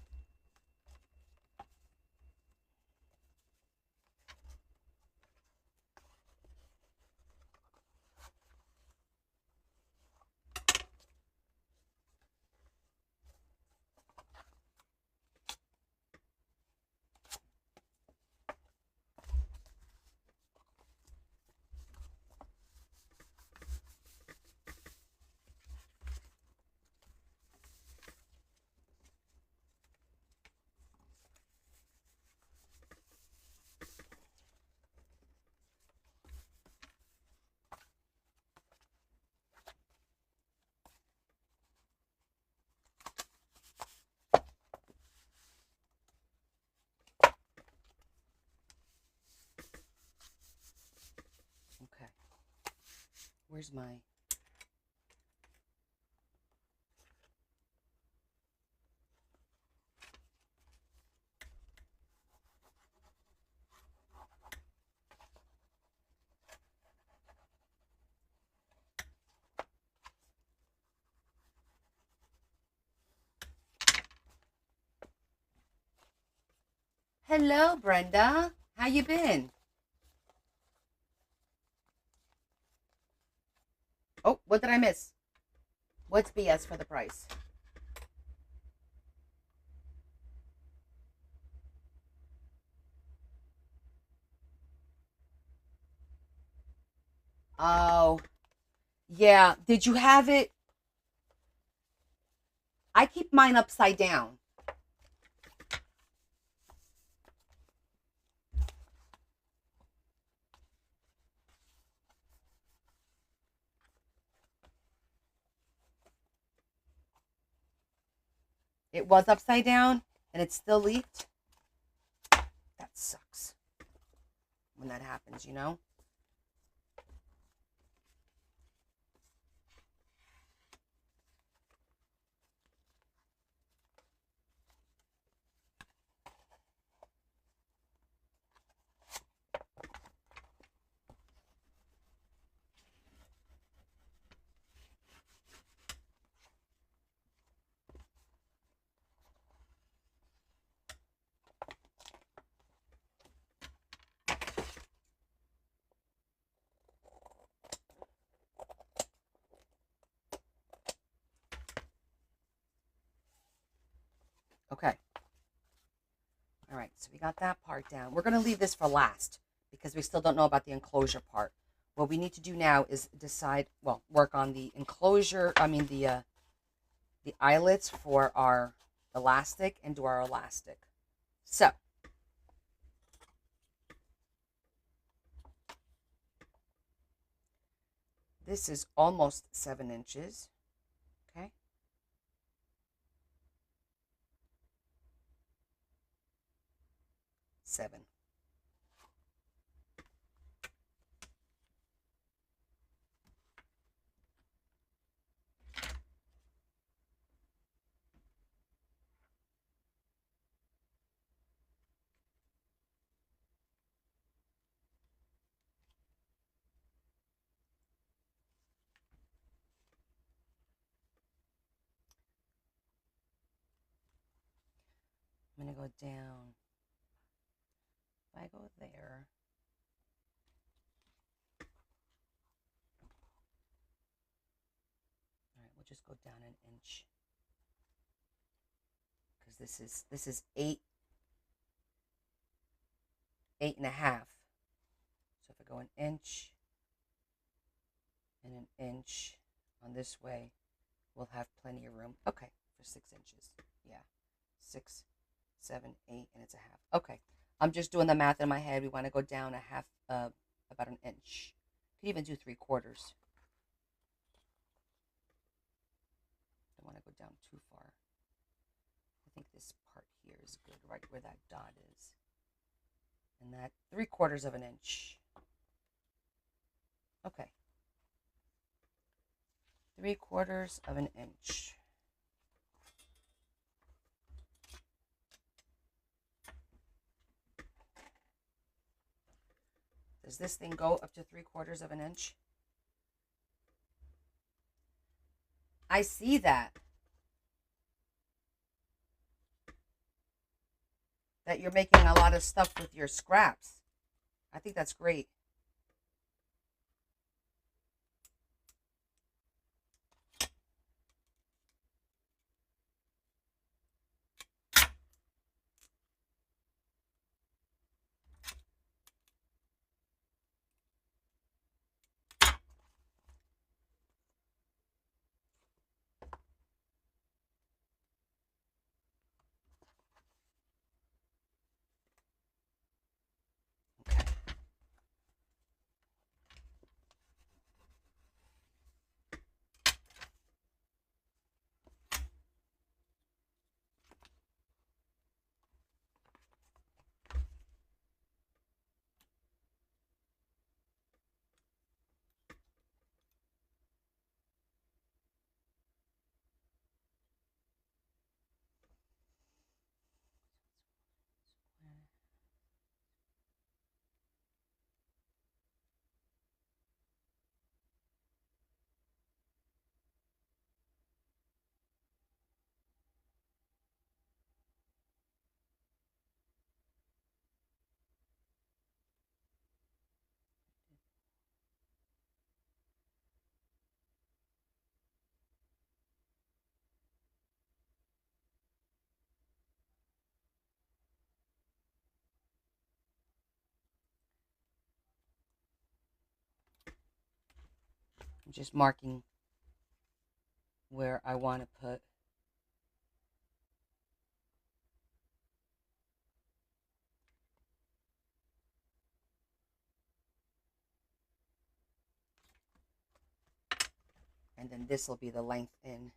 Okay. Where's my... Hello, Brenda. How you been? Oh, what did I miss? What's BS for the price? Oh, yeah. Did you have it? I keep mine upside down. It was upside down and it still leaked. That sucks when that happens, you know? Okay. All right. So we got that part down. We're going to leave this for last because we still don't know about the enclosure part. What we need to do now is decide, well, work on the enclosure, the eyelets for our elastic and do our elastic. So, this is almost 7 inches. Okay. 7. I'm going to go down. If I go there, all right, we'll just go down an inch because this is 8.5. So if I go an inch and an inch on this way, we'll have plenty of room. Okay, for 6 inches. Yeah, 6, 7, 8, and it's a half. Okay, I'm just doing the math in my head. We want to go down a half, about an inch. Could even do 3/4. Don't want to go down too far. I think this part here is good, right where that dot is, and that 3/4 of an inch. Okay, 3/4 of an inch. Does this thing go up to 3/4 of an inch? I see that. That you're making a lot of stuff with your scraps. I think that's great. Okay. I'm just marking where I want to put. And then this will be the length in.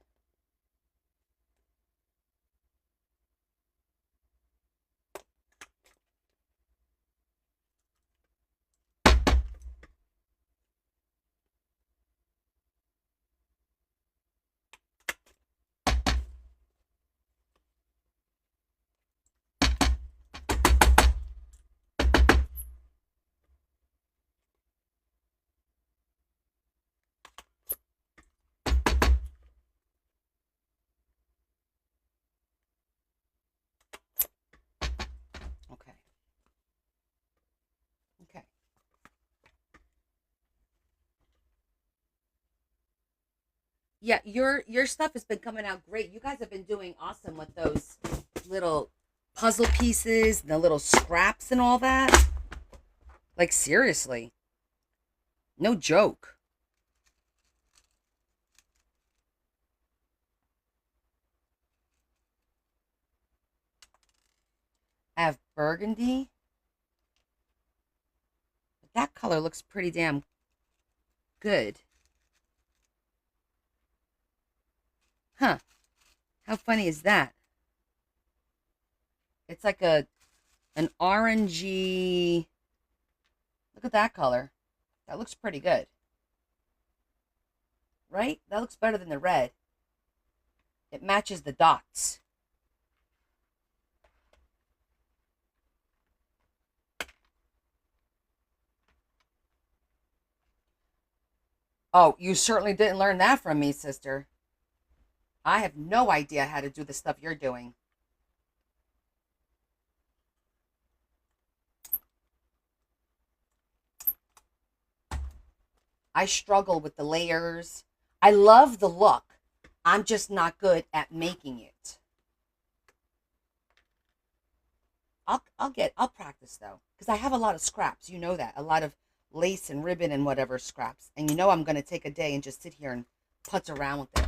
Okay. Okay. Yeah, your stuff has been coming out great. You guys have been doing awesome with those little puzzle pieces and the little scraps and all that. Like seriously. No joke. I have burgundy. But that color looks pretty damn good. Huh. How funny is that? It's like an orangey. Look at that color. That looks pretty good. Right? That looks better than the red. It matches the dots. Oh, you certainly didn't learn that from me, sister. I have no idea how to do the stuff you're doing. I struggle with the layers. I love the look. I'm just not good at making it. I'll practice though, because I have a lot of scraps. You know that. A lot of lace and ribbon and whatever scraps. And you know I'm gonna take a day and just sit here and putz around with it.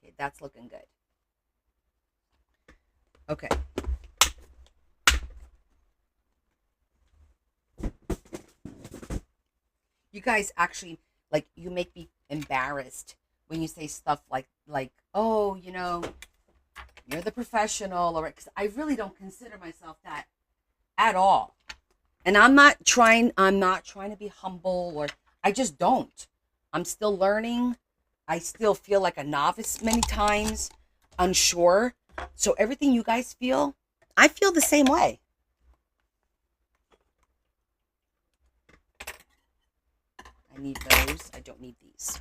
Okay, that's looking good. Okay. You guys actually, like, you make me embarrassed when you say stuff like oh, you're the professional, or because I really don't consider myself that at all. And I'm not trying to be humble, or I just don't. I'm still learning. I still feel like a novice many times, unsure. So everything you guys feel, I feel the same way. I need those. I don't need these.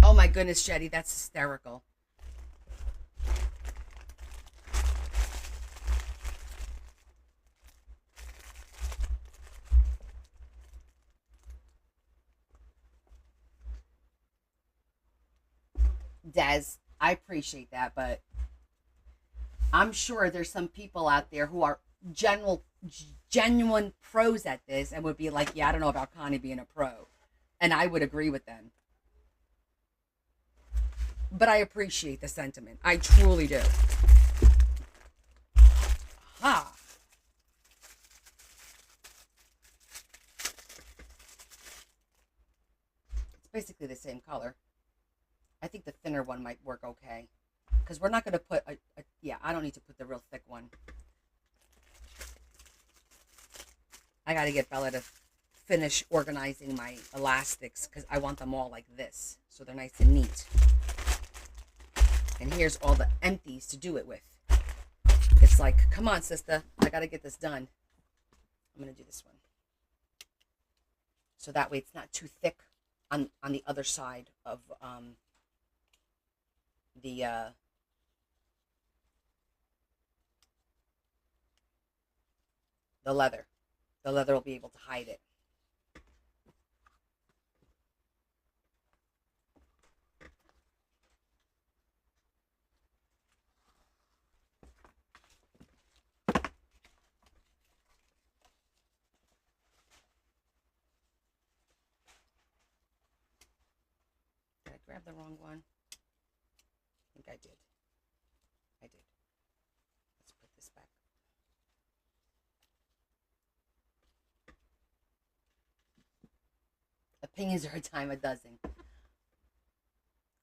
Oh my goodness, Jetty, that's hysterical. Des, I appreciate that, but I'm sure there's some people out there who are general, genuine pros at this and would be like, yeah, I don't know about Connie being a pro. And I would agree with them. But I appreciate the sentiment. I truly do. Ha! It's basically the same color. I think the thinner one might work okay. Because we're not going to put yeah, I don't need to put the real thick one. I got to get Bella to finish organizing my elastics because I want them all like this. So they're nice and neat. And here's all the empties to do it with. It's like, come on, sister. I got to get this done. I'm going to do this one. So that way it's not too thick on the other side of the leather. The leather will be able to hide it. grab the wrong one? I think I did. I did. Let's put this back. Opinions are a dime a dozen.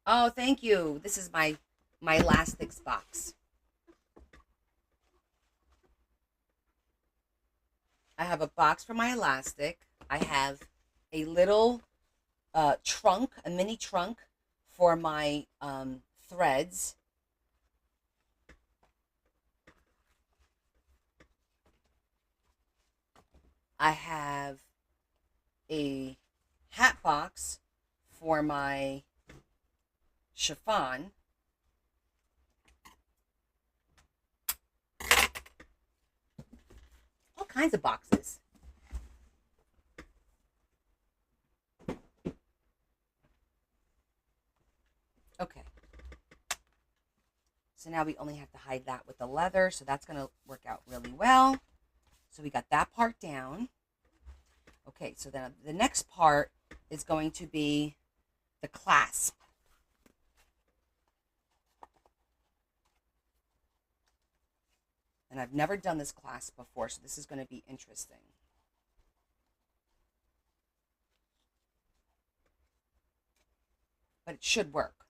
Oh, thank you. This is my elastics box. I have a box for my elastic. I have a little trunk, a mini trunk for my threads. I have a hat box for my chiffon. All kinds of boxes. Okay. So now we only have to hide that with the leather, so that's going to work out really well. So we got that part down. Okay, so then the next part is going to be the clasp. And I've never done this clasp before, so this is going to be interesting. But it should work.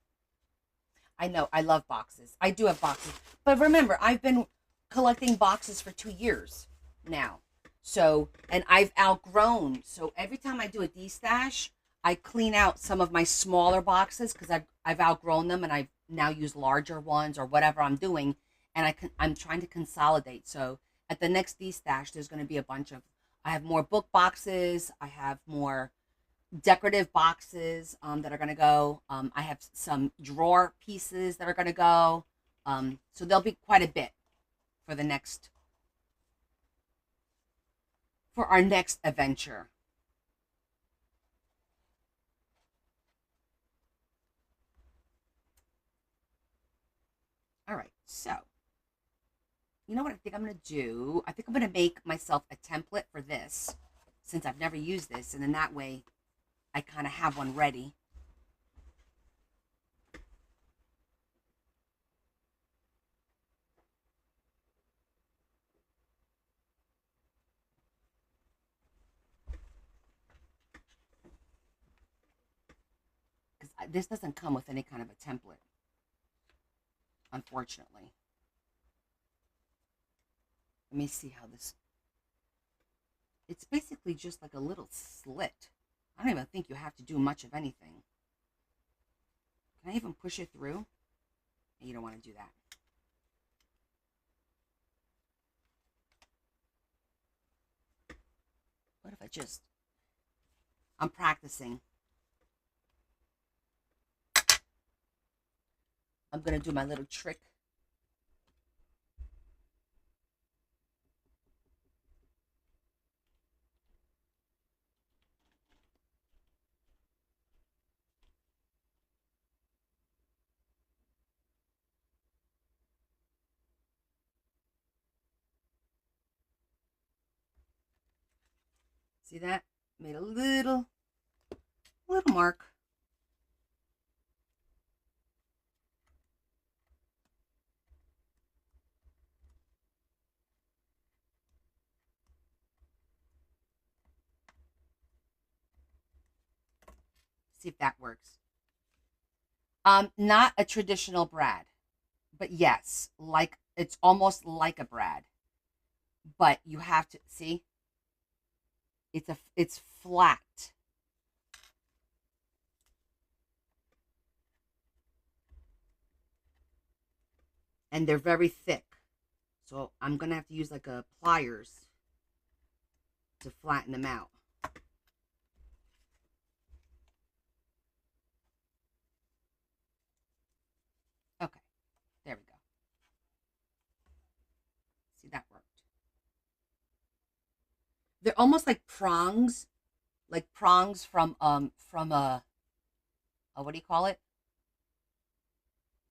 I know, I love boxes. I do have boxes. But remember, I've been collecting boxes for 2 years now. So, and I've outgrown. So every time I do a destash, I clean out some of my smaller boxes because I've outgrown them and I now use larger ones or whatever I'm doing. And I'm trying to consolidate. So at the next destash, there's going to be a bunch of, I have more book boxes. I have more decorative boxes that are going to go. I have some drawer pieces that are going to go. So there'll be quite a bit for the next, for our next adventure. All right, so you know what I think I'm going to do? I think I'm going to make myself a template for this since I've never used this, and then that way I kind of have one ready. Because this doesn't come with any kind of a template, unfortunately. Let me see how this, it's basically just like a little slit. I don't even think you have to do much of anything. Can I even push it through? You don't want to do that. What if I just, I'm practicing. I'm going to do my little trick. See that? Made a little mark. See if that works. Not a traditional brad, but yes, like it's almost like a brad. But you have to see, it's flat. And they're very thick. So I'm gonna have to use like a pliers to flatten them out. Okay, there we go. See, that worked. They're almost like prongs from a what do you call it?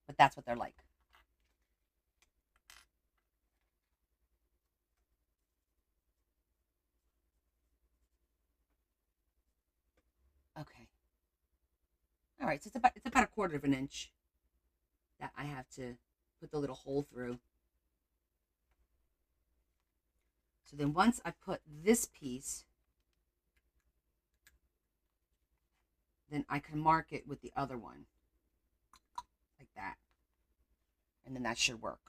But that's what they're like. Okay. All right, so it's about a quarter of an inch that I have to put the little hole through. So then once I put this piece, then I can mark it with the other one, like that. And then that should work.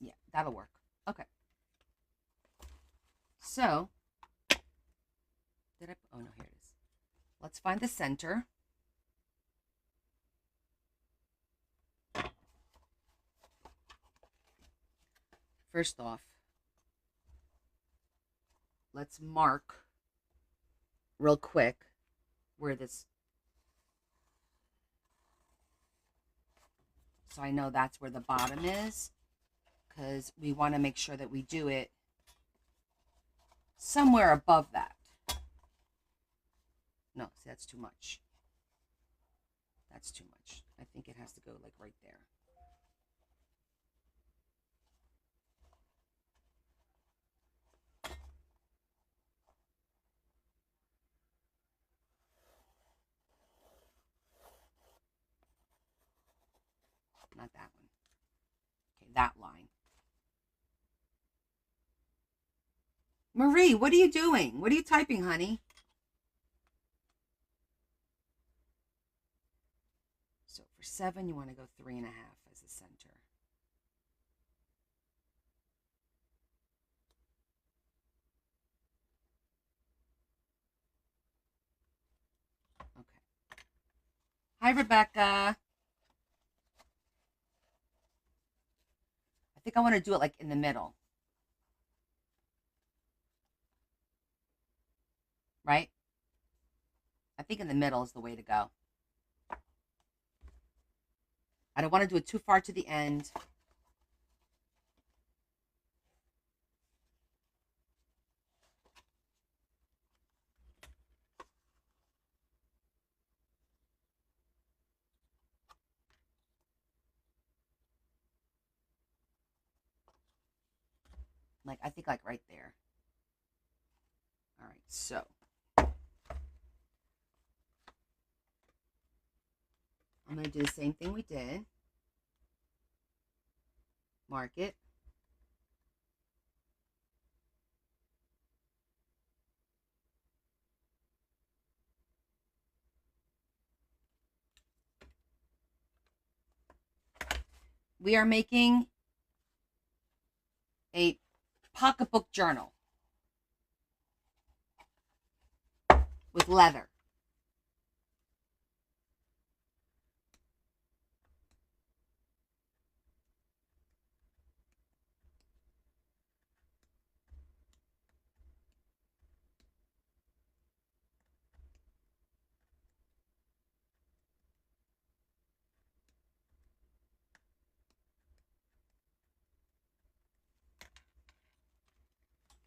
Yeah, that'll work. Okay. So, oh no, here it is. Let's find the center. First off, let's mark real quick where this, so I know that's where the bottom is, because we want to make sure that we do it somewhere above that. No, see, that's too much. That's too much. I think it has to go like right there. Not that one. Okay, that line. Marie, what are you doing? What are you typing, honey? So for 7, you want to go 3.5 as the center. Okay. Hi, Rebecca. I think I want to do it like in the middle. Right? I think in the middle is the way to go. I don't want to do it too far to the end. Like, I think like right there. All right, so I'm going to do the same thing we did. Mark it. We are making a pocketbook journal with leather.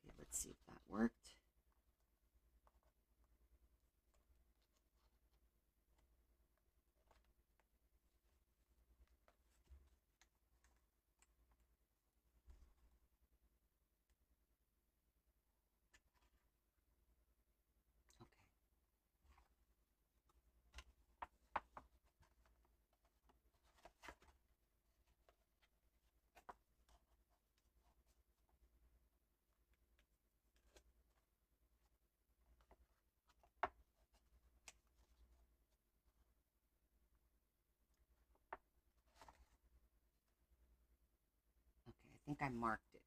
Okay, let's see if that worked. Okay, I think I marked it.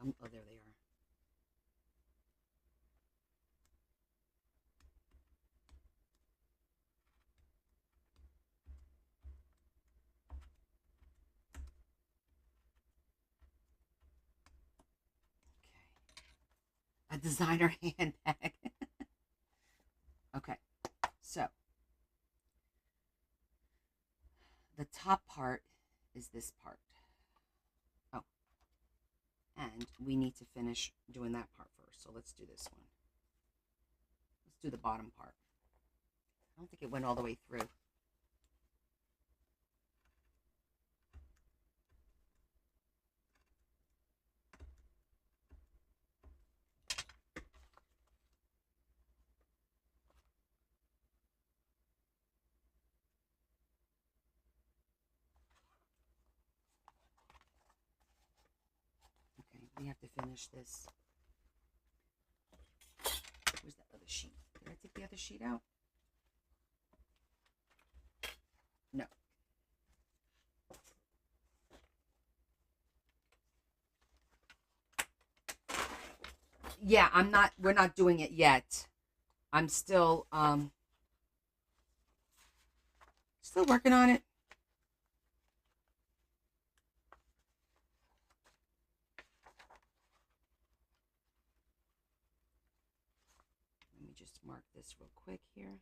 Oh, there they are. Okay. A designer handbag. Okay, so the top part is this part. Oh, and we need to finish doing that part first. So let's do this one. Let's do the bottom part. I don't think it went all the way through. We have to finish this. Where's that other sheet? Did I take the other sheet out? No. Yeah, we're not doing it yet. I'm still working on it. Let me just mark this real quick here.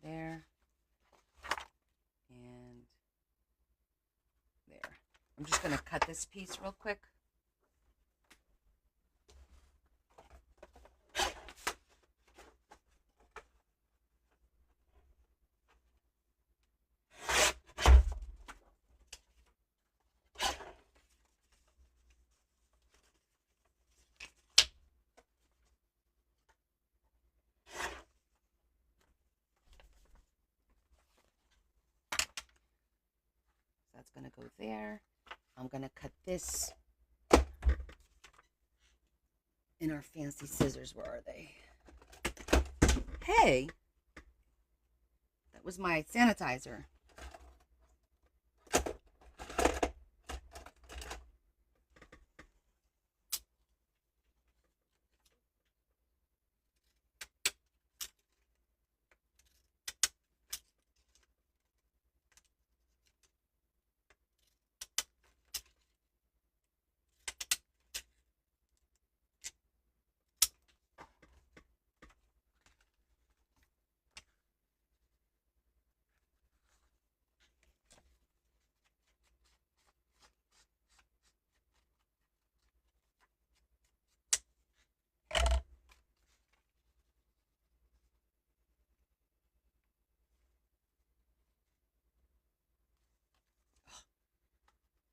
There. And there. I'm just going to cut this piece real quick. That's going to go there. I'm going to cut this in our fancy scissors. Where are they? Hey, that was my sanitizer.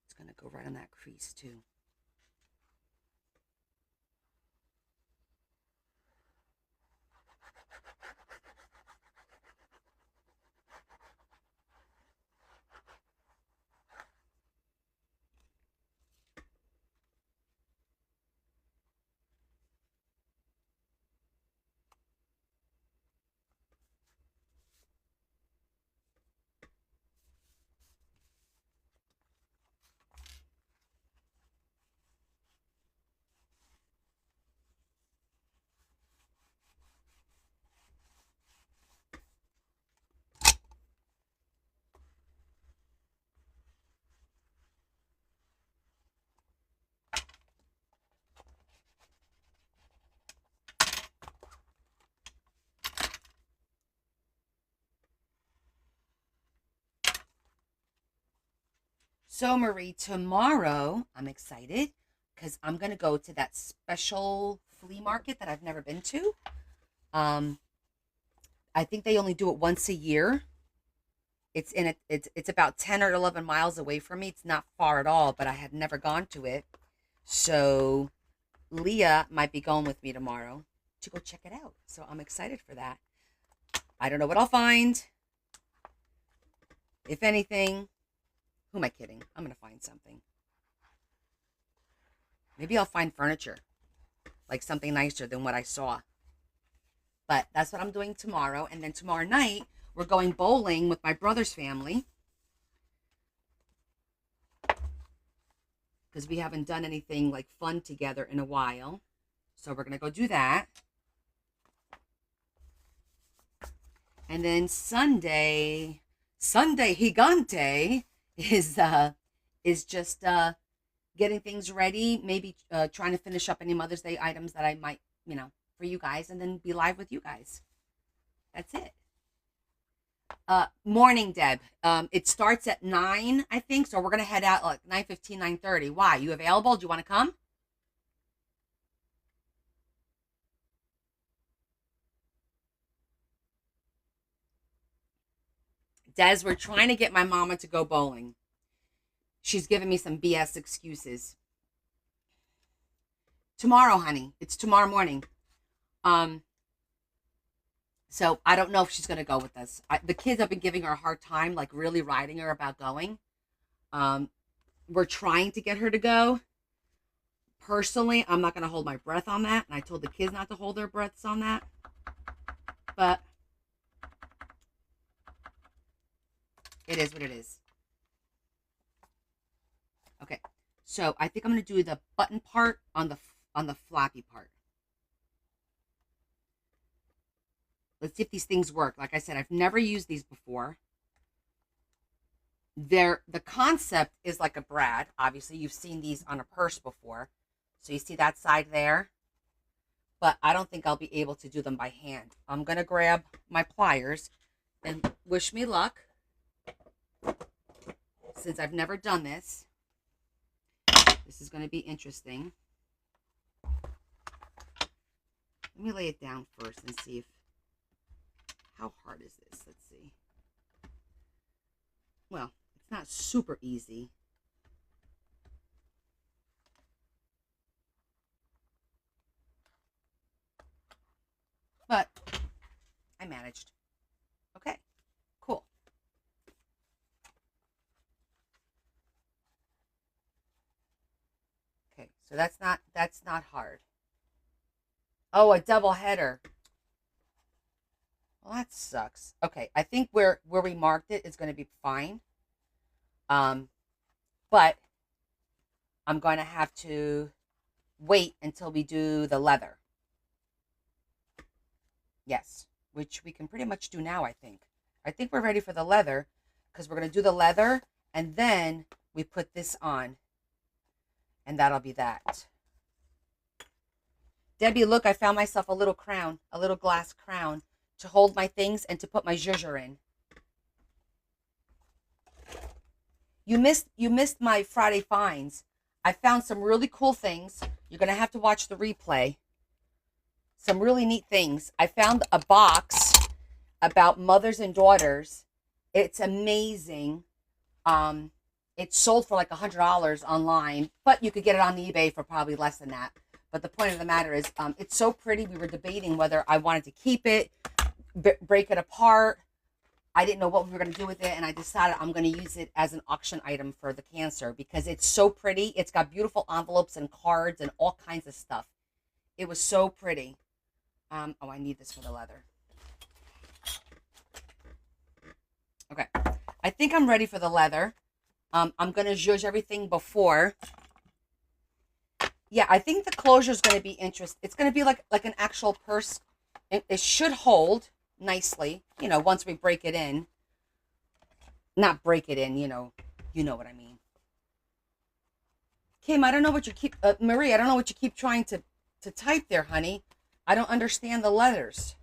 It's going to go right on that crease too. So, Marie, tomorrow I'm excited because I'm going to go to that special flea market that I've never been to. Um, I think they only do it once a year. It's about 10 or 11 miles away from me. It's not far at all, but I had never gone to it. So, Leah might be going with me tomorrow to go check it out. So, I'm excited for that. I don't know what I'll find. If anything, who am I kidding? I'm going to find something. Maybe I'll find furniture, like something nicer than what I saw. But that's what I'm doing tomorrow. And then tomorrow night, we're going bowling with my brother's family. Because we haven't done anything like fun together in a while. So we're going to go do that. And then Sunday Gigante is just getting things ready, maybe trying to finish up any Mother's Day items that I might, for you guys, and then be live with you guys. That's it. Morning, Deb. It starts at 9, I think, so we're going to head out like 9:15, 9:30. Why? You available? Do you want to come? Des, we're trying to get my mama to go bowling. She's giving me some BS excuses. Tomorrow, honey. It's tomorrow morning. Um, So I don't know if she's going to go with us. The kids have been giving her a hard time, like really riding her about going. Um, we're trying to get her to go. Personally, I'm not going to hold my breath on that. And I told the kids not to hold their breaths on that. But it is what it is. Okay. So I think I'm going to do the button part on the flappy part. Let's see if these things work. Like I said, I've never used these before. The concept is like a brad. Obviously, you've seen these on a purse before. So you see that side there? But I don't think I'll be able to do them by hand. I'm going to grab my pliers and wish me luck. Since I've never done this, this is going to be interesting. Let me lay it down first and see if, how hard is this? Let's see. Well, it's not super easy. But I managed. Okay, cool. Okay, so that's not hard. Oh, a double header. Well, that sucks. Okay, I think where we marked it is going to be fine. But I'm going to have to wait until we do the leather. Yes, which we can pretty much do now, I think. I think we're ready for the leather because we're going to do the leather and then we put this on. And that'll be that. Debbie, look, I found myself a little crown, a little glass crown to hold my things and to put my zhuzher in. You missed my Friday finds. I found some really cool things. You're going to have to watch the replay. Some really neat things. I found a box about mothers and daughters. It's amazing. It's sold for like $100 online, but you could get it on eBay for probably less than that. But the point of the matter is, it's so pretty. We were debating whether I wanted to keep it, break it apart. I didn't know what we were going to do with it, and I decided I'm going to use it as an auction item for the cancer because it's so pretty. It's got beautiful envelopes and cards and all kinds of stuff. It was so pretty. Oh, I need this for the leather. Okay. I think I'm ready for the leather. I'm going to zhuzh everything before. Yeah, I think the closure is going to be interesting. It's going to be like an actual purse. It should hold nicely, once we break it in. Not break it in, you know what I mean. Kim, I don't know what you keep, Marie, I don't know what you keep trying to type there, honey. I don't understand the letters.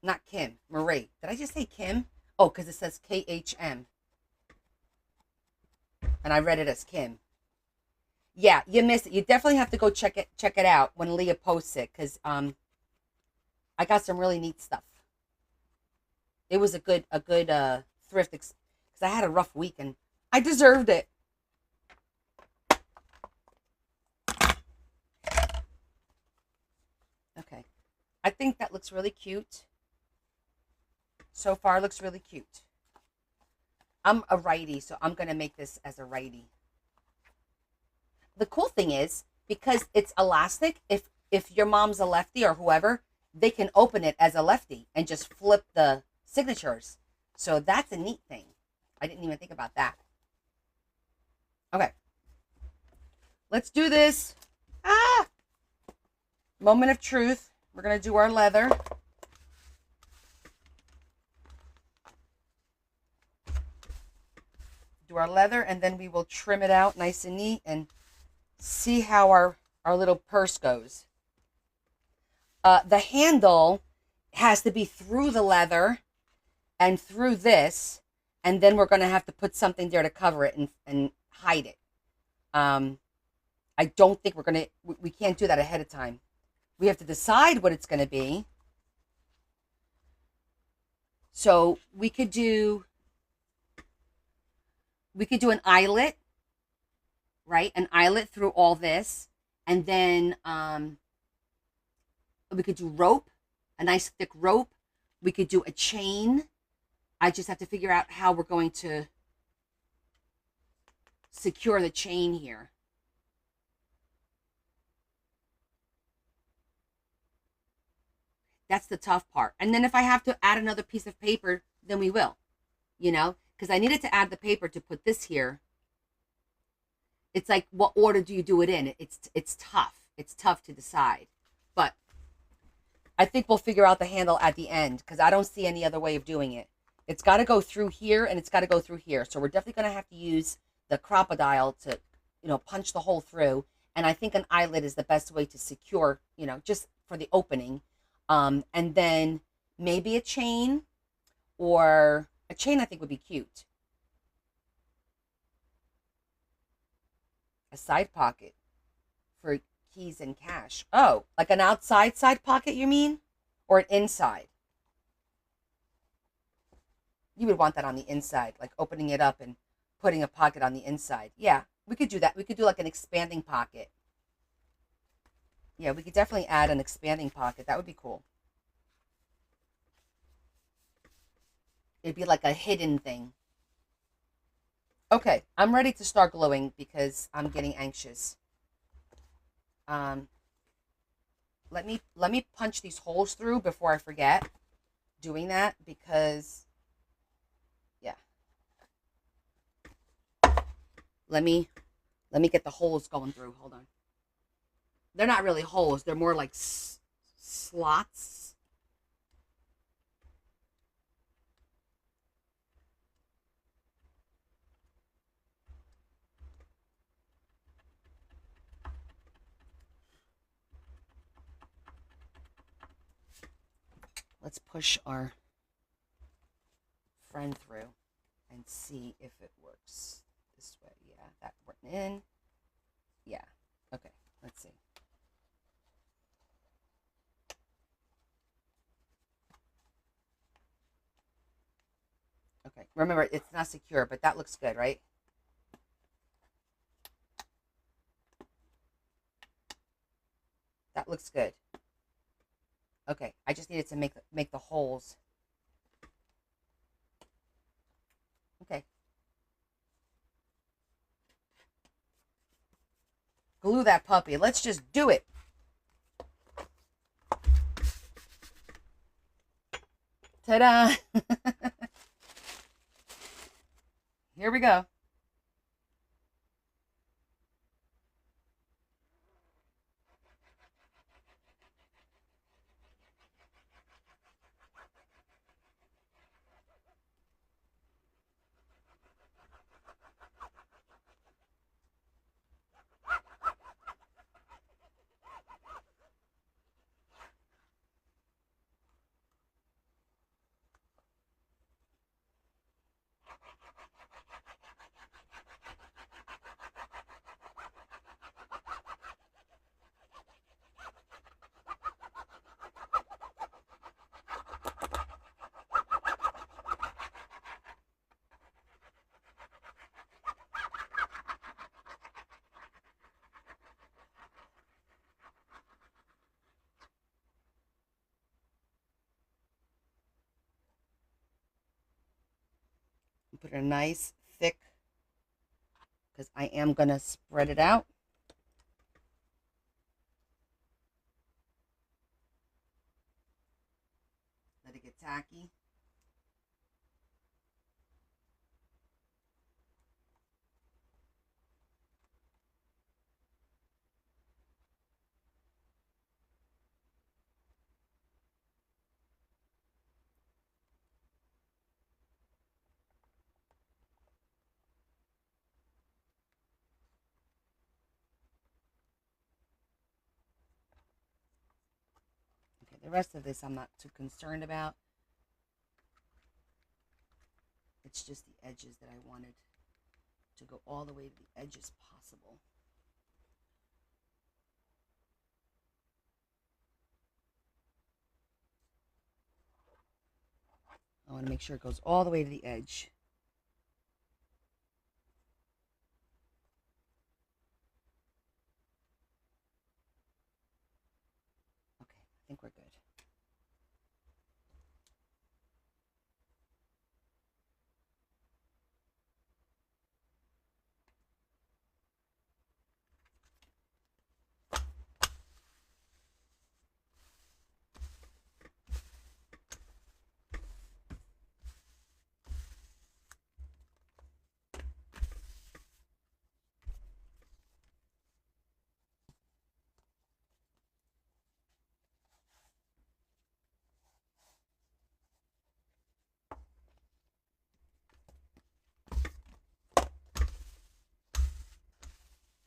Not Kim, Marie. Did I just say Kim? Oh, because it says KHM. And I read it as Kim. Yeah, you missed it. You definitely have to go check it out when Leah posts it, because I got some really neat stuff. It was a good thrift because I had a rough week and I deserved it. Okay. I think that looks really cute. So far, looks really cute. I'm a righty, so I'm going to make this as a righty. The cool thing is, because it's elastic, if your mom's a lefty or whoever, they can open it as a lefty and just flip the signatures. So that's a neat thing. I didn't even think about that. Okay. Let's do this. Moment of truth. We're going to do our leather. Do our leather, and then we will trim it out nice and neat and see how our little purse goes. The handle has to be through the leather and through this, and then we're going to have to put something there to cover it and hide it. I don't think we can't do that ahead of time. We have to decide what it's going to be. So we could do an eyelet right? An eyelet through all this. And then we could do rope, a nice thick rope. We could do a chain. I just have to figure out how we're going to secure the chain here. That's the tough part. And then if I have to add another piece of paper, then we will, because I needed to add the paper to put this here. It's like, what order do you do it in? It's tough. It's tough to decide. But I think we'll figure out the handle at the end because I don't see any other way of doing it. It's got to go through here and it's got to go through here. So we're definitely going to have to use the crocodile to, punch the hole through. And I think an eyelet is the best way to secure, just for the opening. And then maybe a chain, or a chain I think would be cute. A side pocket for keys and cash. Oh, like an outside side pocket, you mean? Or an inside? You would want that on the inside, like opening it up and putting a pocket on the inside. Yeah, we could do that. We could do like an expanding pocket. Yeah, we could definitely add an expanding pocket. That would be cool. It'd be like a hidden thing. Okay, I'm ready to start gluing because I'm getting anxious. Um, let me punch these holes through before I forget doing that, because yeah. Let me get the holes going through. Hold on. They're not really holes. They're more like slots. Let's push our friend through and see if it works this way. Yeah, that went in. Yeah. Okay, let's see. Okay, remember, it's not secure, but that looks good, right? That looks good. Okay, I just needed to make the holes. Okay. Glue that puppy. Let's just do it. Ta-da! Here we go. Put a nice thick, because I am going to spread it out. Let it get tacky. Okay, the rest of this I'm not too concerned about. It's just the edges that I wanted to go all the way to the edges possible. I want to make sure it goes all the way to the edge. think we're good.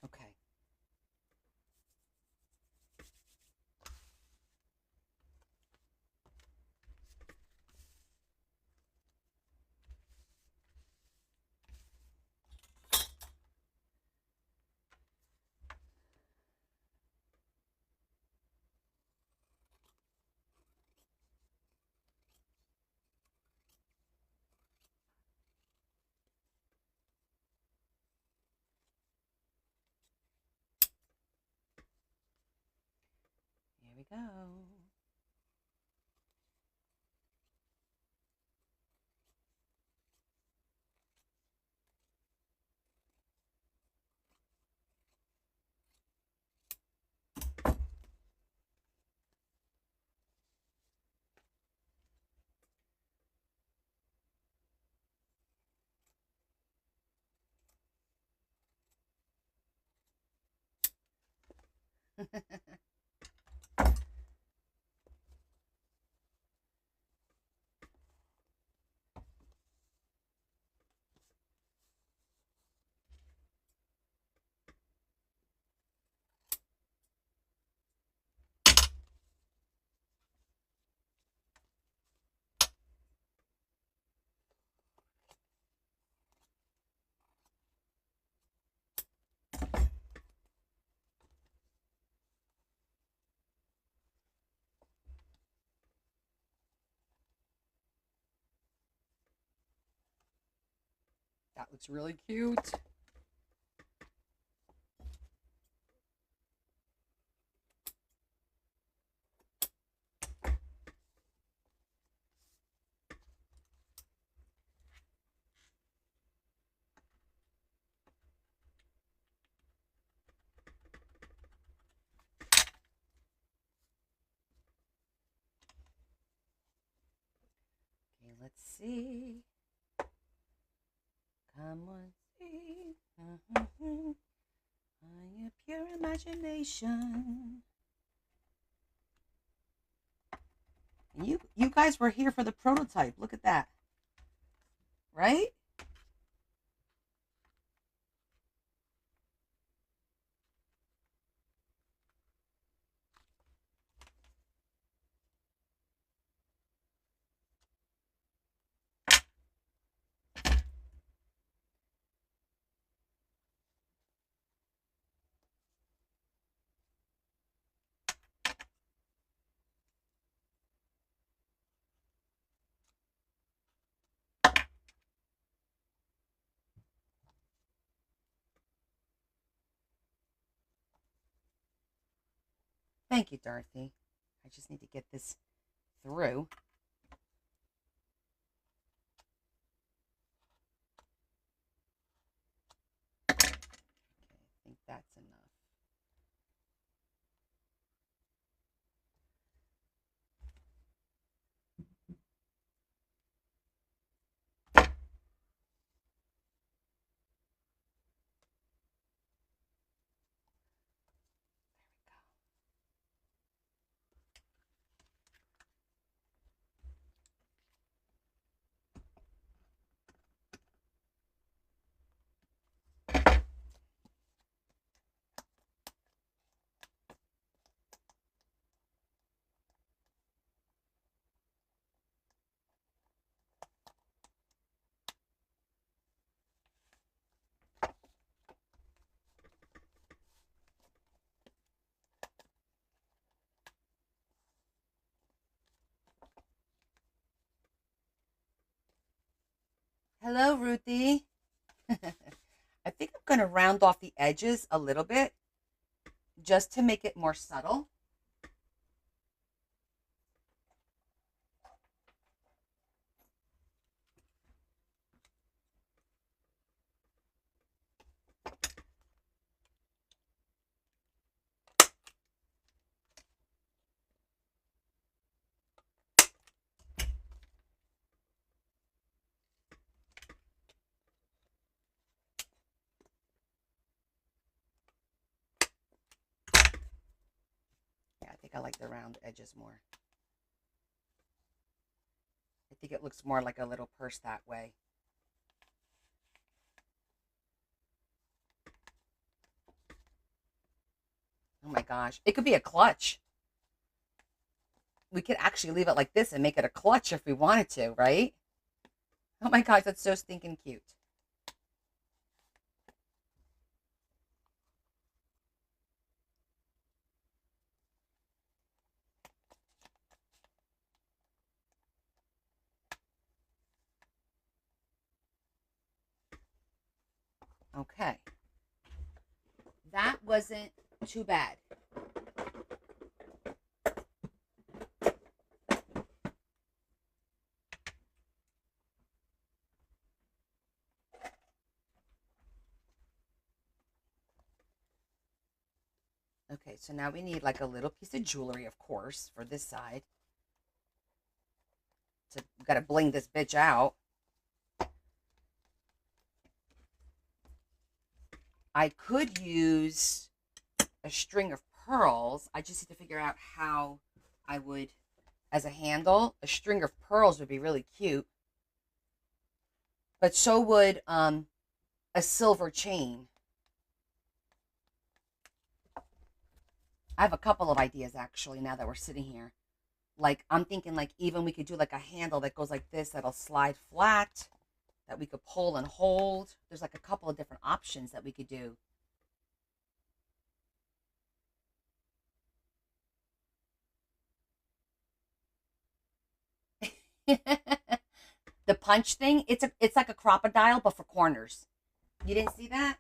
Okay. Here we go. That looks really cute. Okay, let's see. Come on, see. On your pure imagination. And you guys were here for the prototype. Look at that. Right? Thank you, Dorothy. I just need to get this through. Okay, I think that's enough. Hello, Ruthie. I think I'm going to round off the edges a little bit just to make it more subtle. think I like the round edges more. I think it looks more like a little purse that way. Oh my gosh. It could be a clutch. We could actually leave it like this and make it a clutch if we wanted to, right? Oh my gosh, that's so stinking cute. Okay. That wasn't too bad. Okay, so now we need like a little piece of jewelry, of course, for this side. So we got to bling this bitch out. I could use a string of pearls. I just need to figure out how I would, as a handle, a string of pearls would be really cute. But so would a silver chain. I have a couple of ideas actually now that we're sitting here. Like I'm thinking like even we could do like a handle that goes like this that'll slide flat that we could pull and hold. There's like a couple of different options that we could do. The punch thing, it's like a crocodile but for corners. You didn't see that?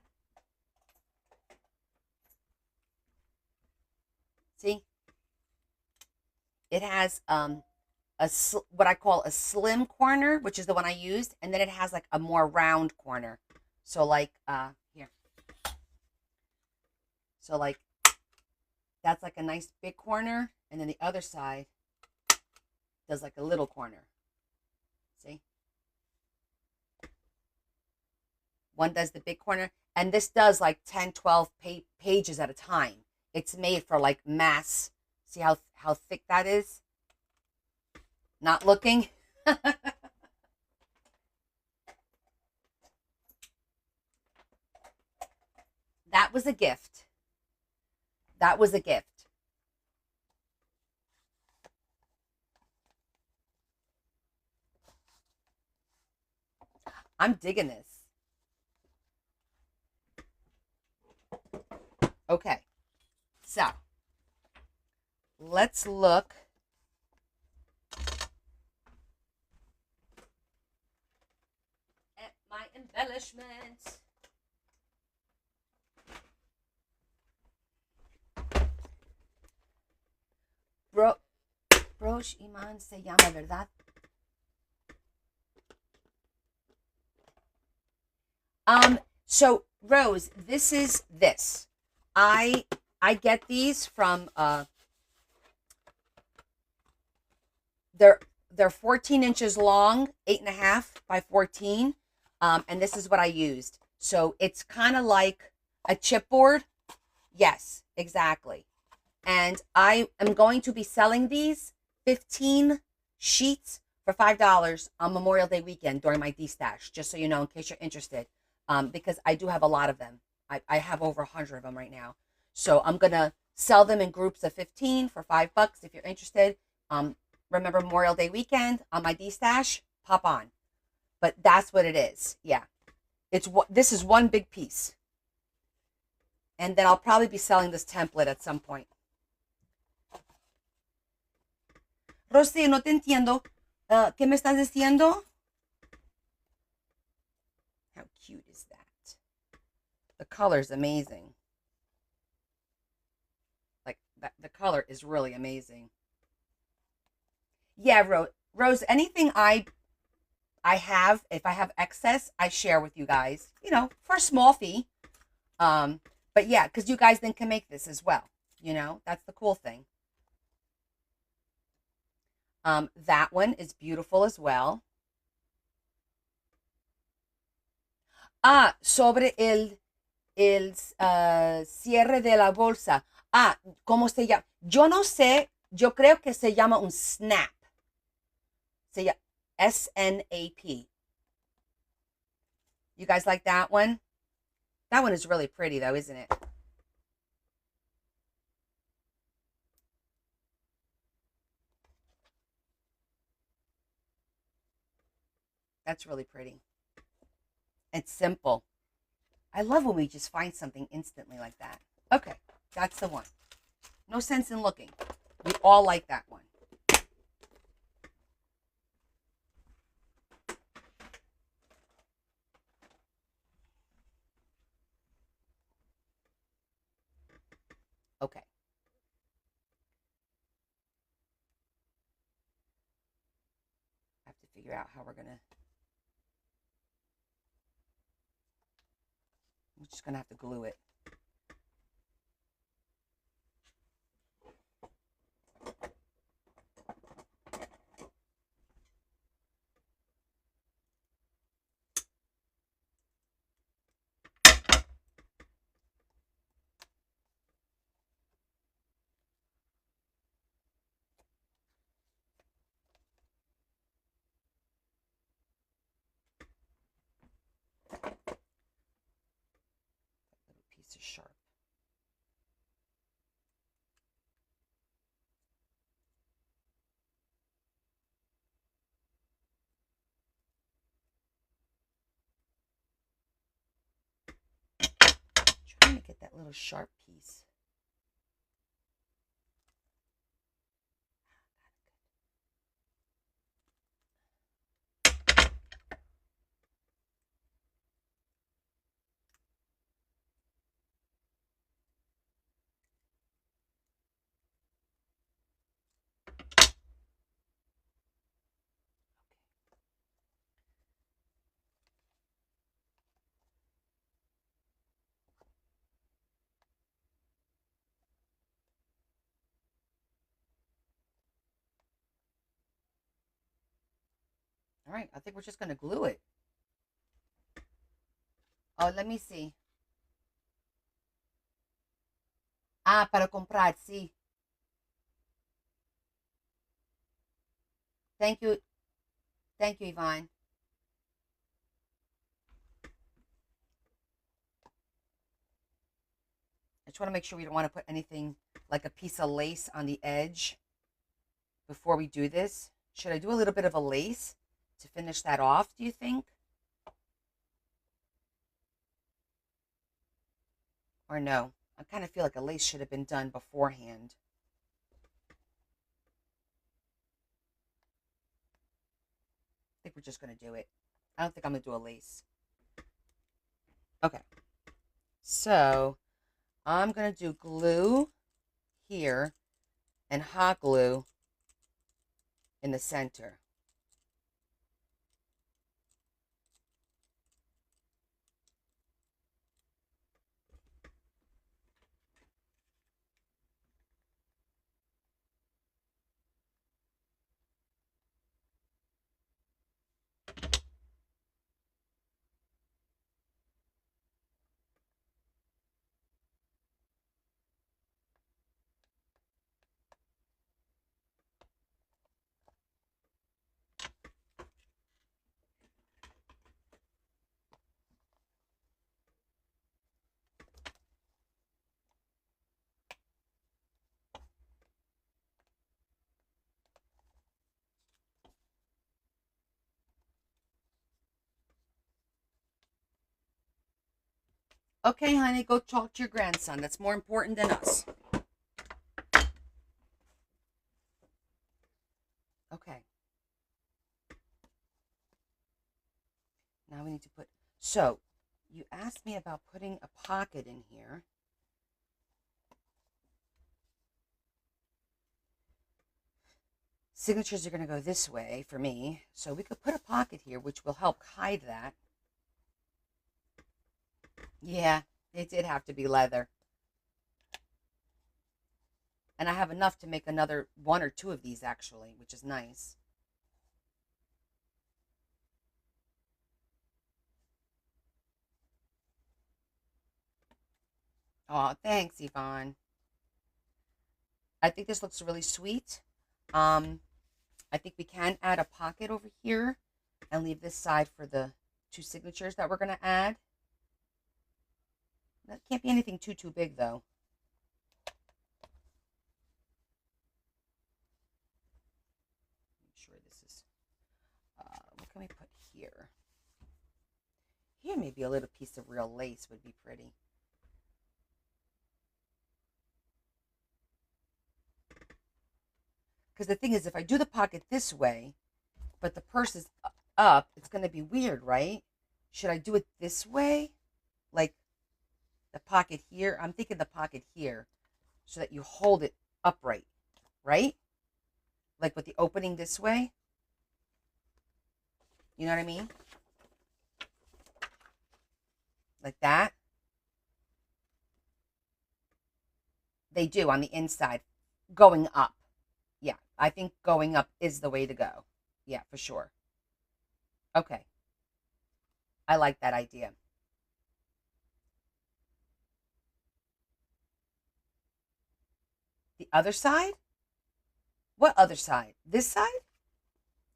See? It has what I call a slim corner, which is the one I used, and then it has like a more round corner. So like here. So like that's like a nice big corner, and then the other side does like a little corner. See? One does the big corner, and this does like 10, 12 pages at a time. It's made for like mass. See how thick that is? Not looking? That was a gift. That was a gift. I'm digging this. Okay. So, let's look at my embellishments. Broche Iman se llama, ¿verdad? So Rose, this is this. I get these from they're 14 inches long, 8.5 by 14. And this is what I used. So it's kind of like a chipboard. Yes, exactly. And I am going to be selling these 15 sheets for $5 on Memorial Day weekend during my D-stash, just so you know, in case you're interested, because I do have a lot of them. I have over 100 of them right now. So I'm going to sell them in groups of 15 for $5 if you're interested. Remember Memorial Day weekend on my D-stash, pop on. But that's what it is. Yeah. This is one big piece. And then I'll probably be selling this template at some point. Rosy, no te entiendo. ¿Qué me estás diciendo? How cute is that? The color is amazing. Like, the color is really amazing. Yeah, Rose, anything I have, if I have excess, I share with you guys, you know, for a small fee. But yeah, because you guys then can make this as well. You know, that's the cool thing. That one is beautiful as well. Sobre el cierre de la bolsa. Ah, ¿cómo se llama? Yo no sé, yo creo que se llama un snap. Se llama SNAP. You guys like that one? That one is really pretty though, isn't it? That's really pretty. It's simple. I love when we just find something instantly like that. Okay, that's the one. No sense in looking. We all like that one. Okay. I have to figure out how we're gonna. We're just gonna have to glue it. Little piece of sharp. Trying to get that little sharp piece. All right, I think we're just gonna glue it. Oh, let me see. Ah, para comprar, sí. Thank you. Thank you, Yvonne. I just want to make sure we don't want to put anything like a piece of lace on the edge before we do this. Should I do a little bit of a lace to finish that off, do you think? Or no? I kind of feel like a lace should have been done beforehand. I think we're just going to do it. I don't think I'm going to do a lace. Okay. So I'm going to do glue here and hot glue in the center. Okay, honey, go talk to your grandson. That's more important than us. Okay. Now we need to put. So, you asked me about putting a pocket in here. Signatures are going to go this way for me. So we could put a pocket here, which will help hide that. Yeah, it did have to be leather. And I have enough to make another one or two of these, actually, which is nice. Oh, thanks, Yvonne. I think this looks really sweet. Um, I think we can add a pocket over here and leave this side for the two signatures that we're going to add. That can't be anything too big, though. Make sure this is, what can we put here? Here, maybe a little piece of real lace would be pretty. Because the thing is, if I do the pocket this way, but the purse is up, it's going to be weird, right? Should I do it this way? Like the pocket here? I'm thinking the pocket here so that you hold it upright, right? Like with the opening this way. You know what I mean? Like that. They do on the inside, going up. Yeah, I think going up is the way to go. Yeah, for sure. Okay, I like that idea. The other side? What other side? This side?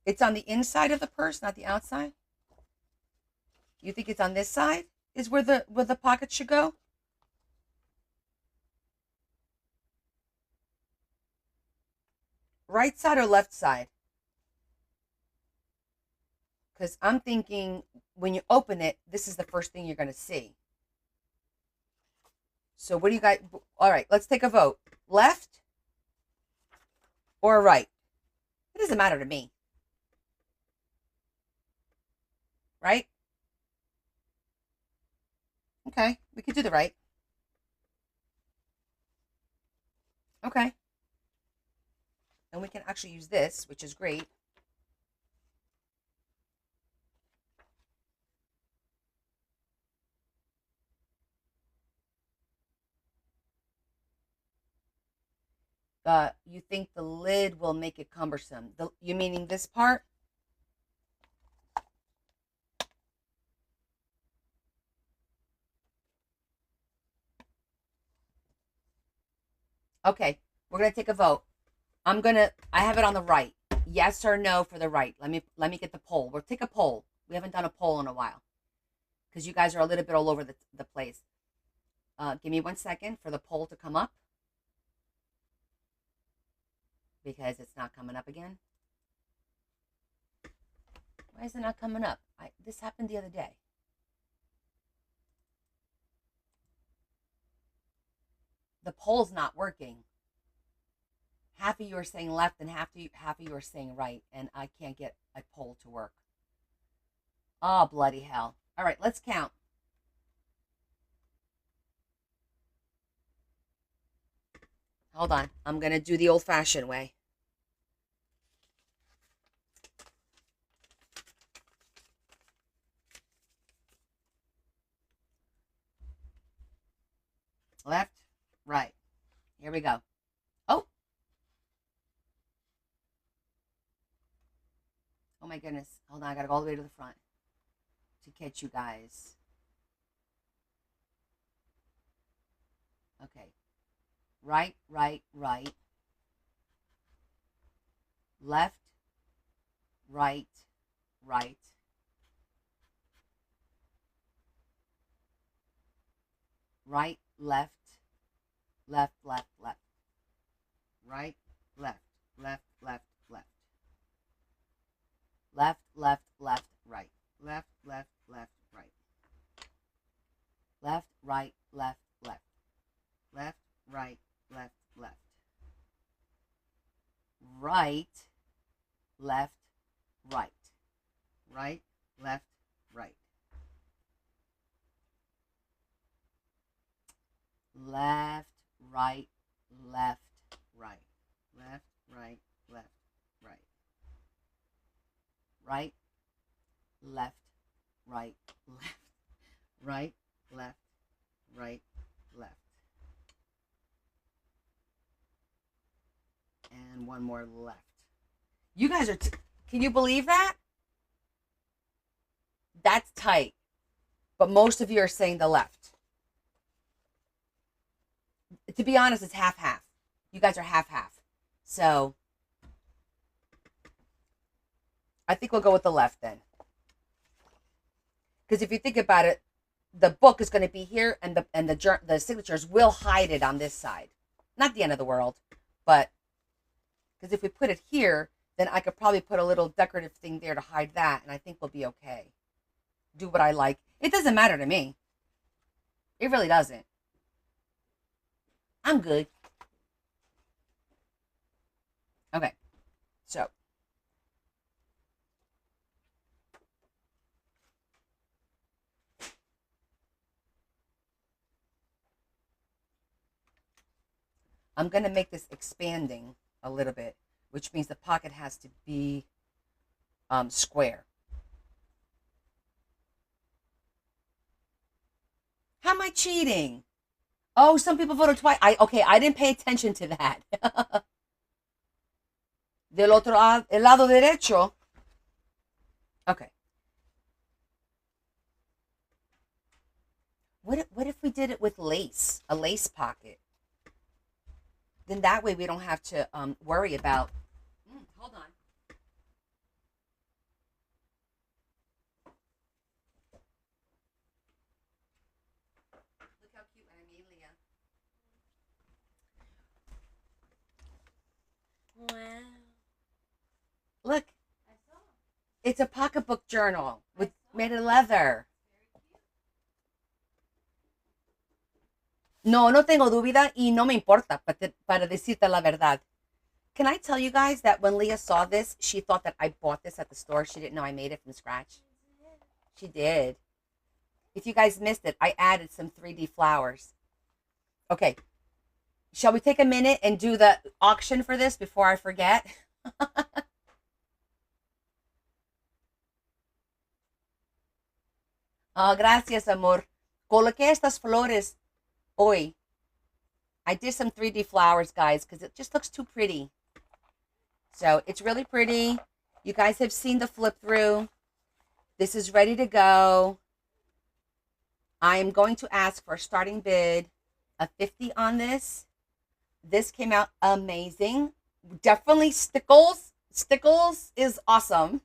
It's on the inside of the purse, not the outside? You think it's on this side? Is where the pocket should go? Right side or left side? Because I'm thinking when you open it, this is the first thing you're going to see. So what do you guys? All right, let's take a vote. Left or right? It doesn't matter to me. Right? Okay, we could do the right. Okay. And we can actually use this, which is great. You think the lid will make it cumbersome? You meaning this part? Okay, we're gonna take a vote. I have it on the right. Yes or no for the right. Let me get the poll. We'll take a poll. We haven't done a poll in a while because you guys are a little bit all over the place. Give me 1 second for the poll to come up because it's not coming up again. Why is it not coming up? This happened the other day. The poll's not working. Half of you are saying left and half of you are saying right, and I can't get a poll to work. Oh, bloody hell. All right, let's count. Hold on. I'm going to do the old-fashioned way. Left, right. Here we go. Oh. Oh, my goodness. Hold on. I got to go all the way to the front to catch you guys. Okay. Right, right, right. Left, right, right. Right, left, left, left, left. Right, left, left, left, left. Left, left, left, right. Left, left, left, right. Left, right, left, left. Left, right, left, left. Right, left, right. Right, left, right. Left, right, left, right. Left, right, left, right. Right, left, right, left. Right, left, right, left. And one more left. You guys are, can you believe that? That's tight. But most of you are saying the left. To be honest, it's half-half. You guys are half-half. So I think we'll go with the left then. Because if you think about it, the book is going to be here, and the signatures will hide it on this side. Not the end of the world, but because if we put it here, then I could probably put a little decorative thing there to hide that, and I think we'll be okay. Do what I like. It doesn't matter to me. It really doesn't. I'm good. Okay, so I'm going to make this expanding a little bit, which means the pocket has to be square. How am I cheating? Oh, some people voted twice. Okay, I didn't pay attention to that. Del otro el lado derecho. Okay. What if we did it with lace, a lace pocket? Then that way we don't have to worry about. Hold on. Look how cute Amelia. Wow. Look. I saw. It's a pocketbook journal with made of leather. No, no tengo duda y no me importa, para decirte la verdad. Can I tell you guys that when Leah saw this, she thought that I bought this at the store. She didn't know I made it from scratch. She did. If you guys missed it, I added some 3D flowers. Okay. Shall we take a minute and do the auction for this before I forget? Oh, gracias, amor. Coloqué estas flores hoy. I did some 3D flowers, guys, because it just looks too pretty. So it's really pretty. You guys have seen the flip through. This is ready to go. I am going to ask for a starting bid of 50 on this. This came out amazing. Definitely Stickles. Stickles is awesome.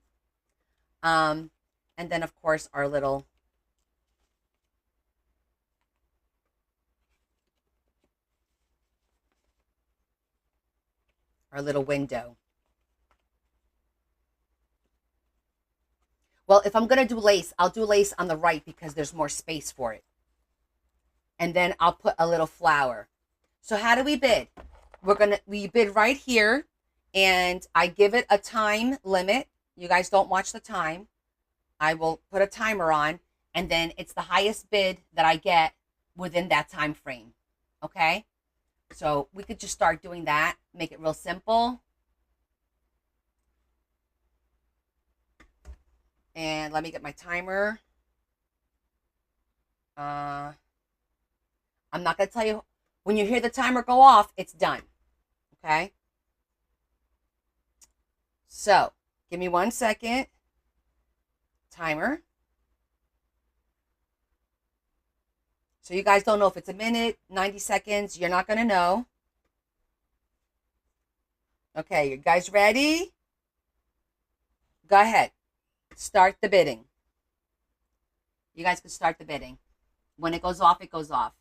And then, of course, our little window. Well, if I'm going to do lace, I'll do lace on the right because there's more space for it. And then I'll put a little flower. So how do we bid? We bid right here, and I give it a time limit. You guys don't watch the time. I will put a timer on, and then it's the highest bid that I get within that time frame. Okay? So we could just start doing that, make it real simple. And let me get my timer. I'm not going to tell you. When you hear the timer go off, it's done. Okay? So, give me 1 second. Timer. So you guys don't know if it's a minute, 90 seconds. You're not going to know. Okay, you guys ready? Go ahead. Start the bidding. You guys can start the bidding. When it goes off, it goes off.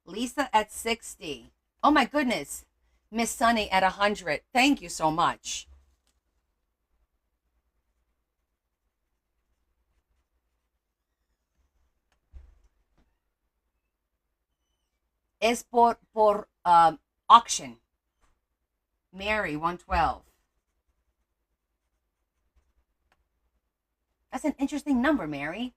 Lisa at 60. Oh my goodness. Miss Sunny at 100. Thank you so much. Es por auction. Mary, 112. That's an interesting number, Mary.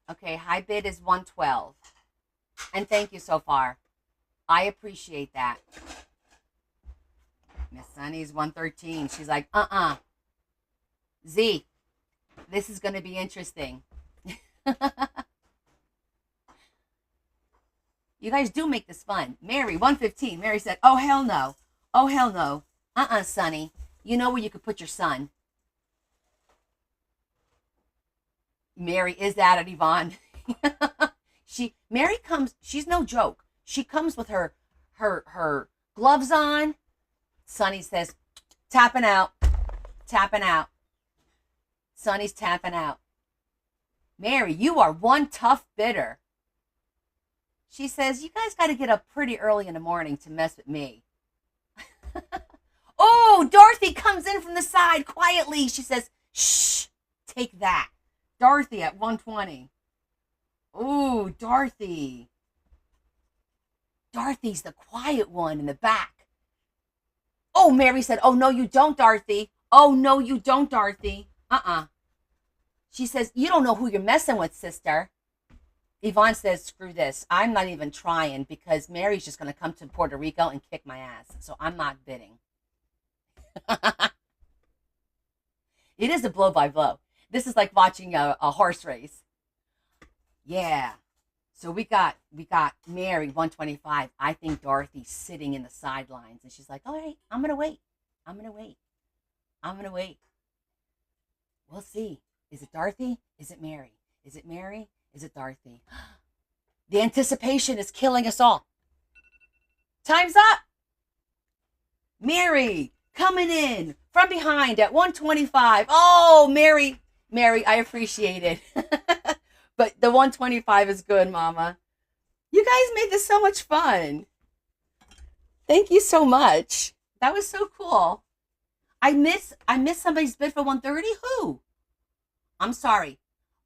Okay, high bid is 112. And thank you so far. I appreciate that. Miss Sunny's 113. She's like, Z, this is going to be interesting. You guys do make this fun. Mary, 115. Mary said, oh, hell no. Oh, hell no. Sunny. You know where you could put your son. Mary is at it, Yvonne. Mary comes, she's no joke. She comes with her gloves on. Sonny says, tapping out, tapping out. Sonny's tapping out. Mary, you are one tough bidder. She says, you guys got to get up pretty early in the morning to mess with me. Oh, Dorothy comes in from the side quietly. She says, shh, take that. Dorothy at 120. Ooh, Dorothy. Dorothy's the quiet one in the back. Oh, Mary said, oh, no, you don't, Dorothy. Oh, no, you don't, Dorothy. She says, you don't know who you're messing with, sister. Yvonne says, screw this. I'm not even trying because Mary's just going to come to Puerto Rico and kick my ass. So I'm not bidding. It is a blow by blow. This is like watching a horse race. Yeah. So we got Mary 125. I think Dorothy's sitting in the sidelines and she's like, all right, I'm going to wait. I'm going to wait. I'm going to wait. We'll see. Is it Dorothy? Is it Mary? Is it Mary? Is it Dorothy? The anticipation is killing us all. Time's up. Mary coming in from behind at 125. Oh, Mary, I appreciate it. But the 125 is good, Mama. You guys made this so much fun. Thank you so much. That was so cool. I miss somebody's bid for 130. Who? I'm sorry.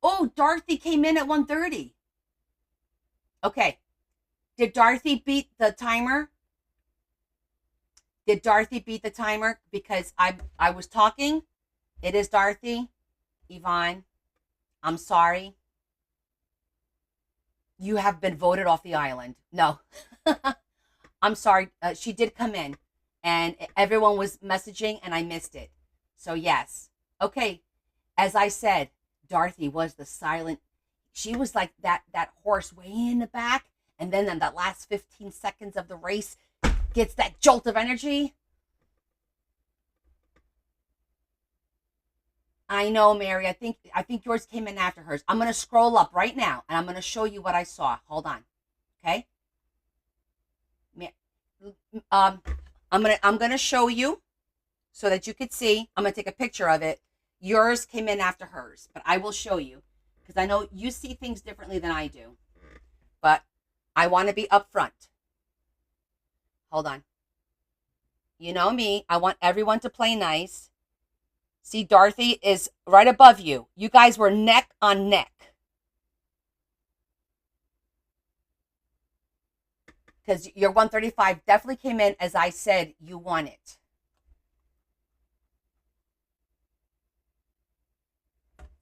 Oh, Dorothy came in at 130. Okay. Did Dorothy beat the timer? Did Dorothy beat the timer? Because I was talking. It is Dorothy. Yvonne, I'm sorry. You have been voted off the island. No. I'm sorry. She did come in. And everyone was messaging and I missed it. So yes. Okay. As I said, Dorothy was the silent. She was like that horse way in the back. And then in that last 15 seconds of the race gets that jolt of energy. I know, Mary. I think yours came in after hers. I'm going to scroll up right now and I'm going to show you what I saw. Hold on. Okay? I'm going to show you so that you could see. I'm going to take a picture of it. Yours came in after hers, but I will show you because I know you see things differently than I do. But I want to be upfront. Hold on. You know me. I want everyone to play nice. See, Dorothy is right above you. You guys were neck on neck. Because your 135 definitely came in as I said you won it.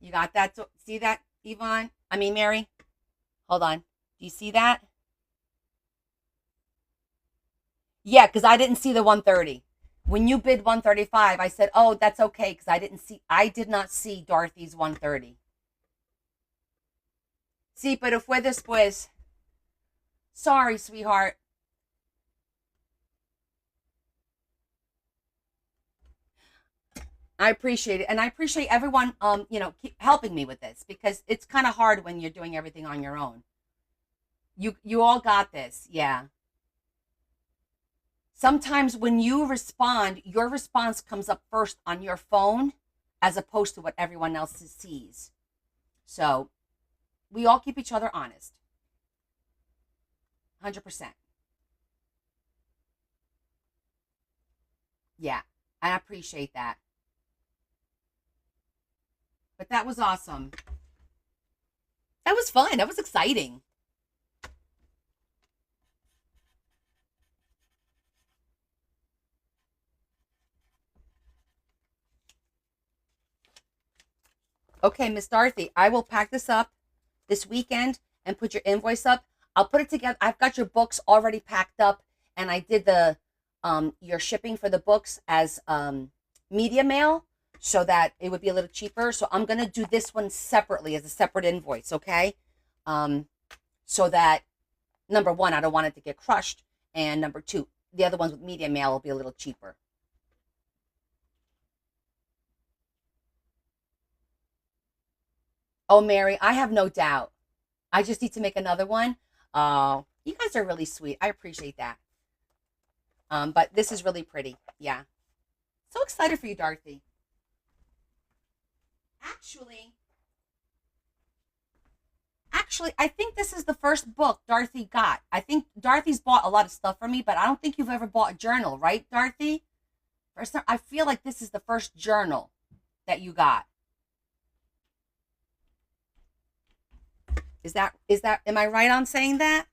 You got that? See that, Yvonne? I mean, Mary? Hold on. Do you see that? Yeah, because I didn't see the 130. When you bid 135, I said, oh, that's okay, because I did not see Dorothy's 130. Sí, pero fue después. Sorry, sweetheart. I appreciate it. And I appreciate everyone, keep helping me with this because it's kind of hard when you're doing everything on your own. You all got this. Yeah. Sometimes when you respond, your response comes up first on your phone as opposed to what everyone else sees. So we all keep each other honest. 100%. Yeah, I appreciate that. But that was awesome. That was fun. That was exciting. Okay, Miss Dorothy, I will pack this up this weekend and put your invoice up. I'll put it together. I've got your books already packed up and I did the your shipping for the books as media mail so that it would be a little cheaper. So I'm going to do this one separately as a separate invoice, okay? So that number one, I don't want it to get crushed, and number two, the other ones with media mail will be a little cheaper. Oh, Mary, I have no doubt. I just need to make another one. Oh, you guys are really sweet. I appreciate that. But this is really pretty. Yeah. So excited for you, Dorothy. Actually, actually, I think this is the first book Dorothy got. I think Dorothy's bought a lot of stuff from me, but I don't think you've ever bought a journal, right, Dorothy? First time, I feel like this is the first journal that you got. Is that am I right on saying that?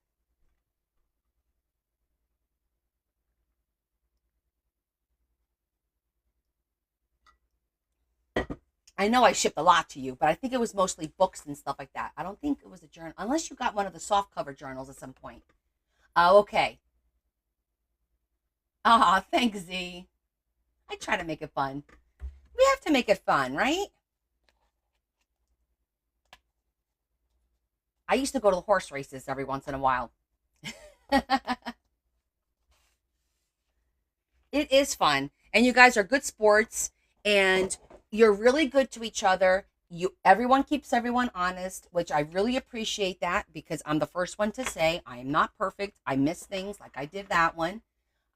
I know I shipped a lot to you, but I think it was mostly books and stuff like that. I don't think it was a journal, unless you got one of the soft cover journals at some point. Oh, okay. Ah, thanks, Z. I try to make it fun. We have to make it fun, right? I used to go to the horse races every once in a while. It is fun, and you guys are good sports, and you're really good to each other. Everyone keeps everyone honest, which I really appreciate that because I'm the first one to say I am not perfect. I miss things like I did that one.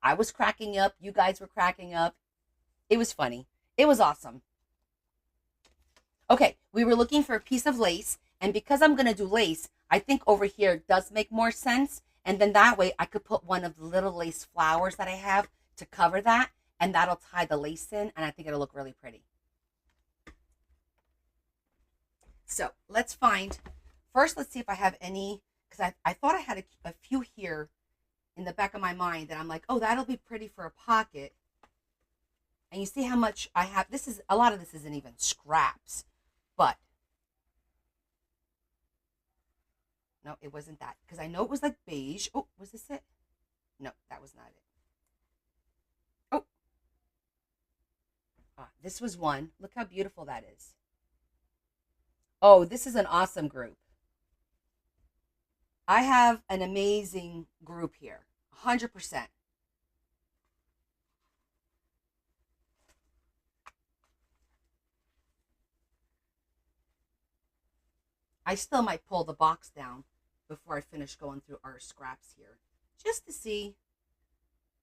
I was cracking up. You guys were cracking up. It was funny. It was awesome. Okay, we were looking for a piece of lace, and because I'm gonna do lace, I think over here does make more sense. And then that way I could put one of the little lace flowers that I have to cover that, and that'll tie the lace in, and I think it'll look really pretty. So let's find, first, let's see if I have any, because I thought I had a few here in the back of my mind that I'm like, oh, that'll be pretty for a pocket. And you see how much I have. This is, a lot of this isn't even scraps, but no, it wasn't that. Because I know it was like beige. Oh, was this it? No, that was not it. Oh, this was one. Look how beautiful that is. Oh, this is an awesome group. I have an amazing group here. 100%. I still might pull the box down before I finish going through our scraps here, just to see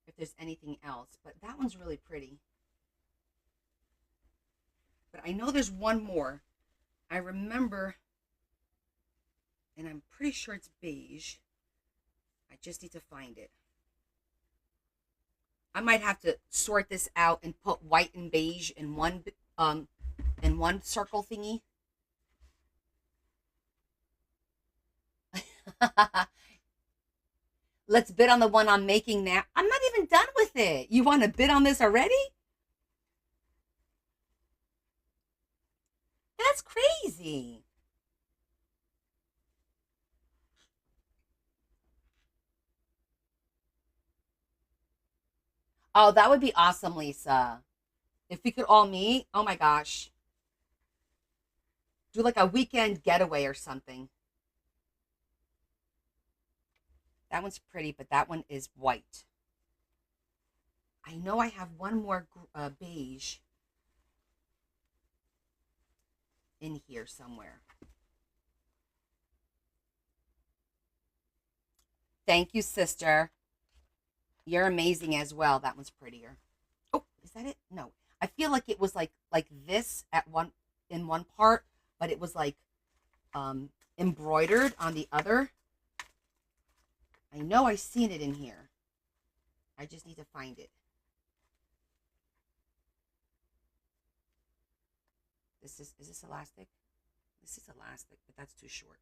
if there's anything else. But that one's really pretty. But I know there's one more. I remember, and I'm pretty sure it's beige. I just need to find it. I might have to sort this out and put white and beige um in one circle thingy. Let's bid on the one I'm making now. I'm not even done with it. You want to bid on this already? That's crazy. Oh, that would be awesome, Lisa. If we could all meet, oh my gosh. Do like a weekend getaway or something. That one's pretty, but that one is white. I know I have one more beige in here somewhere. Thank you, sister. You're amazing as well. That one's prettier. Oh, is that it? No. I feel like it was like this at one in one part, but it was like um embroidered on the other. I know I seen it in here. I just need to find it. Is this elastic? This is elastic, but that's too short.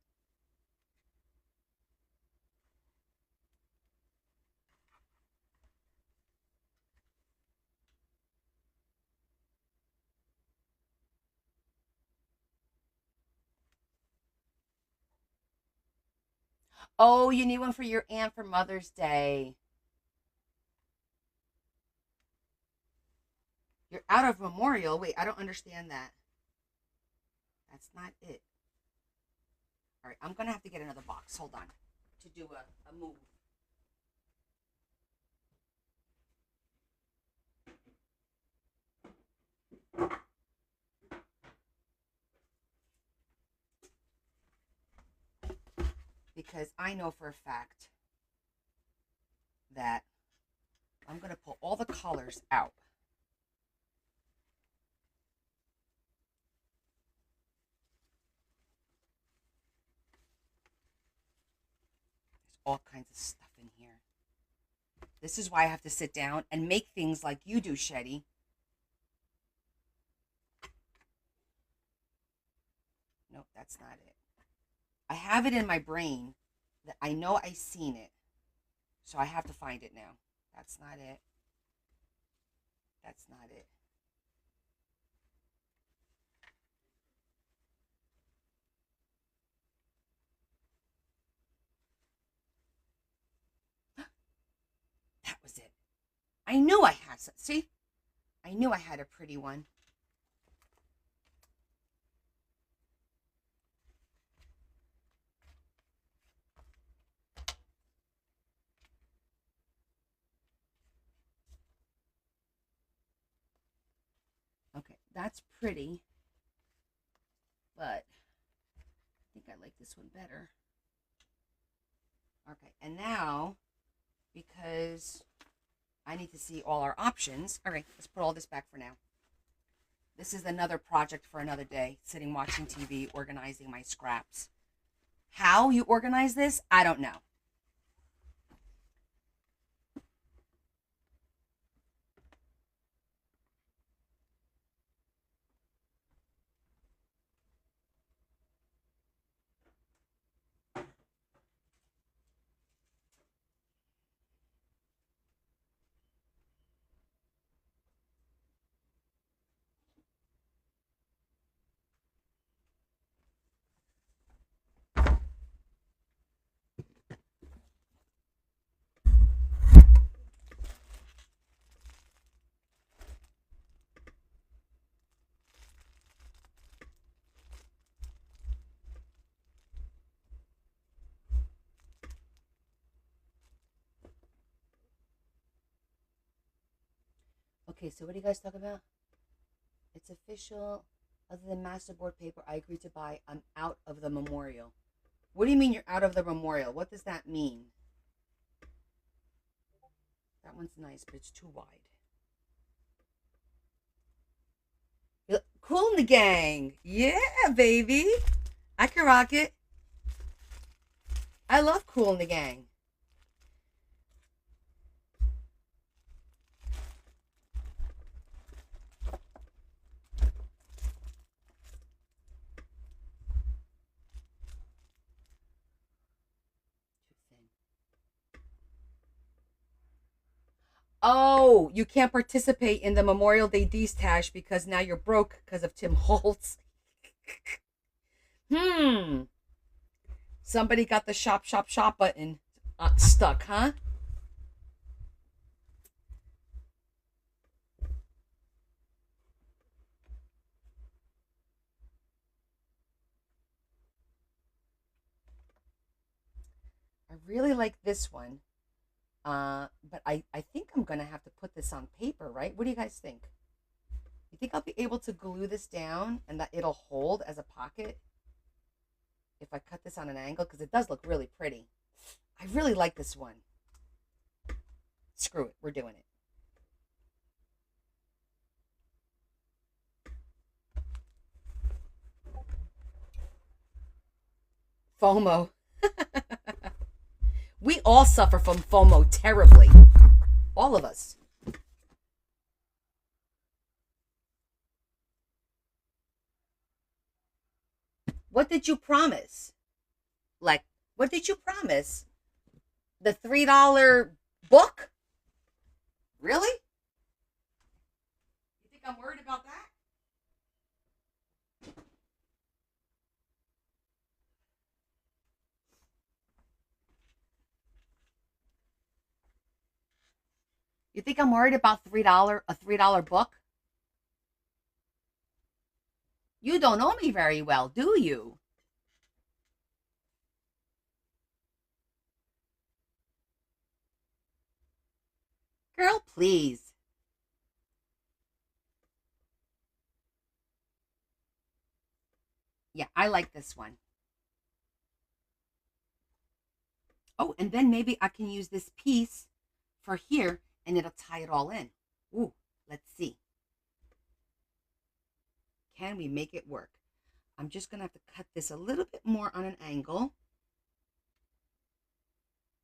Oh, you need one for your aunt for Mother's Day. You're out of memorial. Wait, I don't understand that. That's not it. All right, I'm gonna have to get another box. Hold on, to do a move. because I know for a fact that I'm going to pull all the colors out. There's all kinds of stuff in here. This is why I have to sit down and make things like you do, Shetty. Nope, that's not it. I have it in my brain that I know I've seen it. So I have to find it now. That's not it. That's not it. That was it. I knew I had some. See? I knew I had a pretty one. Okay, that's pretty. But I think I like this one better. Okay, and now, because I need to see all our options. All right, let's put all this back for now. This is another project for another day. Sitting watching TV, organizing my scraps. How you organize this, I don't know. Okay, so what do you guys talk about? It's official. Other than masterboard paper, I agreed to buy. I'm out of the memorial. What do you mean you're out of the memorial? What does that mean? That one's nice, but it's too wide. Cool in the gang. Yeah, baby. I can rock it. I love Cool in the Gang. Oh, you can't participate in the Memorial Day Destash because now you're broke because of Tim Holtz. Somebody got the shop, shop, shop button stuck, huh? I really like this one. But I think I'm going to have to put this on paper, right? What do you guys think? You think I'll be able to glue this down and that it'll hold as a pocket if I cut this on an angle? Because it does look really pretty. I really like this one. Screw it. We're doing it. FOMO. We all suffer from FOMO terribly. All of us. What did you promise? Like, what did you promise? The $3 book? Really? You think I'm worried about that? You think I'm worried about $3 book? You don't know me very well, do you? Girl, please. Yeah, I like this one. Oh, and then maybe I can use this piece for here and it'll tie it all in. Ooh, let's see. Can we make it work? I'm just going to have to cut this a little bit more on an angle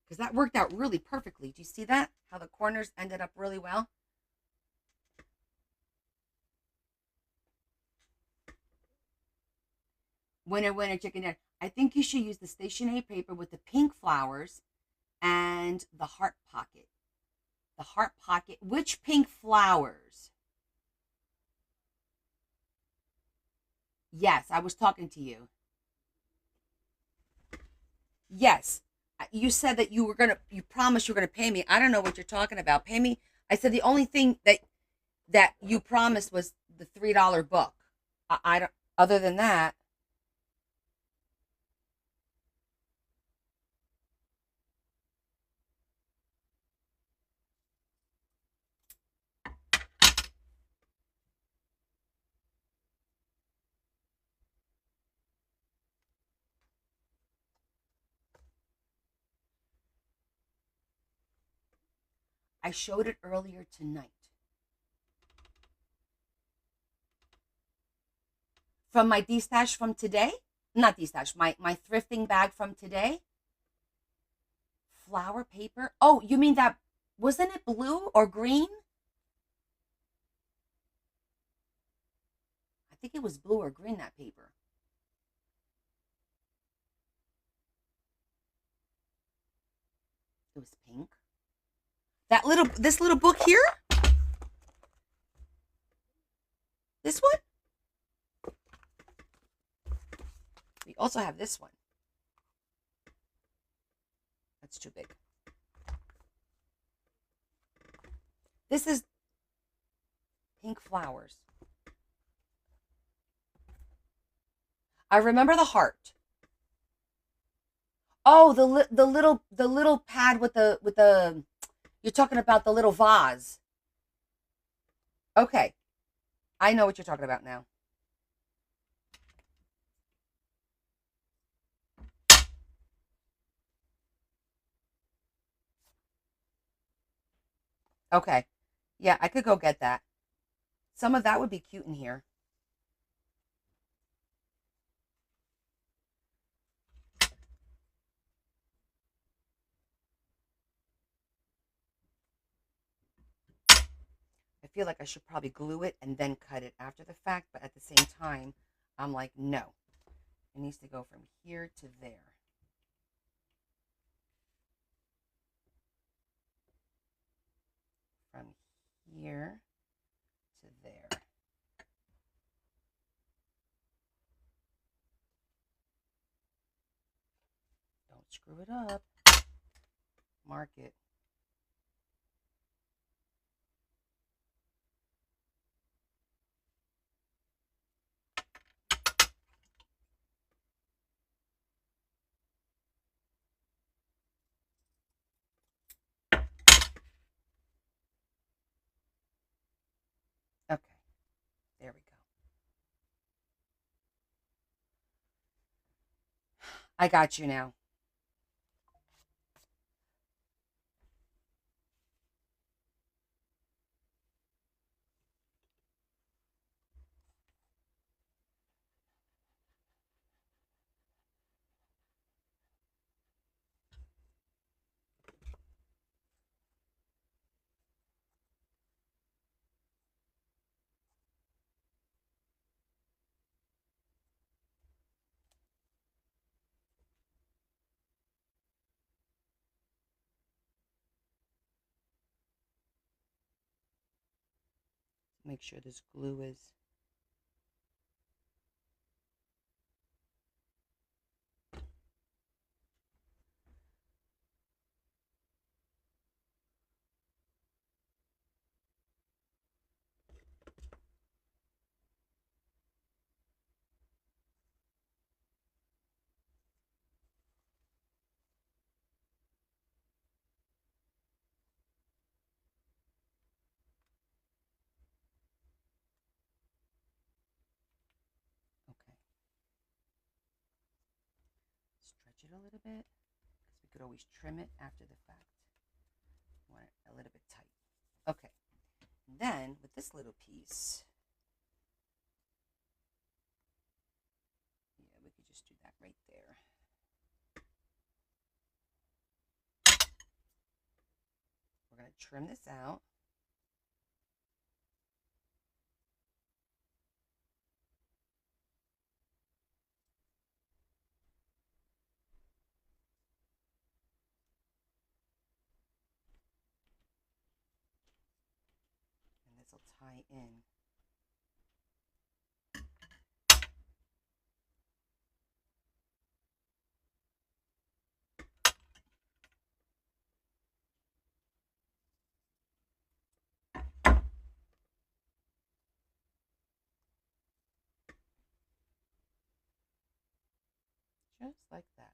because that worked out really perfectly. Do you see that? How the corners ended up really well? Winner, winner, chicken dinner. I think you should use the stationery paper with the pink flowers and the heart pocket. The heart pocket. Which pink flowers? Yes, I was talking to you. Yes. You said that you promised you were gonna pay me. I don't know what you're talking about. Pay me. I said the only thing that you promised was the $3 book. I don't. Other than that, I showed it earlier tonight. From my D-stash from today? Not D-stash, my thrifting bag from today? Flower paper? Oh, you mean that, wasn't it blue or green? I think it was blue or green, that paper. It was pink. This little book here? This one? We also have this one. That's too big. This is pink flowers. I remember the heart. Oh, the little pad with the you're talking about the little vase. Okay, I know what you're talking about now. Okay. Yeah, I could go get that. Some of that would be cute in here. I feel like I should probably glue it and then cut it after the fact, but at the same time, I'm like, no. It needs to go from here to there. From here to there. Don't screw it up. Mark it. Okay, there we go. I got you now. Make sure this glue is okay. Stretch it a little bit could always trim it after the fact. I want it a little bit tight. Okay. And then with this little piece, yeah, we could just do that right there. We're going to trim this out. And this will tie in. Just like that.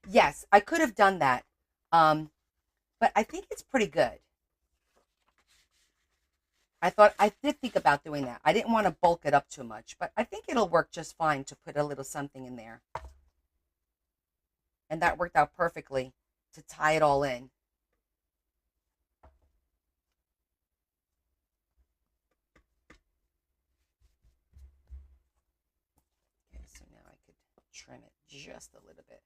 Yes, I could have done that. But I think it's pretty good. I did think about doing that. I didn't want to bulk it up too much, but I think it'll work just fine to put a little something in there. And that worked out perfectly to tie it all in. Okay, so now I could trim it just a little bit.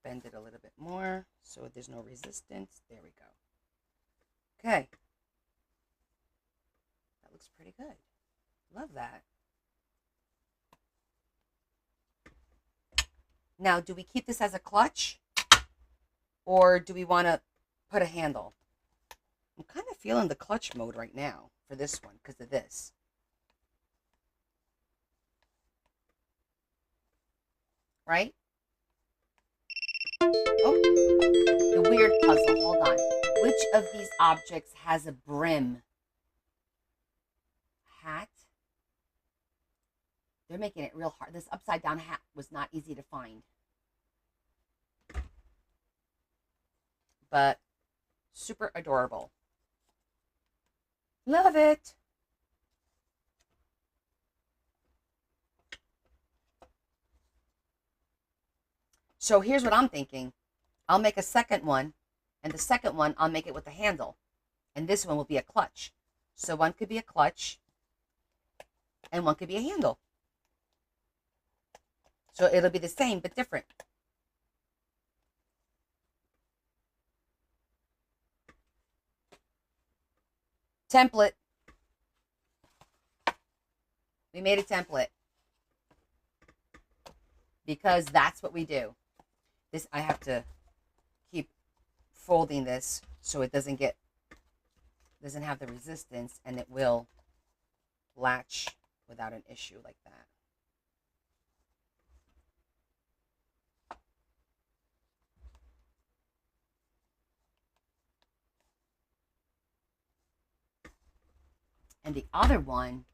Bend it a little bit more so there's no resistance. There we go. Okay. That looks pretty good. Love that. Now, do we keep this as a clutch? Or do we want to put a handle? I'm kind of feeling the clutch mode right now for this one because of this. Right? Oh, the weird puzzle. Hold on. Which of these objects has a brim? Hat. They're making it real hard. This upside down hat was not easy to find. But super adorable. Love it. So here's what I'm thinking. I'll make a second one, and the second one, I'll make it with the handle. And this one will be a clutch. So one could be a clutch, and one could be a handle. So it'll be the same, but different. Template. We made a template. Because that's what we do. This, I have to keep folding this so it doesn't have the resistance, and it will latch without an issue like that. And the other one,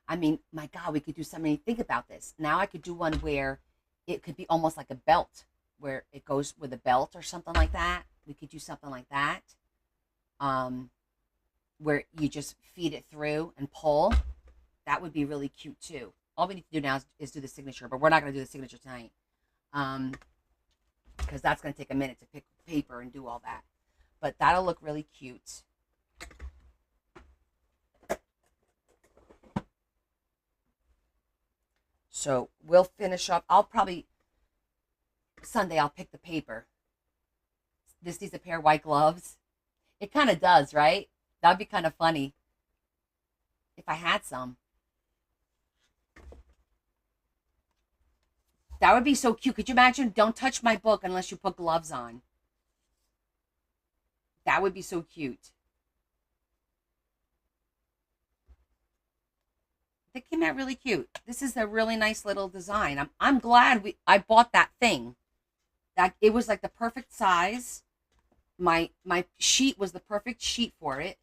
I mean, my God, we could do something. Think about this. Now I could do one where it could be almost like a belt, where it goes with a belt or something like that. We could do something like that, where you just feed it through and pull. That would be really cute too. All we need to do now is do the signature, but we're not going to do the signature tonight, because that's going to take a minute to paper and do all that. But that'll look really cute. So we'll finish up. I'll probably Sunday I'll pick the paper. This needs a pair of white gloves. It kind of does, right? That'd be kind of funny if I had some. That would be so cute. Could you imagine? Don't touch my book unless you put gloves on. That would be so cute. They came out really cute. This is a really nice little design. I'm glad I bought that thing. That it was like the perfect size. My sheet was the perfect sheet for it.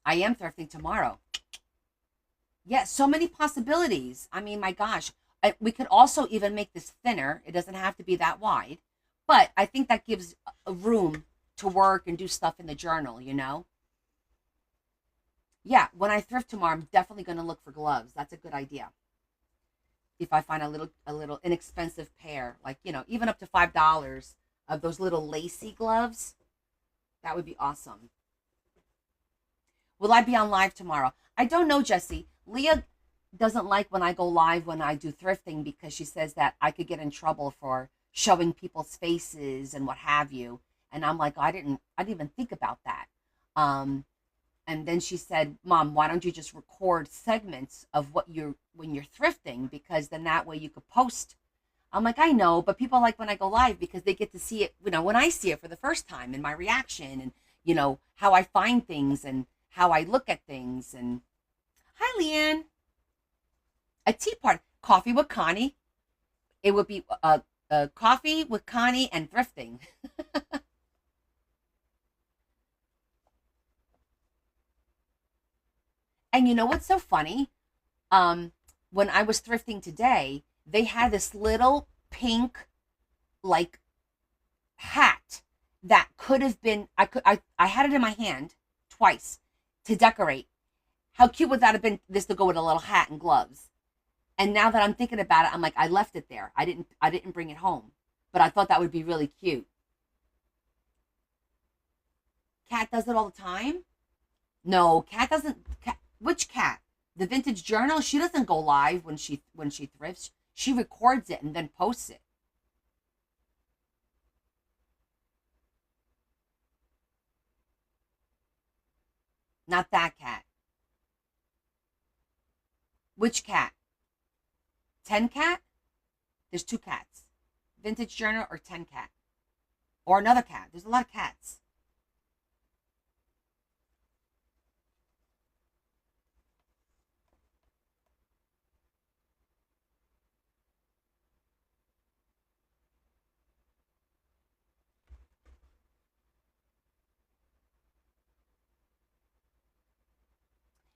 I am thrifting tomorrow. Yeah, so many possibilities. I mean, my gosh. We could also even make this thinner. It doesn't have to be that wide. But I think that gives a room to work and do stuff in the journal, you know? Yeah, when I thrift tomorrow, I'm definitely going to look for gloves. That's a good idea. If I find a little inexpensive pair, like, even up to $5 of those little lacy gloves, that would be awesome. Will I be on live tomorrow? I don't know, Jesse. Leah doesn't like when I go live when I do thrifting because she says that I could get in trouble for showing people's faces and what have you. And I'm like, I didn't even think about that. And then she said, Mom, why don't you just record segments of when you're thrifting? Because then that way you could post. I'm like, I know, but people like when I go live because they get to see it, when I see it for the first time and my reaction and, how I find things and how I look at things. And hi, Leanne. A tea party, coffee with Connie. It would be a coffee with Connie and thrifting. And you know what's so funny? When I was thrifting today, they had this little pink, like, hat that could have been. I had it in my hand twice to decorate. How cute would that have been? This to go with a little hat and gloves. And now that I'm thinking about it, I'm like, I left it there. I didn't bring it home, but I thought that would be really cute. Cat does it all the time. No, Cat doesn't. Which Cat? The Vintage Journal. She doesn't go live when she thrifts. She records it and then posts it. Not that Cat. Which Cat? 10 Cat? There's two cats. Vintage Journal or 10 Cat. Or another cat. There's a lot of cats.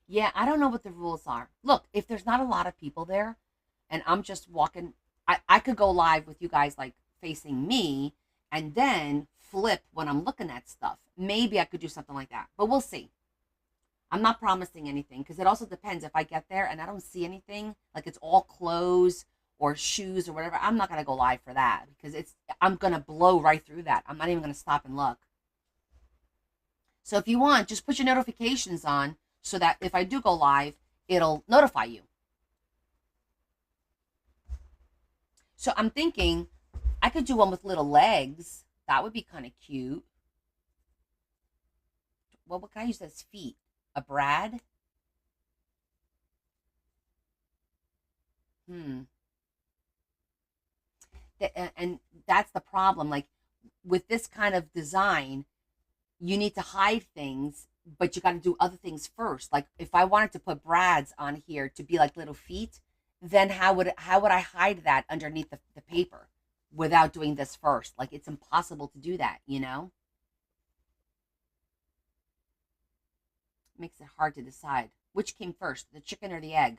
Yeah, I don't know what the rules are. Look, if there's not a lot of people there and I'm just walking, I could go live with you guys like facing me and then flip when I'm looking at stuff. Maybe I could do something like that, but we'll see. I'm not promising anything because it also depends if I get there and I don't see anything, like it's all clothes or shoes or whatever. I'm not going to go live for that because I'm going to blow right through that. I'm not even going to stop and look. So if you want, just put your notifications on so that if I do go live, it'll notify you. So I'm thinking I could do one with little legs. That would be kind of cute. Well, what can I use as feet? A Brad? Hmm. And that's the problem. Like with this kind of design, you need to hide things, but you got to do other things first. Like if I wanted to put brads on here to be like little feet, then how would I hide that underneath the paper without doing this first? Like it's impossible to do that, Makes it hard to decide which came first, the chicken or the egg.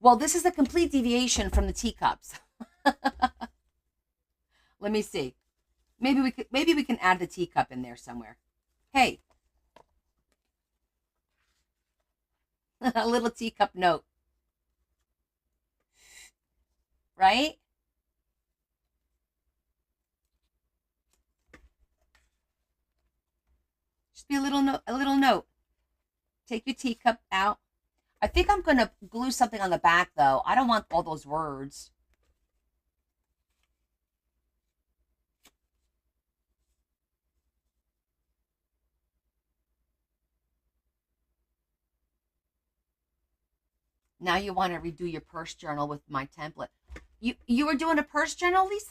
Well, this is a complete deviation from the teacups. Let me see. Maybe we can add the teacup in there somewhere. Hey, a little teacup note. right? Just be a little note, a little note. Take your teacup out. I think I'm going to glue something on the back, though. I don't want all those words. Now you want to redo your purse journal with my template. You were doing a purse journal, Lisa?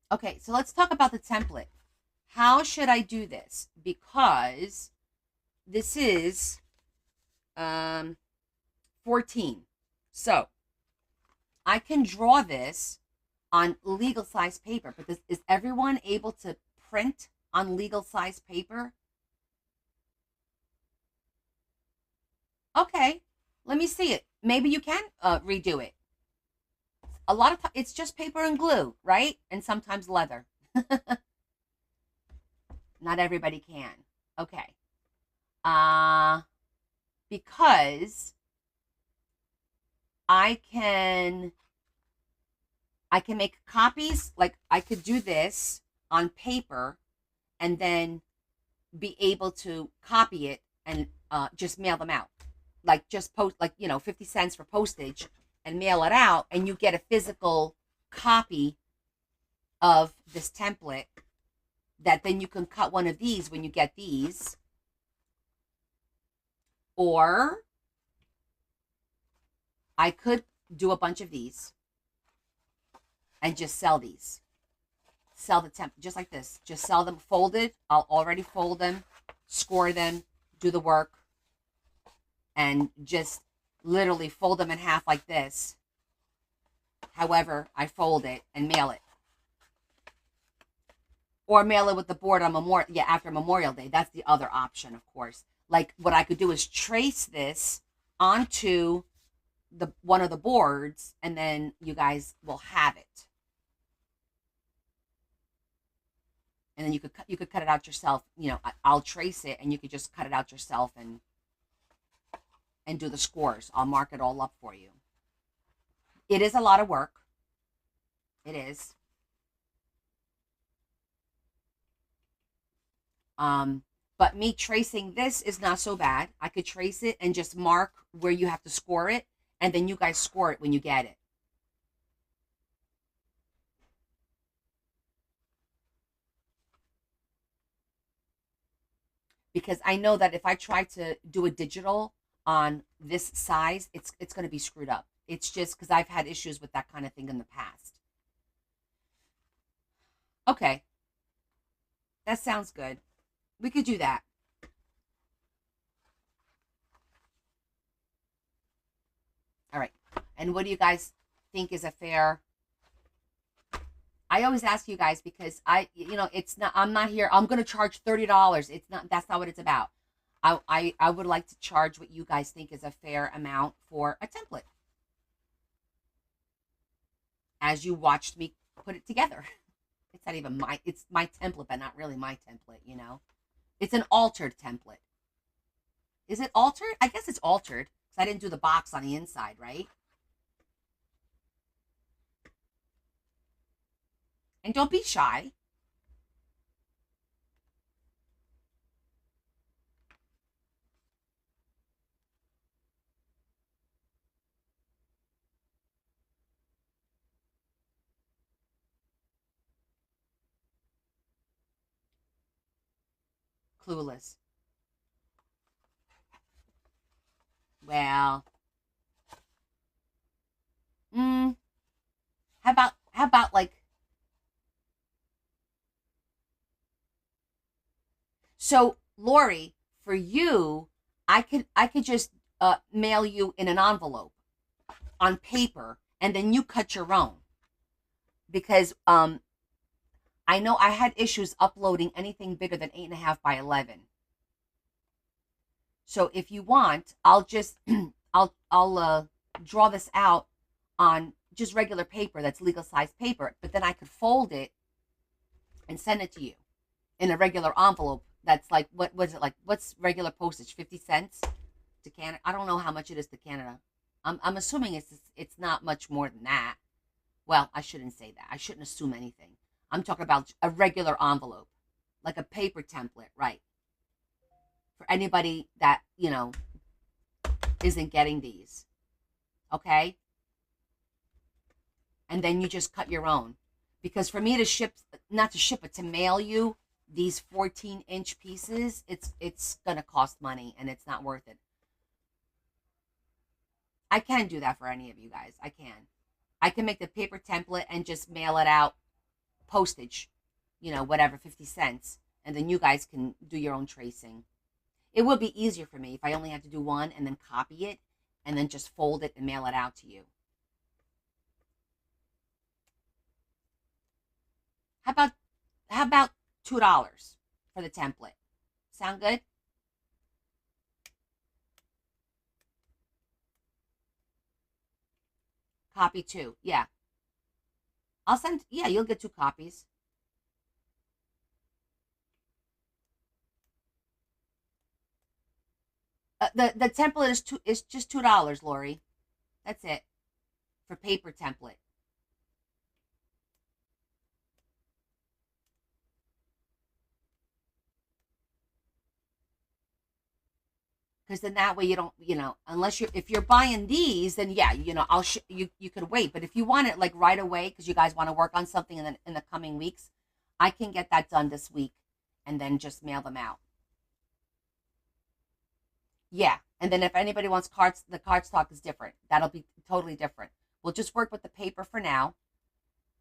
Okay, so let's talk about the template. How should I do this? Because this is 14. So I can draw this on legal size paper, but is everyone able to print on legal size paper? Okay, let me see it. Maybe you can redo it. A lot of it's just paper and glue, right? And sometimes leather. Not everybody can. Okay. Uh because I can make copies, like I could do this on paper and then be able to copy it and just mail them out. Like just post, like, 50 cents for postage and mail it out, and you get a physical copy of this template that then you can cut one of these when you get these. Or I could do a bunch of these and just sell these. Sell the temp just like this. Just sell them folded. I'll already fold them, score them, do the work, and just literally fold them in half like this. However, I fold it and mail it. Or mail it with the board on after Memorial Day. That's the other option, of course. Like what I could do is trace this onto one of the boards, and then you guys will have it. And then you could cut it out yourself. I'll trace it, and you could just cut it out yourself and do the scores. I'll mark it all up for you. It is a lot of work. It is. But me tracing this is not so bad. I could trace it and just mark where you have to score it, and then you guys score it when you get it. Because I know that if I try to do a digital on this size, it's going to be screwed up. It's just because I've had issues with that kind of thing in the past. Okay. That sounds good. We could do that. All right. And what do you guys think is a fair? I always ask you guys because it's not, I'm not here. I'm going to charge $30. It's not, that's not what it's about. I would like to charge what you guys think is a fair amount for a template. As you watched me put it together. It's not even it's my template, but not really my template. It's an altered template. Is it altered? I guess it's altered because I didn't do the box on the inside, right? And don't be shy. Clueless. Well, how about like, so Lori, for you, I could just mail you in an envelope on paper, and then you cut your own, because I know I had issues uploading anything bigger than 8.5 by 11. So if you want, I'll just I'll draw this out on just regular paper that's legal size paper, but then I could fold it and send it to you in a regular envelope. That's like, what was it like? What's regular postage? 50 cents to Canada? I don't know how much it is to Canada. I'm assuming it's not much more than that. Well, I shouldn't say that. I shouldn't assume anything. I'm talking about a regular envelope, like a paper template, right? For anybody that, isn't getting these. Okay? And then you just cut your own. Because for me to ship, not to ship it, to mail you these 14-inch pieces, it's going to cost money and it's not worth it. I can do that for any of you guys. I can. I can make the paper template and just mail it out, postage, whatever, 50 cents. And then you guys can do your own tracing. It would be easier for me if I only had to do one and then copy it and then just fold it and mail it out to you. How about $2 for the template? Sound good? Copy two. Yeah. I'll send, yeah, you'll get 2 copies. The template is just $2, Lori. That's it for paper template. Because then that way you don't, unless if you're buying these, then yeah, you could wait. But if you want it like right away because you guys want to work on something in the coming weeks, I can get that done this week and then just mail them out. Yeah. And then if anybody wants cards, the card stock is different. That'll be totally different. We'll just work with the paper for now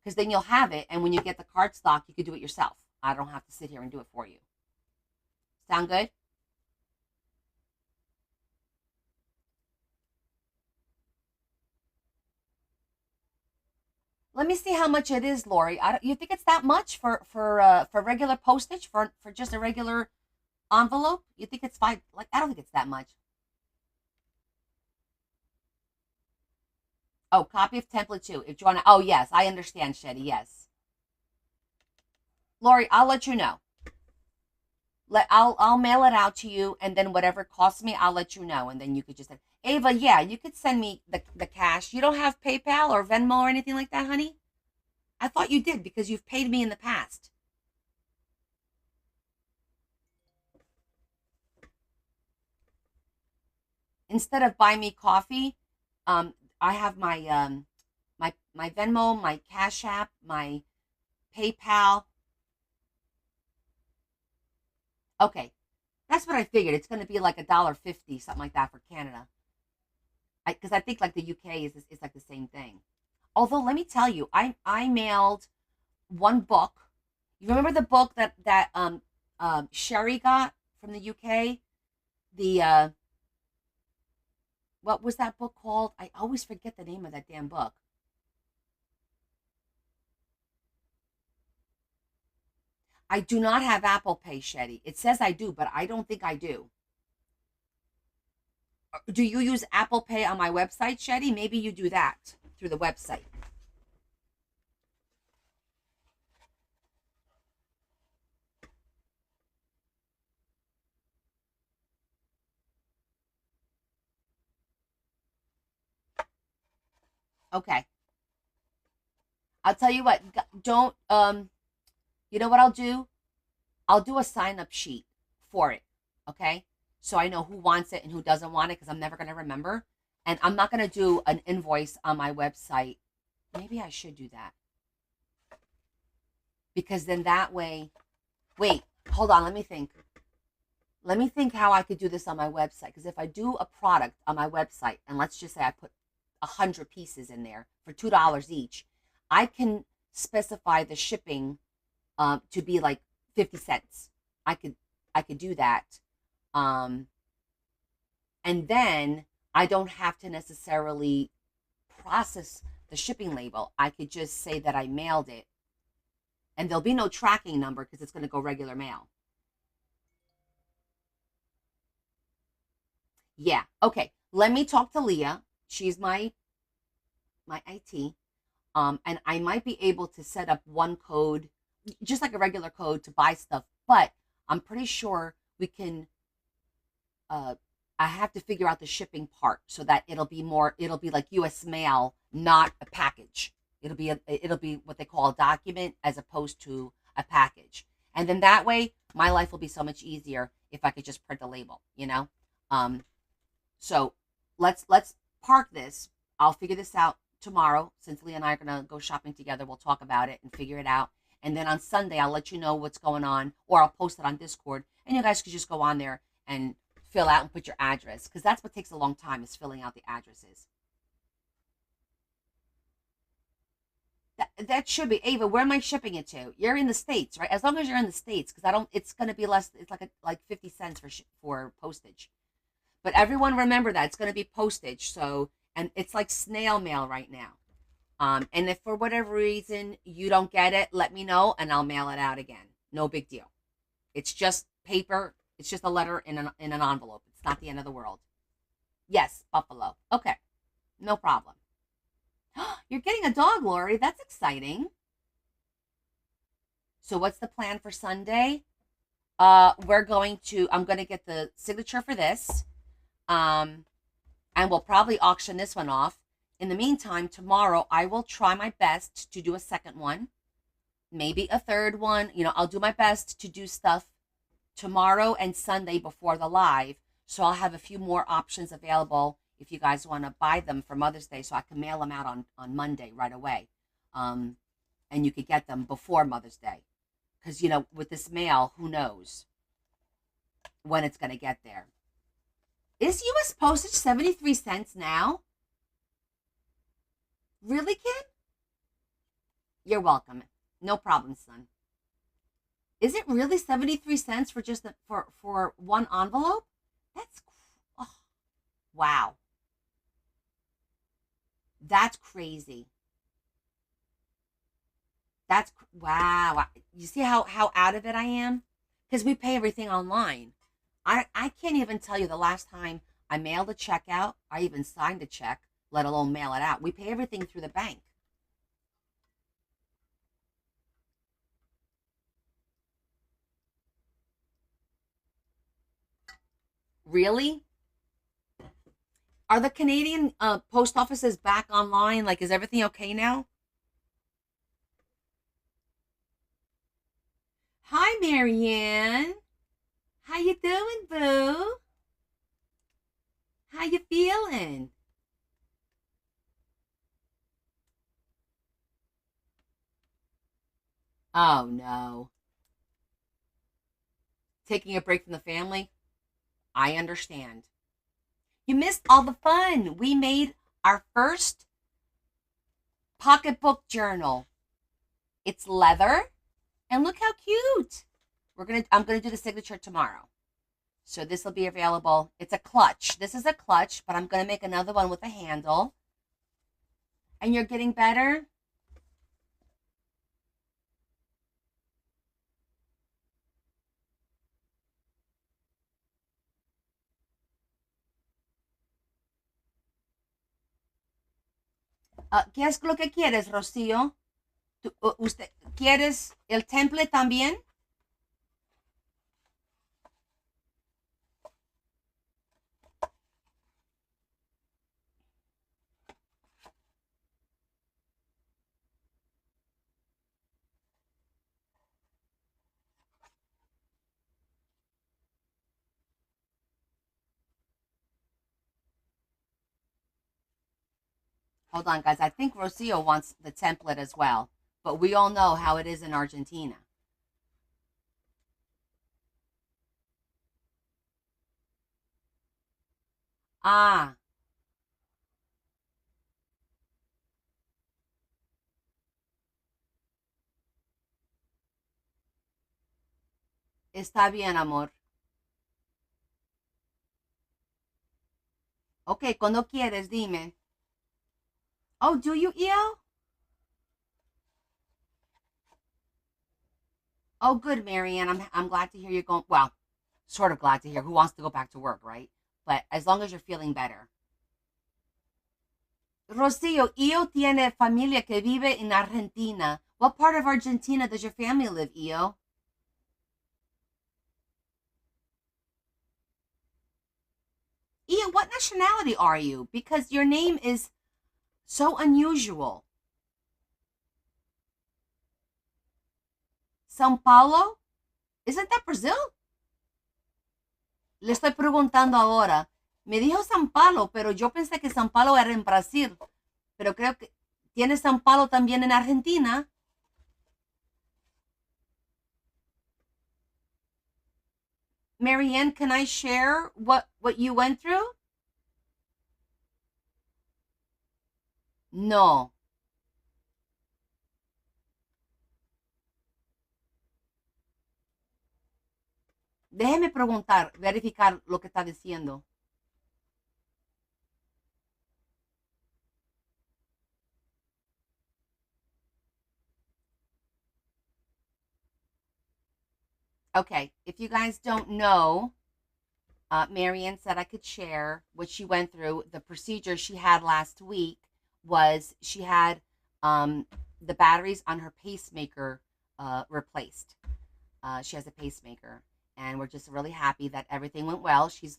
because then you'll have it. And when you get the card stock, you can do it yourself. I don't have to sit here and do it for you. Sound good? Let me see how much it is, Lori. You think it's that much for regular postage for just a regular envelope? You think it's five? Like, I don't think it's that much. Oh, copy of template two. If you want to, oh yes, I understand, Shetty. Yes, Lori, I'll let you know. I'll mail it out to you, and then whatever it costs me, I'll let you know, and then you could just Ava. Yeah, you could send me the cash. You don't have PayPal or Venmo or anything like that, honey? I thought you did because you've paid me in the past. Instead of buy me coffee, I have my Venmo, my Cash App, my PayPal. Okay, that's what I figured. It's going to be like $1.50, something like that for Canada. Because I think like the UK is like the same thing. Although let me tell you, I mailed one book. You remember the book that Sherry got from the UK? The what was that book called? I always forget the name of that damn book. I do not have Apple Pay, Shetty. It says I do, but I don't think I do. Do you use Apple Pay on my website, Shetty? Maybe you do that through the website. Okay. I'll tell you what, don't you know what I'll do? I'll do a sign up sheet for it. Okay? So I know who wants it and who doesn't want it because I'm never going to remember. And I'm not going to do an invoice on my website. Maybe I should do that. Because then that way, wait, hold on, let me think. Let me think how I could do this on my website. Because if I do a product on my website, and let's just say I put 100 pieces in there for $2 each, I can specify the shipping to be like 50 cents. I could do that. Um, and then I don't have to necessarily process the shipping label. I could just say that I mailed it, and there'll be no tracking number because it's going to go regular mail. Yeah. Okay. Let me talk to Leah. She's my IT. And I might be able to set up one code, just like a regular code to buy stuff, but I'm pretty sure we can uh I have to figure out the shipping part so that it'll be like US mail, not a package. It'll be what they call a document as opposed to a package. And then that way my life will be so much easier if I could just print a label, you know? Um so let's park this. I'll figure this out tomorrow. Since Leah and I are gonna go shopping together, we'll talk about it and figure it out. And then on Sunday, I'll let you know what's going on, or I'll post it on Discord, and you guys could just go on there and fill out and put your address, because that's what takes a long time is filling out the addresses. That should be Ava. Where am I shipping it to? You're in the States, right? As long as you're in the States, because I don't. It's gonna be less. It's like 50 cents for postage. But everyone remember that it's going to be postage. So, and it's like snail mail right now. And if for whatever reason you don't get it, let me know and I'll mail it out again. No big deal. It's just paper. It's just a letter in an envelope. It's not the end of the world. Yes, Buffalo. Okay, no problem. You're getting a dog, Lori. That's exciting. So, what's the plan for Sunday? I'm going to get the signature for this. Um, and we'll probably auction this one off. In the meantime, tomorrow I will try my best to do a second one, maybe a third one. You know, I'll do my best to do stuff tomorrow and Sunday before the live. So I'll have a few more options available if you guys want to buy them for Mother's Day, so I can mail them out on Monday right away. Um, and you could get them before Mother's Day. Because, you know, with this mail, who knows when it's going to get there. Is US postage 73 cents now? Really, kid? You're welcome. No problem, son. Is it really 73 cents for just for one envelope? That's oh, wow. That's crazy. That's wow. You see how out of it I am? Because we pay everything online. I can't even tell you the last time I mailed a check out. I even signed a check, let alone mail it out. We pay everything through the bank. Really? Are the Canadian post offices back online? Like, is everything okay now? Hi, Marianne. How you doing, boo? How you feeling? Oh no. Taking a break from the family? I understand. You missed all the fun. We made our first pocketbook journal. It's leather, and look how cute. I'm gonna do the signature tomorrow. So this will be available. It's a clutch. This is a clutch, but I'm gonna make another one with a handle. And you're getting better? ¿Qué es lo que quieres, Rocío? ¿Usted quieres el temple también? Hold on, guys. I think Rocio wants the template as well, but we all know how it is in Argentina. Ah, está bien, amor. Ok, cuando quieres, dime. Oh, do you, EO? Oh, good, Marianne. I'm glad to hear you're going. Well, sort of glad to hear. Who wants to go back to work, right? but as long as you're feeling better. Rocío, Io tiene familia que vive en Argentina. What part of Argentina does your family live, Io? Io, what nationality are you? Because your name is so unusual. São Paulo? Isn't that Brazil? Le estoy preguntando ahora. Me dijo São Paulo, pero yo pensé que São Paulo era en Brasil. Pero creo que tiene São Paulo también en Argentina. Marianne, can I share what you went through? No. Déjeme preguntar, verificar lo que está diciendo. Okay, if you guys don't know, Marianne said I could share what she went through. The procedure she had last week was she had the batteries on her pacemaker replaced. She has a pacemaker, and we're just really happy that everything went well. She's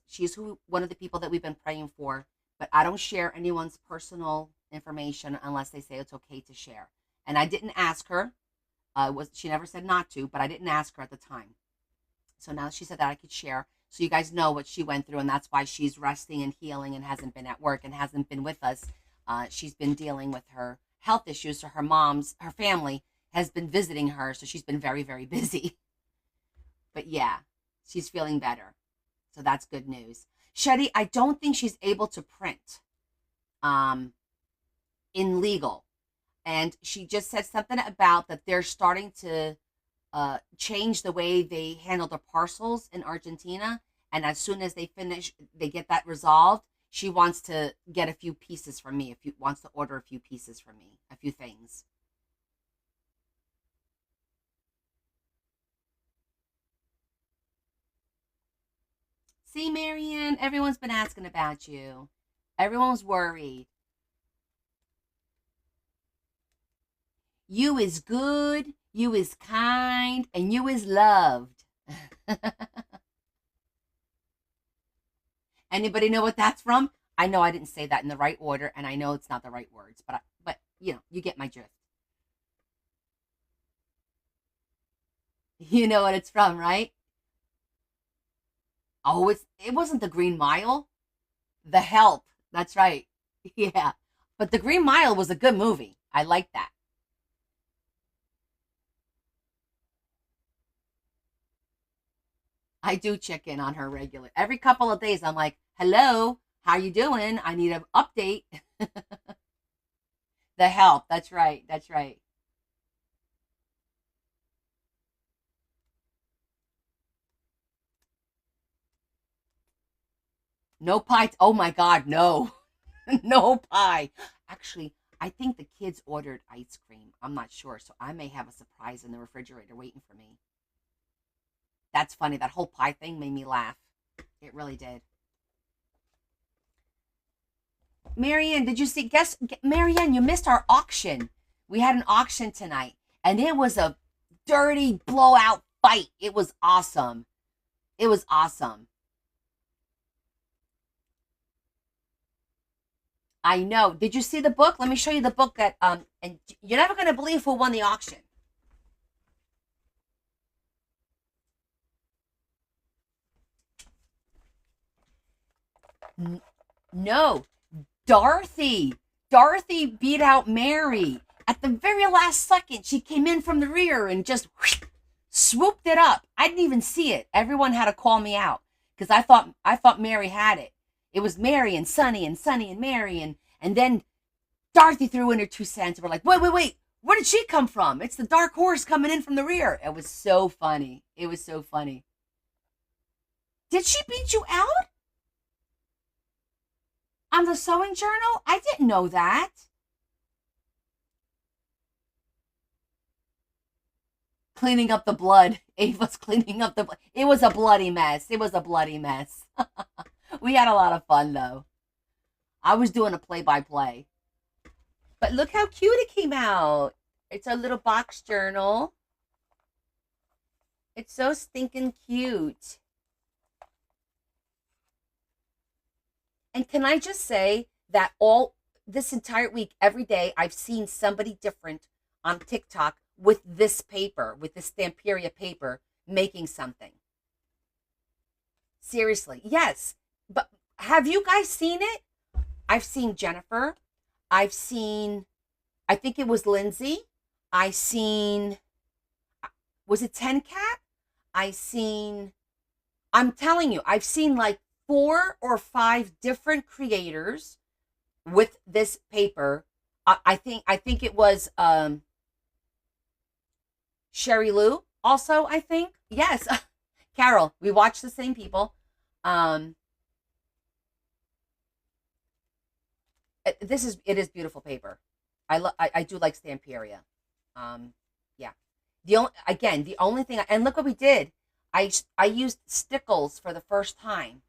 one of the people that we've been praying for, but I don't share anyone's personal information unless they say it's okay to share. And I didn't ask her. She never said not to, but I didn't ask her at the time. So now she said that I could share, so you guys know what she went through, and that's why she's resting and healing and hasn't been at work and hasn't been with us. She's been dealing with her health issues. So her family has been visiting her, so she's been very, very busy. But yeah, she's feeling better. So that's good news. Shetty, I don't think she's able to print in legal. And she just said something about that they're starting to change the way they handle the parcels in Argentina. And as soon as they get that resolved, she wants to get a few pieces from me. Wants to order a few pieces from me, a few things. See, Marianne, everyone's been asking about you. Everyone's worried. You is good, you is kind, and you is loved. Anybody know what that's from? I know I didn't say that in the right order, and I know it's not the right words, but you get my drift. You know what it's from, right? Oh, it wasn't the Green Mile. The Help. That's right. Yeah. But the Green Mile was a good movie. I like that. I do check in on her regular. Every couple of days I'm like, "Hello, how you doing? I need an update." The Help. That's right. That's right. No pie. Oh my god, no. No pie. Actually, I think the kids ordered ice cream. I'm not sure, so I may have a surprise in the refrigerator waiting for me. That's funny. That whole pie thing made me laugh. It really did. Marianne, did you see? Marianne, you missed our auction. We had an auction tonight, and it was a dirty blowout fight. It was awesome. It was awesome. I know. Did you see the book? Let me show you the book and you're never going to believe who won the auction. No, Dorothy. Dorothy beat out Mary. At the very last second, she came in from the rear and just whoosh, swooped it up. I didn't even see it. Everyone had to call me out because I thought Mary had it. It was Mary and Sunny and Mary and then Dorothy threw in her 2 cents. We're like, wait. Where did she come from? It's the dark horse coming in from the rear. It was so funny. It was so funny. Did she beat you out on the sewing journal? I didn't know that. Cleaning up the blood. Ava's cleaning up the blood. It was a bloody mess. It was a bloody mess. We had a lot of fun though. I was doing a play-by-play. But look how cute it came out. It's a little box journal. It's so stinking cute. And can I just say that all this entire week, every day, I've seen somebody different on TikTok with this paper, with this Stamperia paper, making something. Seriously, yes. But have you guys seen it? I've seen Jennifer. I've seen, I think it was Lindsay. I seen, was it 10 Cat? I seen, I'm telling you, I've seen like 4 or 5 different creators with this paper. I think it was Sherry Lou also, I think. Yes. Carol, we watch the same people. Um it is beautiful paper. I do like Stamperia. Yeah. The only thing and look what we did. I used stickles for the first time.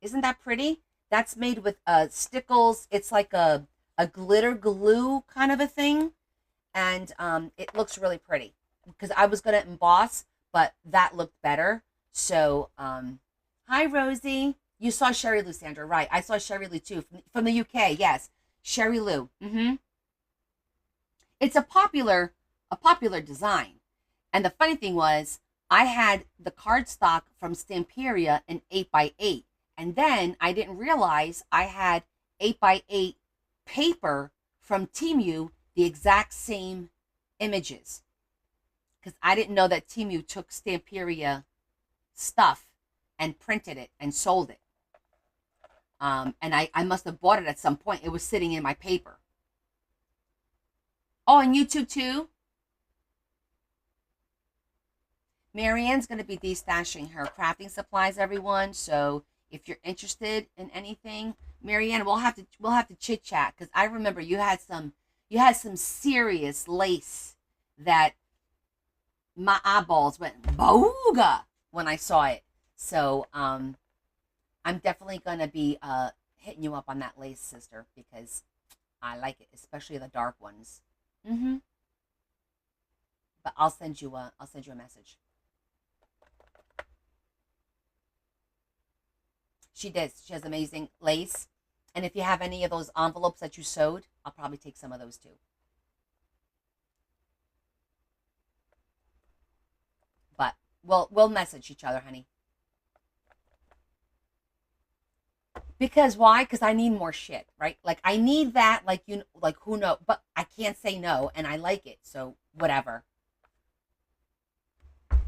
Isn't that pretty? That's made with stickles. It's like a glitter glue kind of a thing, and it looks really pretty. Because I was gonna emboss, but that looked better. So, hi Rosie. You saw Sherry Lou, Sandra, right? I saw Sherry Lou too from the UK. Yes, Sherry Lou. It's a popular design, and the funny thing was, I had the cardstock from Stamperia in 8x8, and then I didn't realize I had 8x8 paper from Temu, the exact same images, because I didn't know that Temu took Stamperia stuff and printed it and sold it. And I must have bought it at some point. It was sitting in my paper. Oh, and YouTube too. Marianne's going to be destashing her crafting supplies, everyone. So if you're interested in anything, Marianne, we'll have to chit chat, because I remember you had some serious lace that my eyeballs went booga when I saw it. So I'm definitely gonna be hitting you up on that lace, sister, because I like it, especially the dark ones. Mm-hmm. But I'll send you a message. She does. She has amazing lace. And if you have any of those envelopes that you sewed, I'll probably take some of those too. But we'll message each other, honey. Because why? Because I need more shit, right? Like I need that, like like who knows? But I can't say no, and I like it, so whatever.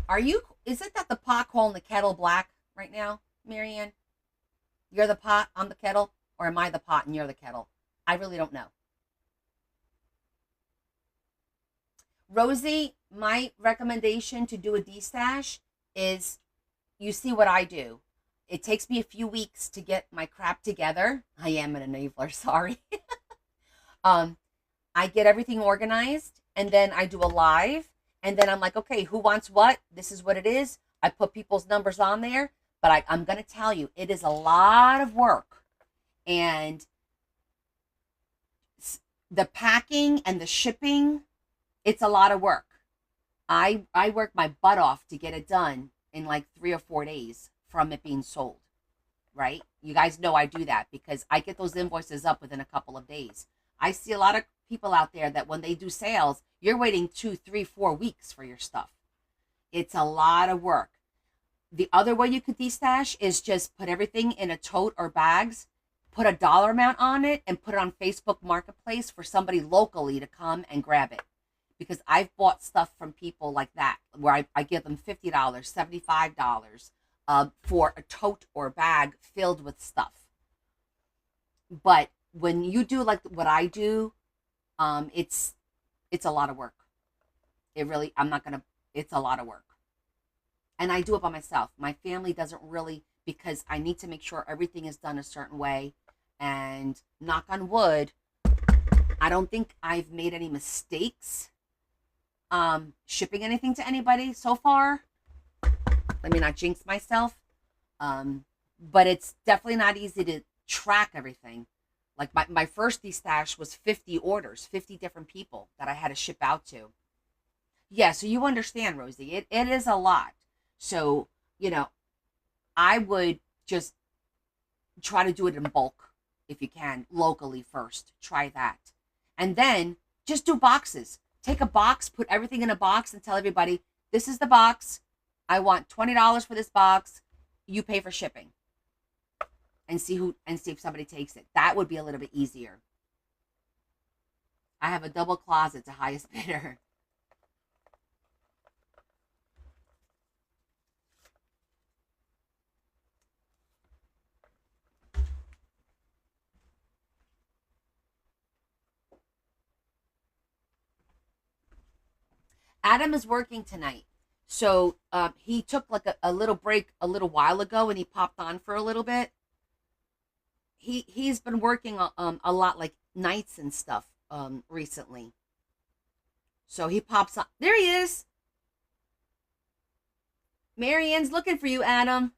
Are you? Is it that the pot calling the kettle black right now, Marianne? You're the pot, I'm the kettle, or am I the pot and you're the kettle? I really don't know. Rosie, my recommendation to do a destash is you see what I do. It takes me a few weeks to get my crap together. I am an enabler, sorry. um, I get everything organized, and then I do a live, and then I'm like, okay, who wants what? This is what it is. I put people's numbers on there, but I'm going to tell you, it is a lot of work. And the packing and the shipping, it's a lot of work. I work my butt off to get it done in like 3 or 4 days from it being sold, right? You guys know I do that because I get those invoices up within a couple of days. I see a lot of people out there that when they do sales, you're waiting 2, 3, 4 weeks for your stuff. It's a lot of work. The other way you could destash is just put everything in a tote or bags, put a dollar amount on it, and put it on Facebook Marketplace for somebody locally to come and grab it. Because I've bought stuff from people like that, where I give them $50, $75 for a tote or bag filled with stuff. But when you do like what I do, it's a lot of work. It really, I'm not gonna. It's a lot of work, and I do it by myself. My family doesn't really, because I need to make sure everything is done a certain way. And knock on wood, I don't think I've made any mistakes shipping anything to anybody so far. Let me not jinx myself. but it's definitely not easy to track everything. Like my first stash was 50 orders, 50 different people that I had to ship out to. Yeah, so you understand, Rosie. It is a lot. So, you know, I would just try to do it in bulk if you can, locally first. Try that. And then just do boxes. Take a box, put everything in a box, and tell everybody, this is the box. I want $20 for this box. You pay for shipping. And see if somebody takes it. That would be a little bit easier. I have a double closet to highest bidder. Adam is working tonight. So he took like a little break a little while ago and he popped on for a little bit. He's been working a lot like nights and stuff recently. So he pops on. There he is. Marianne's looking for you, Adam.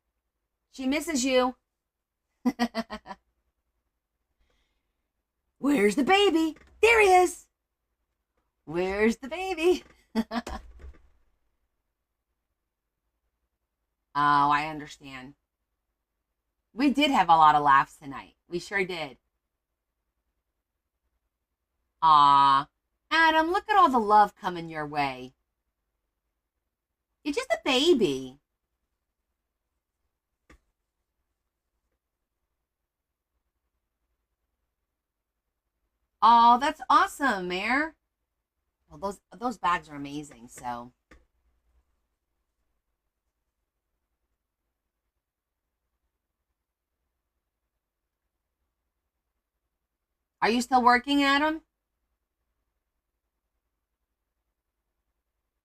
She misses you. Where's the baby? There he is. Where's the baby? Oh, I understand. We did have a lot of laughs tonight. We sure did. Aw, Adam, look at all the love coming your way. You're just a baby. Oh, that's awesome, Mare. Well, those bags are amazing. So, are you still working, Adam?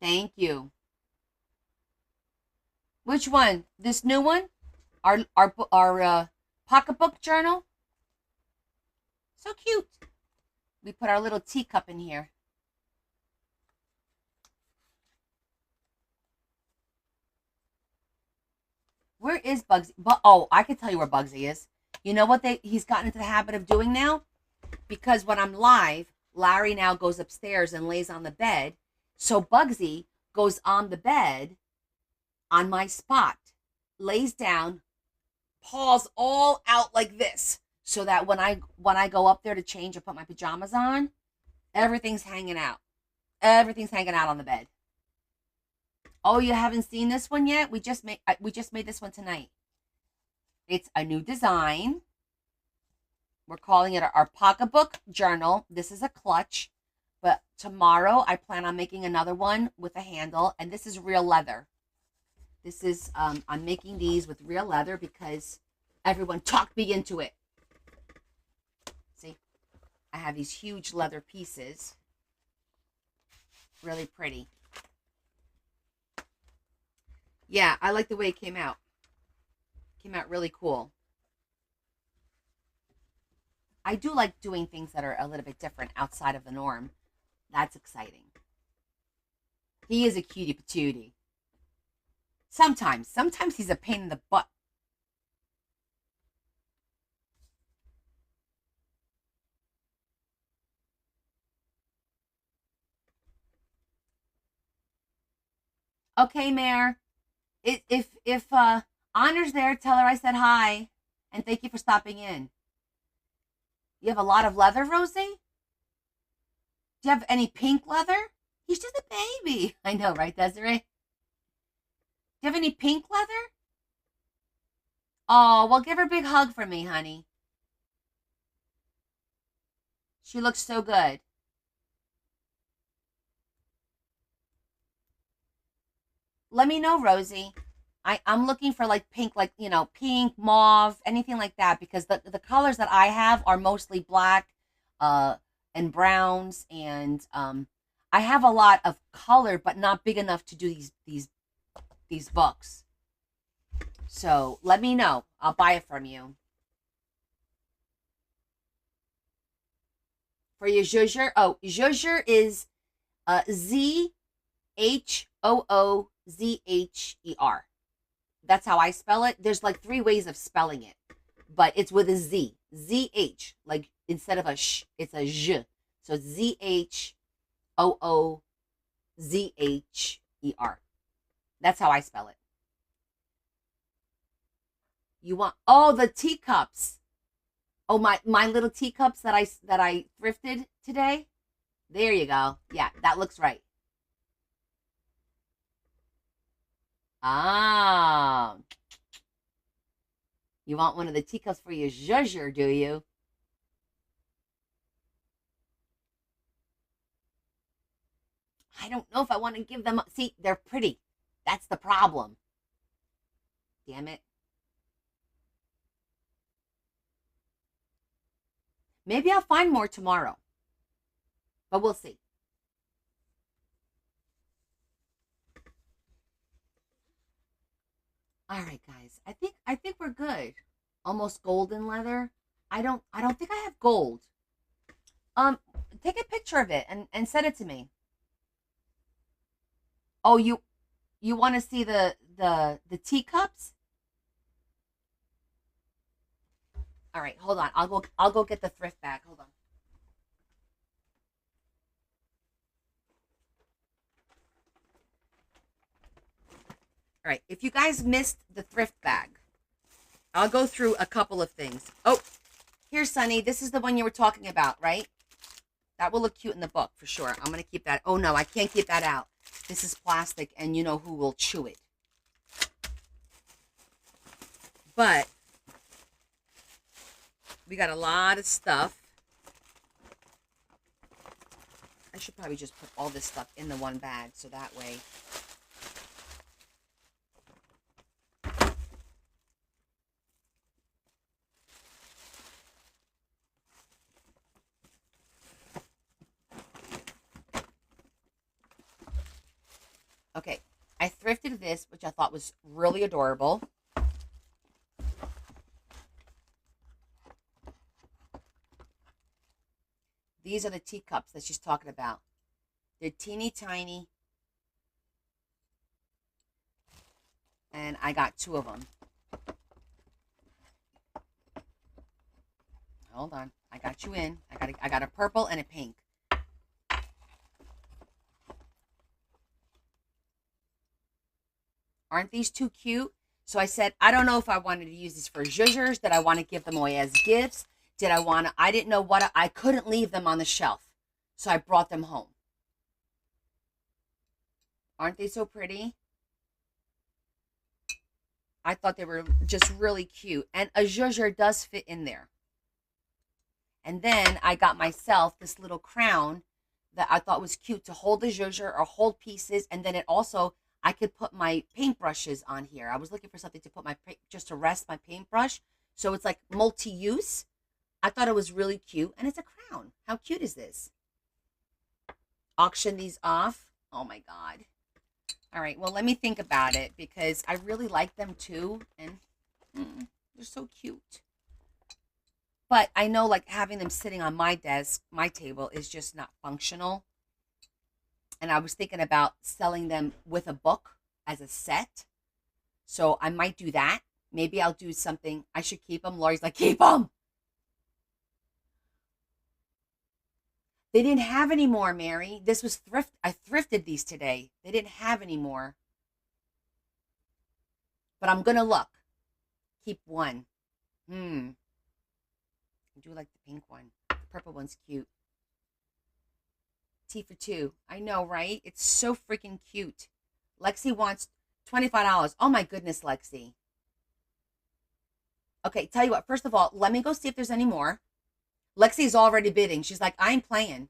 Thank you. Which one? This new one? Our pocketbook journal? So cute. We put our little teacup in here. Where is Bugsy? Oh, I can tell you where Bugsy is. You know what he's gotten into the habit of doing now? Because when I'm live, Larry now goes upstairs and lays on the bed. So Bugsy goes on the bed on my spot, lays down, paws all out like this, so that when I go up there to change or put my pajamas on, everything's hanging out. Everything's hanging out on the bed. Oh, you haven't seen this one yet? We just made this one tonight. It's a new design. We're calling it our pocketbook journal. This is a clutch, but tomorrow I plan on making another one with a handle, and this is real leather. This is I'm making these with real leather because everyone talked me into it. See, I have these huge leather pieces. Really pretty. Yeah, I like the way it came out. Came out really cool. I do like doing things that are a little bit different outside of the norm. That's exciting. He is a cutie patootie. Sometimes he's a pain in the butt. Okay, Mayor. If Honor's there, tell her I said hi and thank you for stopping in. You have a lot of leather, Rosie? Do you have any pink leather? He's just a baby. I know, right, Desiree? Do you have any pink leather? Oh, well, give her a big hug for me, honey. She looks so good. Let me know, Rosie. I'm looking for like pink, like, pink, mauve, anything like that, because the colors that I have are mostly black uh, and browns. And I have a lot of color, but not big enough to do these books. So let me know. I'll buy it from you. For your zhuzher. Oh, zhuzher is ZHOOZHER. That's how I spell it. There's like 3 ways of spelling it, but it's with a Z. ZH. Like instead of a sh, it's a zh. So ZHOOZHER. That's how I spell it. You want, oh, the teacups. Oh, my little teacups that I thrifted today. There you go. Yeah, that looks right. Ah, you want one of the teacups for your zhuzher, do you? I don't know if I want to give them. See, they're pretty. That's the problem. Damn it. Maybe I'll find more tomorrow, but we'll see. All right, guys. I think we're good. Almost golden leather. I don't think I have gold. Um, take a picture of it and send it to me. Oh, you want to see the teacups? All right, hold on. I'll go get the thrift bag. Hold on. All right, if you guys missed the thrift bag, I'll go through a couple of things. Oh, here, Sunny. This is the one you were talking about, right? That will look cute in the book for sure. I'm going to keep that. Oh, no, I can't keep that out. This is plastic, and you know who will chew it. But we got a lot of stuff. I should probably just put all this stuff in the one bag so that way. Okay, I thrifted this, which I thought was really adorable. These are the teacups that she's talking about. They're teeny tiny. And I got 2 of them. Hold on. I got you in. I got a purple and a pink. Aren't these too cute? So I said, I don't know if I wanted to use these for zhuzhers. Did I want to give them away as gifts? I didn't know I couldn't leave them on the shelf. So I brought them home. Aren't they so pretty? I thought they were just really cute. And a zhuzher does fit in there. And then I got myself this little crown that I thought was cute to hold the zhuzher or hold pieces. And then it also, I could put my paintbrushes on here. I was looking for something to put just to rest my paintbrush. So it's like multi-use. I thought it was really cute. And it's a crown. How cute is this? Auction these off. Oh my God. All right. Well, let me think about it because I really like them too. And they're so cute. But I know like having them sitting on my desk, my table is just not functional. And I was thinking about selling them with a book as a set. So I might do that. Maybe I'll do something. I should keep them. Lori's like, keep them. They didn't have any more, Mary. This was thrift. I thrifted these today. They didn't have any more. But I'm going to look. Keep one. I do like the pink one. The purple one's cute. Tea for 2. I know, right? It's so freaking cute. Lexi wants $25. Oh my goodness, Lexi. Okay, tell you what. First of all, let me go see if there's any more. Lexi's already bidding. She's like, I ain't playing.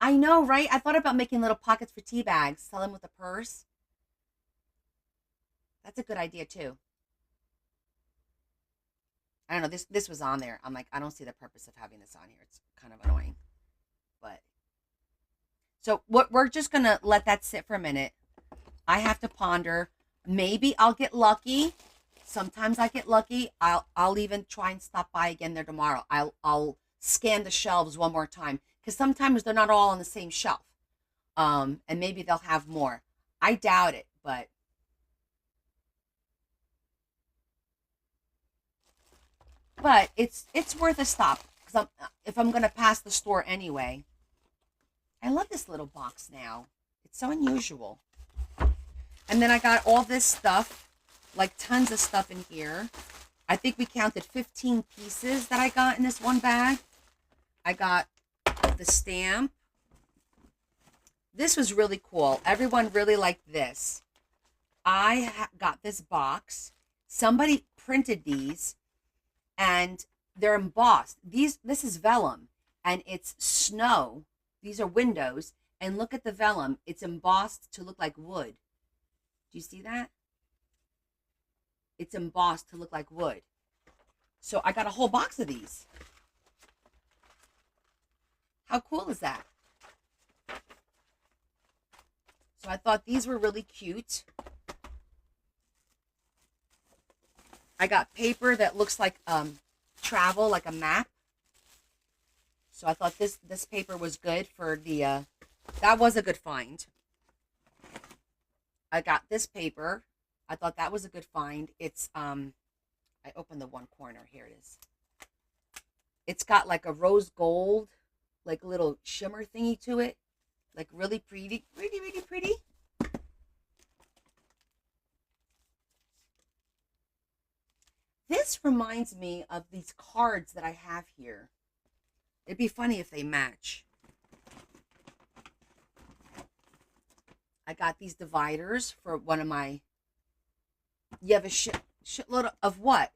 I know, right? I thought about making little pockets for tea bags. Sell them with a purse. That's a good idea, too. I don't know. This was on there. I'm like, I don't see the purpose of having this on here. It's kind of annoying. But so we're just going to let that sit for a minute. I have to ponder. Maybe I'll get lucky. Sometimes I get lucky. I'll even try and stop by again there tomorrow. I'll scan the shelves one more time because sometimes they're not all on the same shelf. And maybe they'll have more. I doubt it, but it's worth a stop because if I'm gonna pass the store anyway. I love this little box now. It's so unusual. And then I got all this stuff, like tons of stuff in here. I think we counted 15 pieces that I got in this one bag. I got the stamp. This was really cool. Everyone really liked this. I got this box. Somebody printed these and they're embossed. This is vellum and it's snow. These are windows, and look at the vellum. It's embossed to look like wood. Do you see that? It's embossed to look like wood. So I got a whole box of these. How cool is that? So I thought these were really cute. I got paper that looks like travel, like a map. So I thought this paper was good for the, that was a good find. I got this paper. I thought that was a good find. It's, I opened the one corner. Here it is. It's got like a rose gold, like little shimmer thingy to it. Like really pretty, pretty, really pretty. This reminds me of these cards that I have here. It'd be funny if they match. I got these dividers for one of my... You have a shitload of what?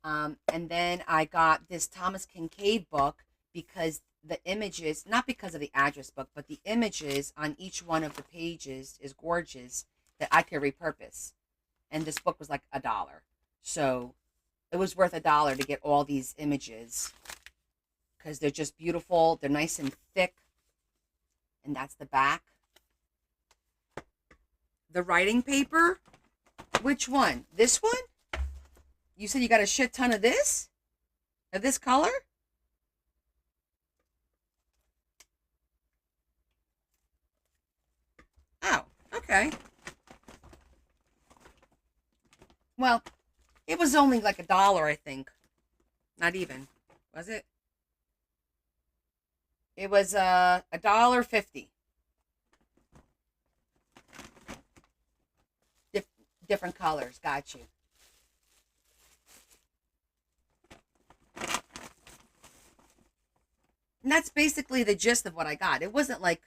And then I got this Thomas Kincaid book because the images, not because of the address book, but the images on each one of the pages is gorgeous that I could repurpose. And this book was like $1. So it was worth $1 to get all these images because they're just beautiful. They're nice and thick. And that's the back. The writing paper. Which one? This one? You said you got a shit ton of this? Of this color? Oh, okay. Well, it was only like $1, I think. Not even. Was it? It was $1.50. Different colors. Got you. And that's basically the gist of what I got. It wasn't like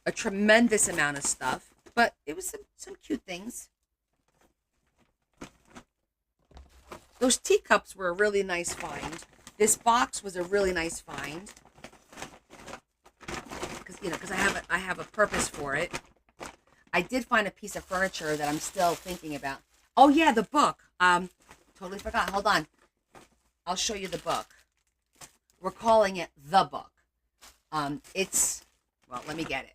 a tremendous amount of stuff, but it was some cute things. Those teacups were a really nice find. This box was a really nice find. Because I have a purpose for it. I did find a piece of furniture that I'm still thinking about. Oh yeah, the book. Totally forgot. Hold on. I'll show you the book. We're calling it The Book. It's, well, let me get it.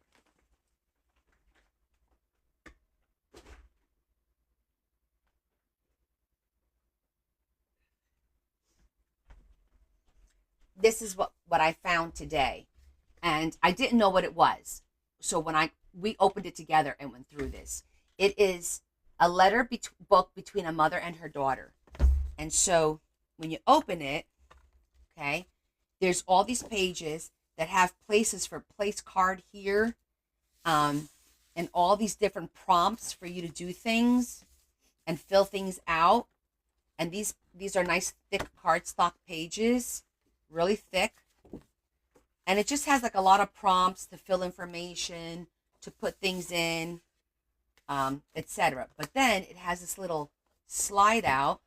This is what I found today. And I didn't know what it was. So when we opened it together and went through this, it is a letter book between a mother and her daughter. And so when you open it, okay, there's all these pages that have places for place card here, and all these different prompts for you to do things and fill things out. And these are nice thick cardstock pages, really thick. And it just has like a lot of prompts to fill information, to put things in, etc. But then it has this little slide out,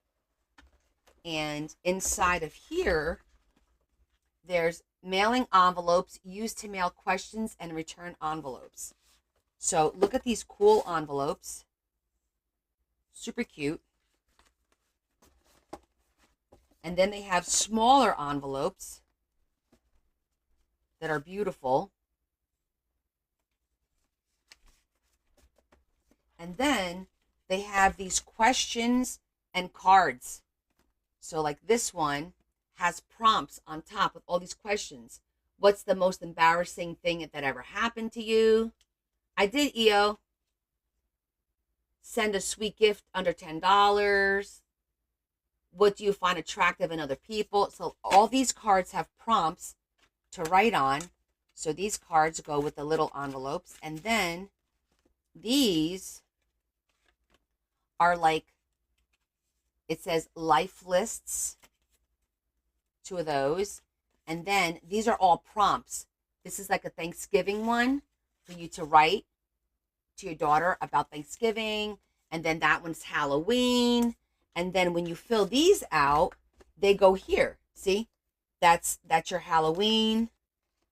and inside of here, there's mailing envelopes used to mail questions and return envelopes. So look at these cool envelopes. Super cute. And then they have smaller envelopes that are beautiful. And then they have these questions and cards. So like this one has prompts on top with all these questions. What's the most embarrassing thing that ever happened to you? I did, EO. Send a sweet gift under $10. What do you find attractive in other people? So all these cards have prompts to write on. So these cards go with the little envelopes. And then these are like, it says life lists, two of those. And then these are all prompts. This is like a Thanksgiving one for you to write to your daughter about Thanksgiving. And then that one's Halloween. And then when you fill these out, they go here. See, that's your Halloween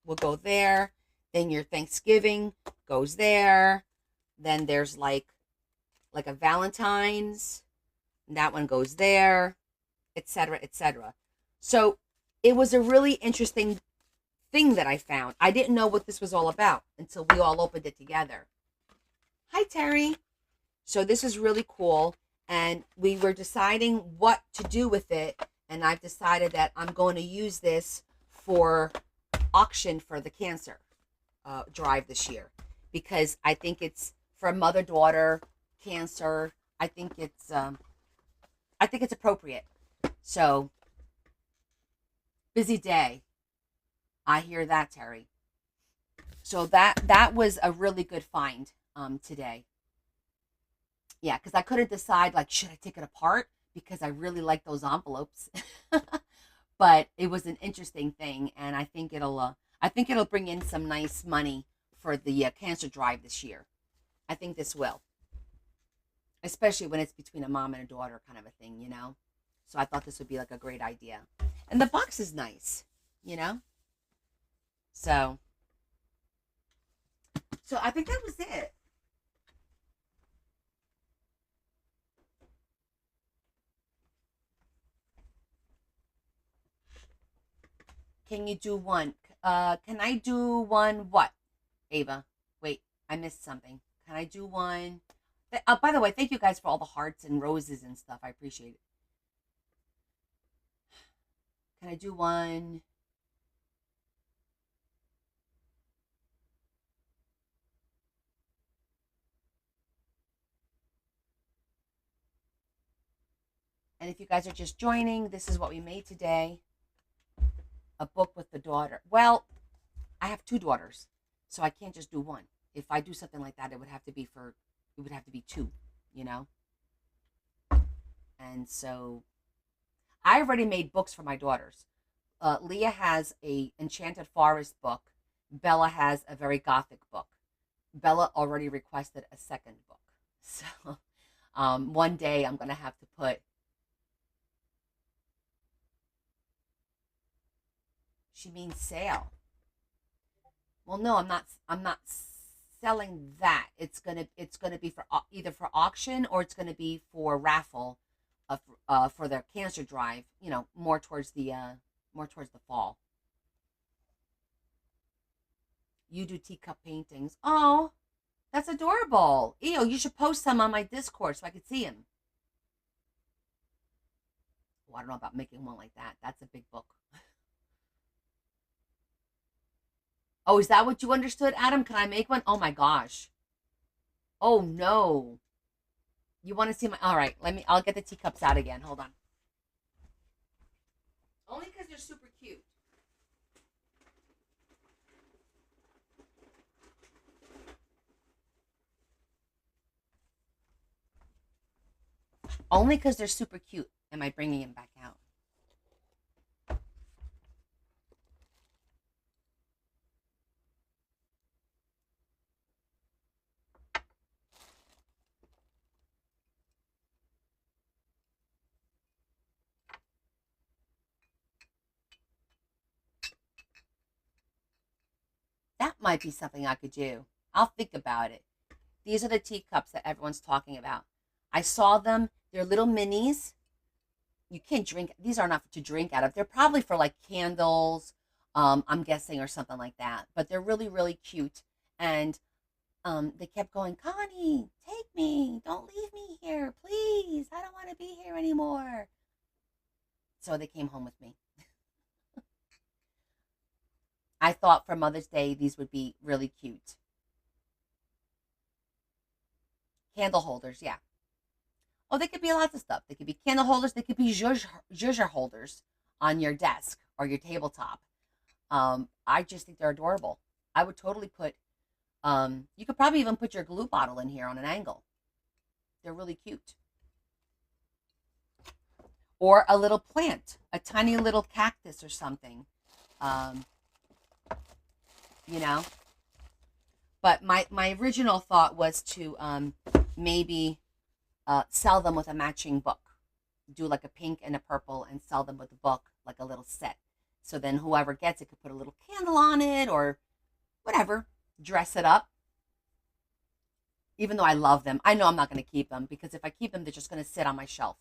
will go there. Then your Thanksgiving goes there. Then there's like a Valentine's, and that one goes there, etc., etc. So it was a really interesting thing that I found. I didn't know what this was all about until we all opened it together. Hi, Terry. So this is really cool. And we were deciding what to do with it. And I've decided that I'm going to use this for auction for the cancer drive this year. Because I think it's for mother-daughter cancer. I think it's appropriate. So, busy day. I hear that, Terry. So that was a really good find today. Yeah, because I couldn't decide, like, should I take it apart? Because I really like those envelopes. But it was an interesting thing, and I think it'll bring in some nice money for the cancer drive this year. I think this will, especially when it's between a mom and a daughter kind of a thing, you know. So I thought this would be like a great idea, and the box is nice, you know. So I think that was it. Can you do one? Can I do one? What, Ava? Wait, I missed something. Can I do one? By the way, thank you guys for all the hearts and roses and stuff. I appreciate it. Can I do one? And if you guys are just joining, this is what we made today. A book with the daughter. Well, I have two daughters, so I can't just do one. If I do something like that, it would have to be two, you know? And so I already made books for my daughters. Leah has a Enchanted Forest book. Bella has a very gothic book. Bella already requested a second book. So one day I'm going to have to put, she means sale. Well, no, I'm not selling that. It's gonna be for either for auction, or it's gonna be for raffle, for their cancer drive. You know, more towards the fall. You do teacup paintings. Oh, that's adorable. Ew, you should post some on my Discord so I could see them. Oh, I don't know about making one like that. That's a big book. Oh, is that what you understood, Adam? Can I make one? Oh my gosh. Oh no. You want to see my? All right, I'll get the teacups out again. Hold on. Only because they're super cute. Only because they're super cute am I bringing them back out. That might be something I could do. I'll think about it. These are the teacups that everyone's talking about. I saw them. They're little minis. You can't drink. These are not to drink out of. They're probably for like candles, I'm guessing, or something like that. But they're really, really cute. And they kept going, Connie, take me. Don't leave me here, please. I don't want to be here anymore. So they came home with me. I thought for Mother's Day, these would be really cute. Candle holders, yeah. Oh, they could be lots of stuff. They could be candle holders. They could be zhuzh holders on your desk or your tabletop. I just think they're adorable. I would totally put, you could probably even put your glue bottle in here on an angle. They're really cute. Or a little plant, a tiny little cactus or something. Um, you know, but my original thought was to maybe sell them with a matching book. Do like a pink and a purple and sell them with a book, like a little set. So then whoever gets it could put a little candle on it or whatever, dress it up. Even though I love them, I know I'm not going to keep them because if I keep them, they're just going to sit on my shelf.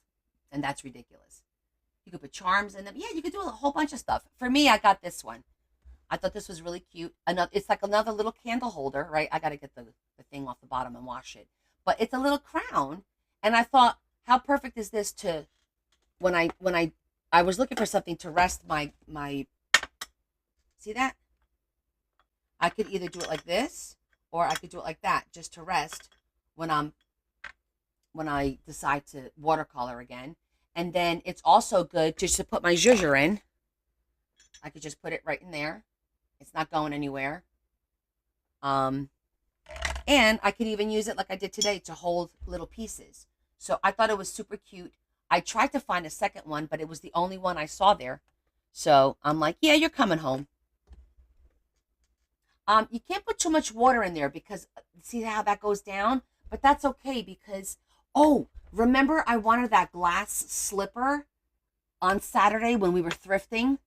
And that's ridiculous. You could put charms in them. Yeah, you could do a whole bunch of stuff. For me, I got this one. I thought this was really cute. It's like another little candle holder, right? I got to get the thing off the bottom and wash it. But it's a little crown. And I thought, how perfect is this to, when I was looking for something to rest my, see that? I could either do it like this, or I could do it like that, just to rest when I decide to watercolor again. And then it's also good just to put my zhuzher in. I could just put it right in there. It's not going anywhere. And I could even use it like I did today to hold little pieces. So I thought it was super cute. I tried to find a second one, but it was the only one I saw there. So I'm like, yeah, you're coming home. You can't put too much water in there because see how that goes down? But that's okay because, oh, remember I wanted that glass slipper on Saturday when we were thrifting?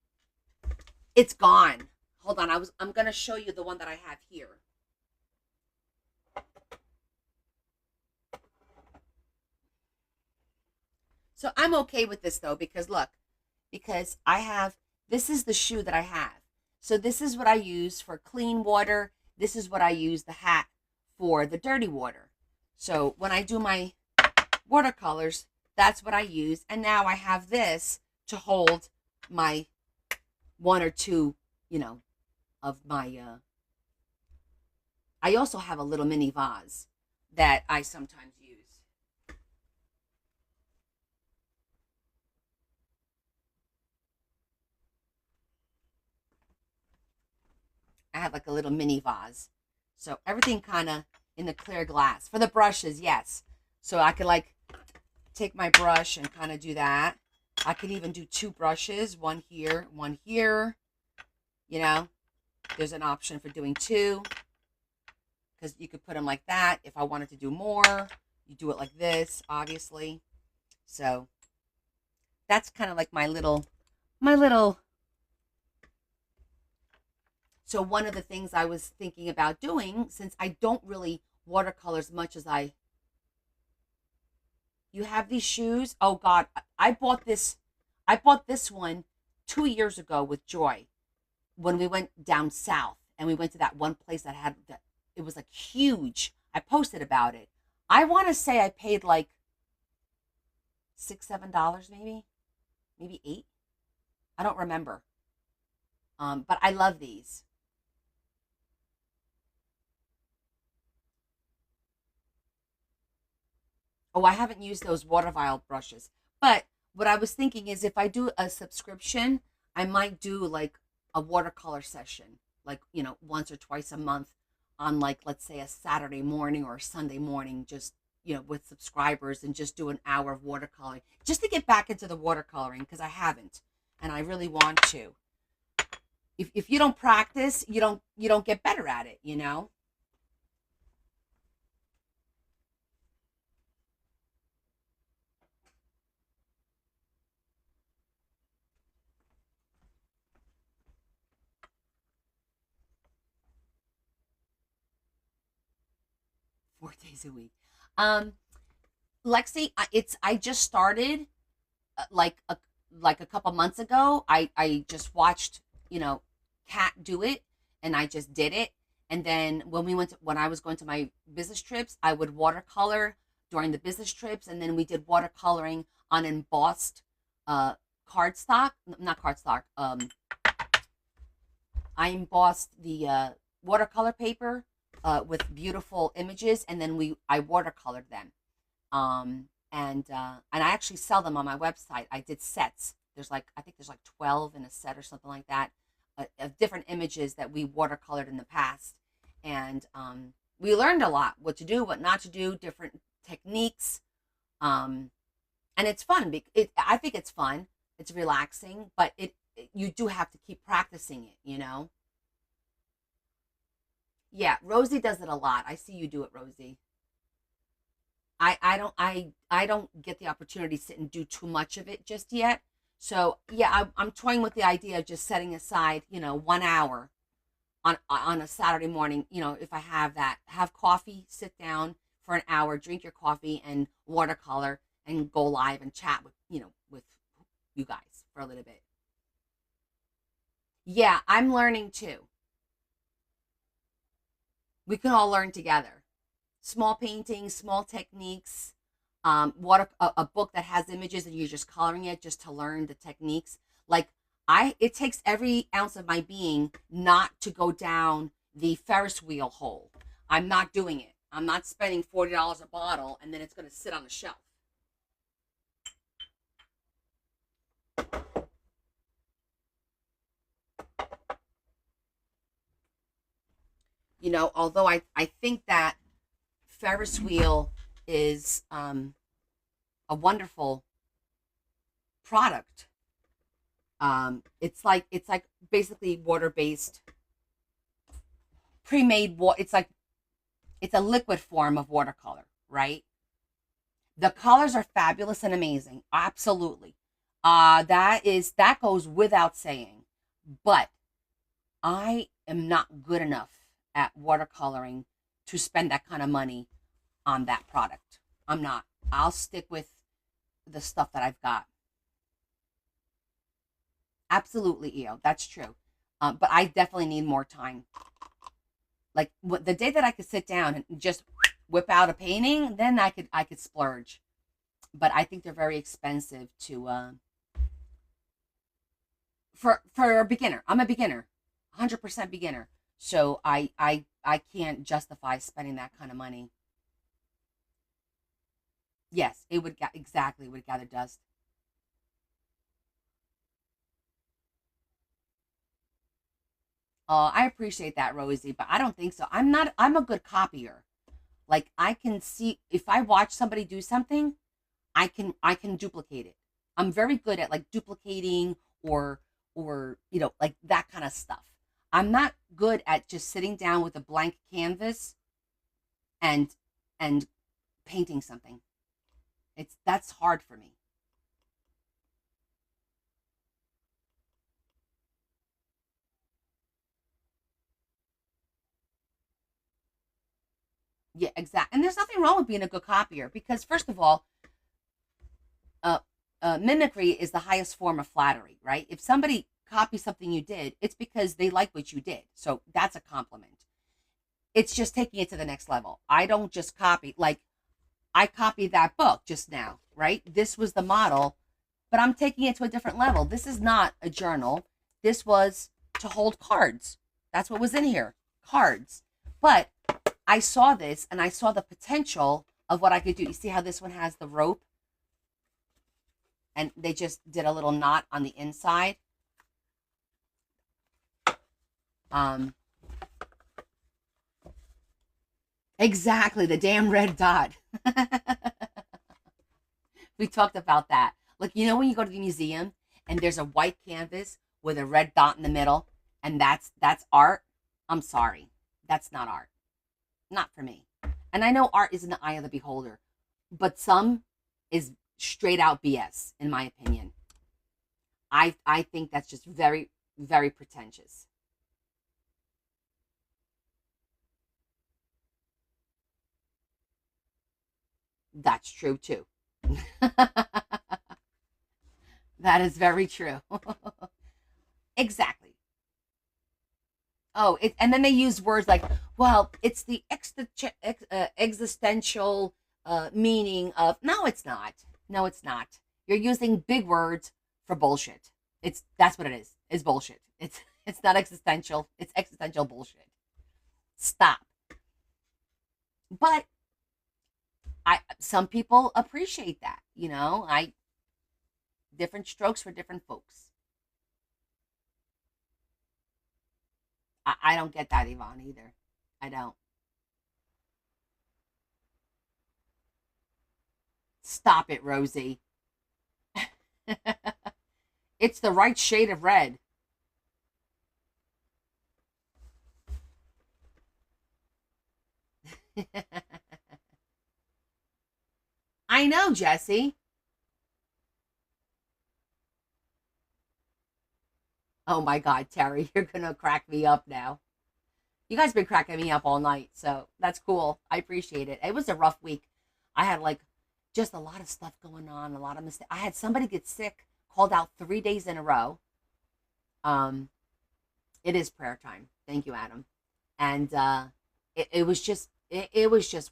It's gone. Hold on, I'm going to show you the one that I have here. So I'm okay with this though because look, because this is the shoe that I have. So this is what I use for clean water. This is what I use the hat for the dirty water. So when I do my watercolors, that's what I use. And now I have this to hold my one or two, of my, I also have a little mini vase that I sometimes use. I have like a little mini vase. So everything kind of in the clear glass. For the brushes, yes. So I could like take my brush and kind of do that. I could even do two brushes, one here, one here. There's an option for doing two because you could put them like that. If I wanted to do more, you do it like this, obviously. So that's kind of like my little. So one of the things I was thinking about doing, since I don't really watercolor as much as you have these shoes. Oh God, I bought this one 2 years ago with Joy when we went down south and we went to that one place that had that. It was like huge. I posted about it. I want to say I paid like $6, $7 maybe $8. I don't remember. But I love these. Oh, I haven't used those water vial brushes. But what I was thinking is if I do a subscription, I might do like a watercolor session, like, once or twice a month on like, let's say a Saturday morning or a Sunday morning, just, with subscribers and just do an hour of watercoloring just to get back into the watercoloring because I haven't and I really want to. If you don't practice, you don't get better at it, 4 days a week. Um, Lexi, I just started like a couple months ago. I just watched, Kat do it and I just did it. And then when I was going to my business trips, I would watercolor during the business trips and then we did watercoloring on embossed cardstock, not cardstock, I embossed the watercolor paper with beautiful images, and then I watercolored them. And I actually sell them on my website. I did sets. There's like, I think there's like 12 in a set or something like that, of different images that we watercolored in the past. And we learned a lot, what to do, what not to do, different techniques. Um, and it's fun. I think it's fun. It's relaxing, but you do have to keep practicing it, you know? Yeah, Rosie does it a lot. I see you do it, Rosie. I don't get the opportunity to sit and do too much of it just yet. So yeah, I'm toying with the idea of just setting aside, 1 hour on a Saturday morning. If I have that, have coffee, sit down for an hour, drink your coffee and watercolor, and go live and chat with you guys for a little bit. Yeah, I'm learning too. We can all learn together. Small paintings, small techniques, a book that has images and you're just coloring it just to learn the techniques. Like it takes every ounce of my being not to go down the Ferris wheel hole. I'm not doing it. I'm not spending $40 a bottle and then it's going to sit on the shelf. Although I think that Ferris wheel is a wonderful product. It's like basically water based, pre-made water. It's a liquid form of watercolor, right? The colors are fabulous and amazing, absolutely. That goes without saying. But I am not good enough at watercoloring to spend that kind of money on that product. I'm not. I'll stick with the stuff that I've got. Absolutely, EO. That's true. But I definitely need more time. Like the day that I could sit down and just whip out a painting, then I could splurge. But I think they're very expensive to for a beginner. I'm a beginner, 100% beginner. So I can't justify spending that kind of money. Yes, it would exactly would gather dust. I appreciate that, Rosie, but I don't think so. I'm a good copier. Like I can see if I watch somebody do something, I can duplicate it. I'm very good at like duplicating or like that kind of stuff. I'm not good at just sitting down with a blank canvas and and painting something. That's hard for me. Yeah, exactly. And there's nothing wrong with being a good copier because first of all, uh, mimicry is the highest form of flattery, right? If somebody copies something you did, it's because they like what you did. So that's a compliment. It's just taking it to the next level. I don't just copy, like, I copied that book just now, right? This was the model, but I'm taking it to a different level. This is not a journal. This was to hold cards. That's what was in here, cards. But I saw this and I saw the potential of what I could do. You see how this one has the rope and they just did a little knot on the inside. Um, exactly, the damn red dot. We talked about that. Like, when you go to the museum and there's a white canvas with a red dot in the middle, and that's art. I'm sorry. That's not art. Not for me. And I know art is in the eye of the beholder, but some is straight out BS, in my opinion. I think that's just very, very pretentious. That's true too. That is very true. Exactly. And then they use words like, well, it's the existential meaning of. No, it's not. No, it's not. You're using big words for bullshit. That's what it is. It's bullshit. It's It's not existential. It's existential bullshit. Stop. But some people appreciate that, I different strokes for different folks. I don't get that, Yvonne, either. I don't. Stop it, Rosie. It's the right shade of red. I know, Jesse. Oh my God, Terry, you're gonna crack me up now. You guys been cracking me up all night, so that's cool. I appreciate it. It was a rough week. I had like just a lot of stuff going on, a lot of mistakes. I had somebody get sick, called out 3 days in a row. Um, it is prayer time. Thank you, Adam. And it was just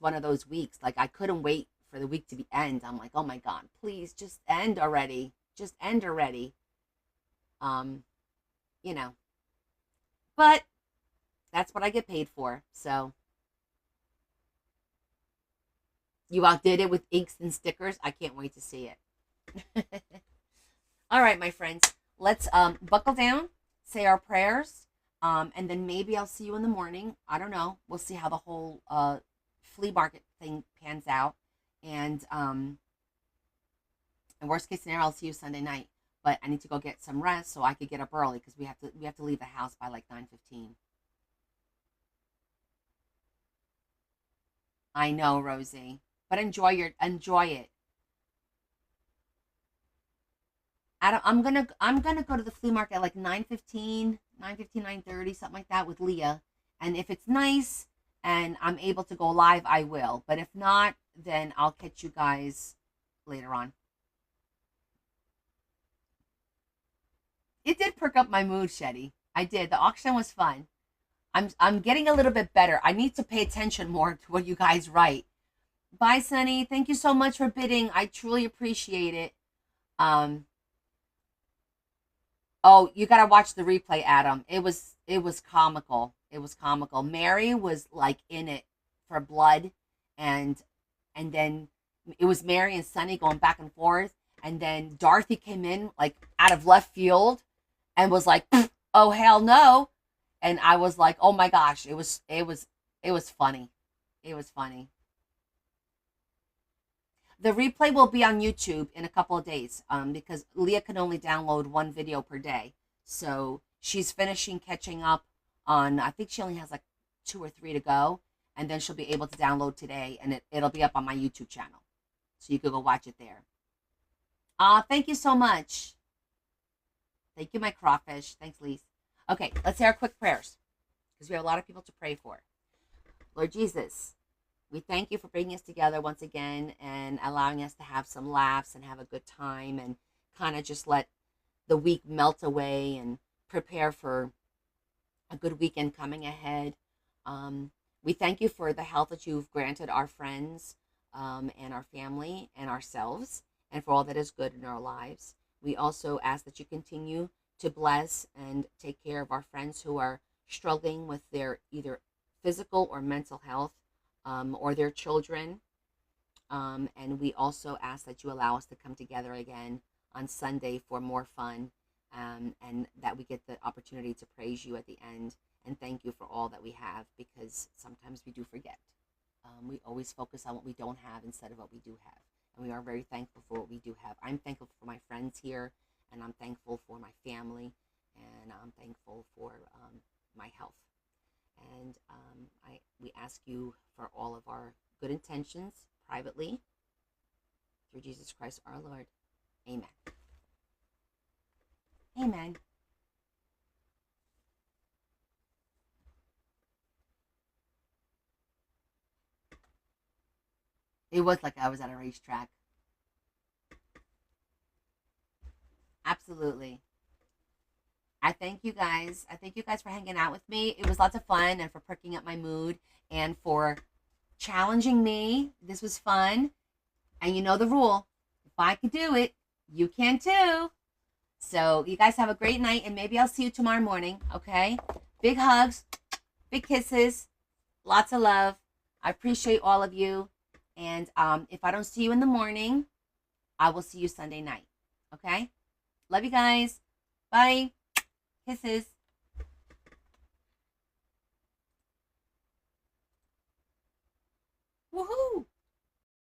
one of those weeks. Like I couldn't wait for the week to be end. I'm like, oh my God, please just end already. Just end already. Um, you know. But that's what I get paid for. So you outdid it with inks and stickers. I can't wait to see it. All right, my friends. Let's buckle down, say our prayers, and then maybe I'll see you in the morning. I don't know. We'll see how the whole flea market thing pans out. And in worst case scenario, I'll see you Sunday night. But I need to go get some rest so I could get up early because we have to leave the house by like 9:15. I know, Rosie, but enjoy it. I'm gonna go to the flea market at like 9:15, 9:15, 9:30, something like that with Leah. And if it's nice and I'm able to go live, I will. But if not, then I'll catch you guys later on. It did perk up my mood, Shetty. I did. The auction was fun. I'm getting a little bit better. I need to pay attention more to what you guys write. Bye, Sunny. Thank you so much for bidding. I truly appreciate it. Um, oh, you gotta watch the replay, Adam. It was comical. It was comical. Mary was like in it for blood, and and then it was Mary and Sunny going back and forth, and then Dorothy came in like out of left field and was like, "Oh hell no!" And I was like, "Oh my gosh!" It was funny. It was funny. The replay will be on YouTube in a couple of days, because Leah can only download one video per day. So she's finishing catching up on, I think she only has like two or three to go. And then she'll be able to download today and it'll be up on my YouTube channel. So you could go watch it there. Thank you so much. Thank you, my crawfish. Thanks, Lise. Okay, let's say our quick prayers because we have a lot of people to pray for. Lord Jesus, we thank you for bringing us together once again and allowing us to have some laughs and have a good time and kind of just let the week melt away and prepare for a good weekend coming ahead. We thank you for the health that you've granted our friends, and our family and ourselves, and for all that is good in our lives. We also ask that you continue to bless and take care of our friends who are struggling with their either physical or mental health, or their children. And we also ask that you allow us to come together again on Sunday for more fun, and that we get the opportunity to praise you at the end and thank you for all that we have because sometimes we do forget. We always focus on what we don't have instead of what we do have. And we are very thankful for what we do have. I'm thankful for my friends here, and I'm thankful for my family, and I'm thankful for my health. And we ask you for all of our good intentions privately through Jesus Christ our Lord. Amen. Amen. It was like I was at a racetrack. Absolutely. I thank you guys. I thank you guys for hanging out with me. It was lots of fun and for perking up my mood and for challenging me. This was fun. And you know the rule. If I can do it, you can too. So you guys have a great night, and maybe I'll see you tomorrow morning. Okay? Big hugs, big kisses, lots of love. I appreciate all of you. And if I don't see you in the morning, I will see you Sunday night. Okay? Love you guys. Bye. Kisses. Woohoo!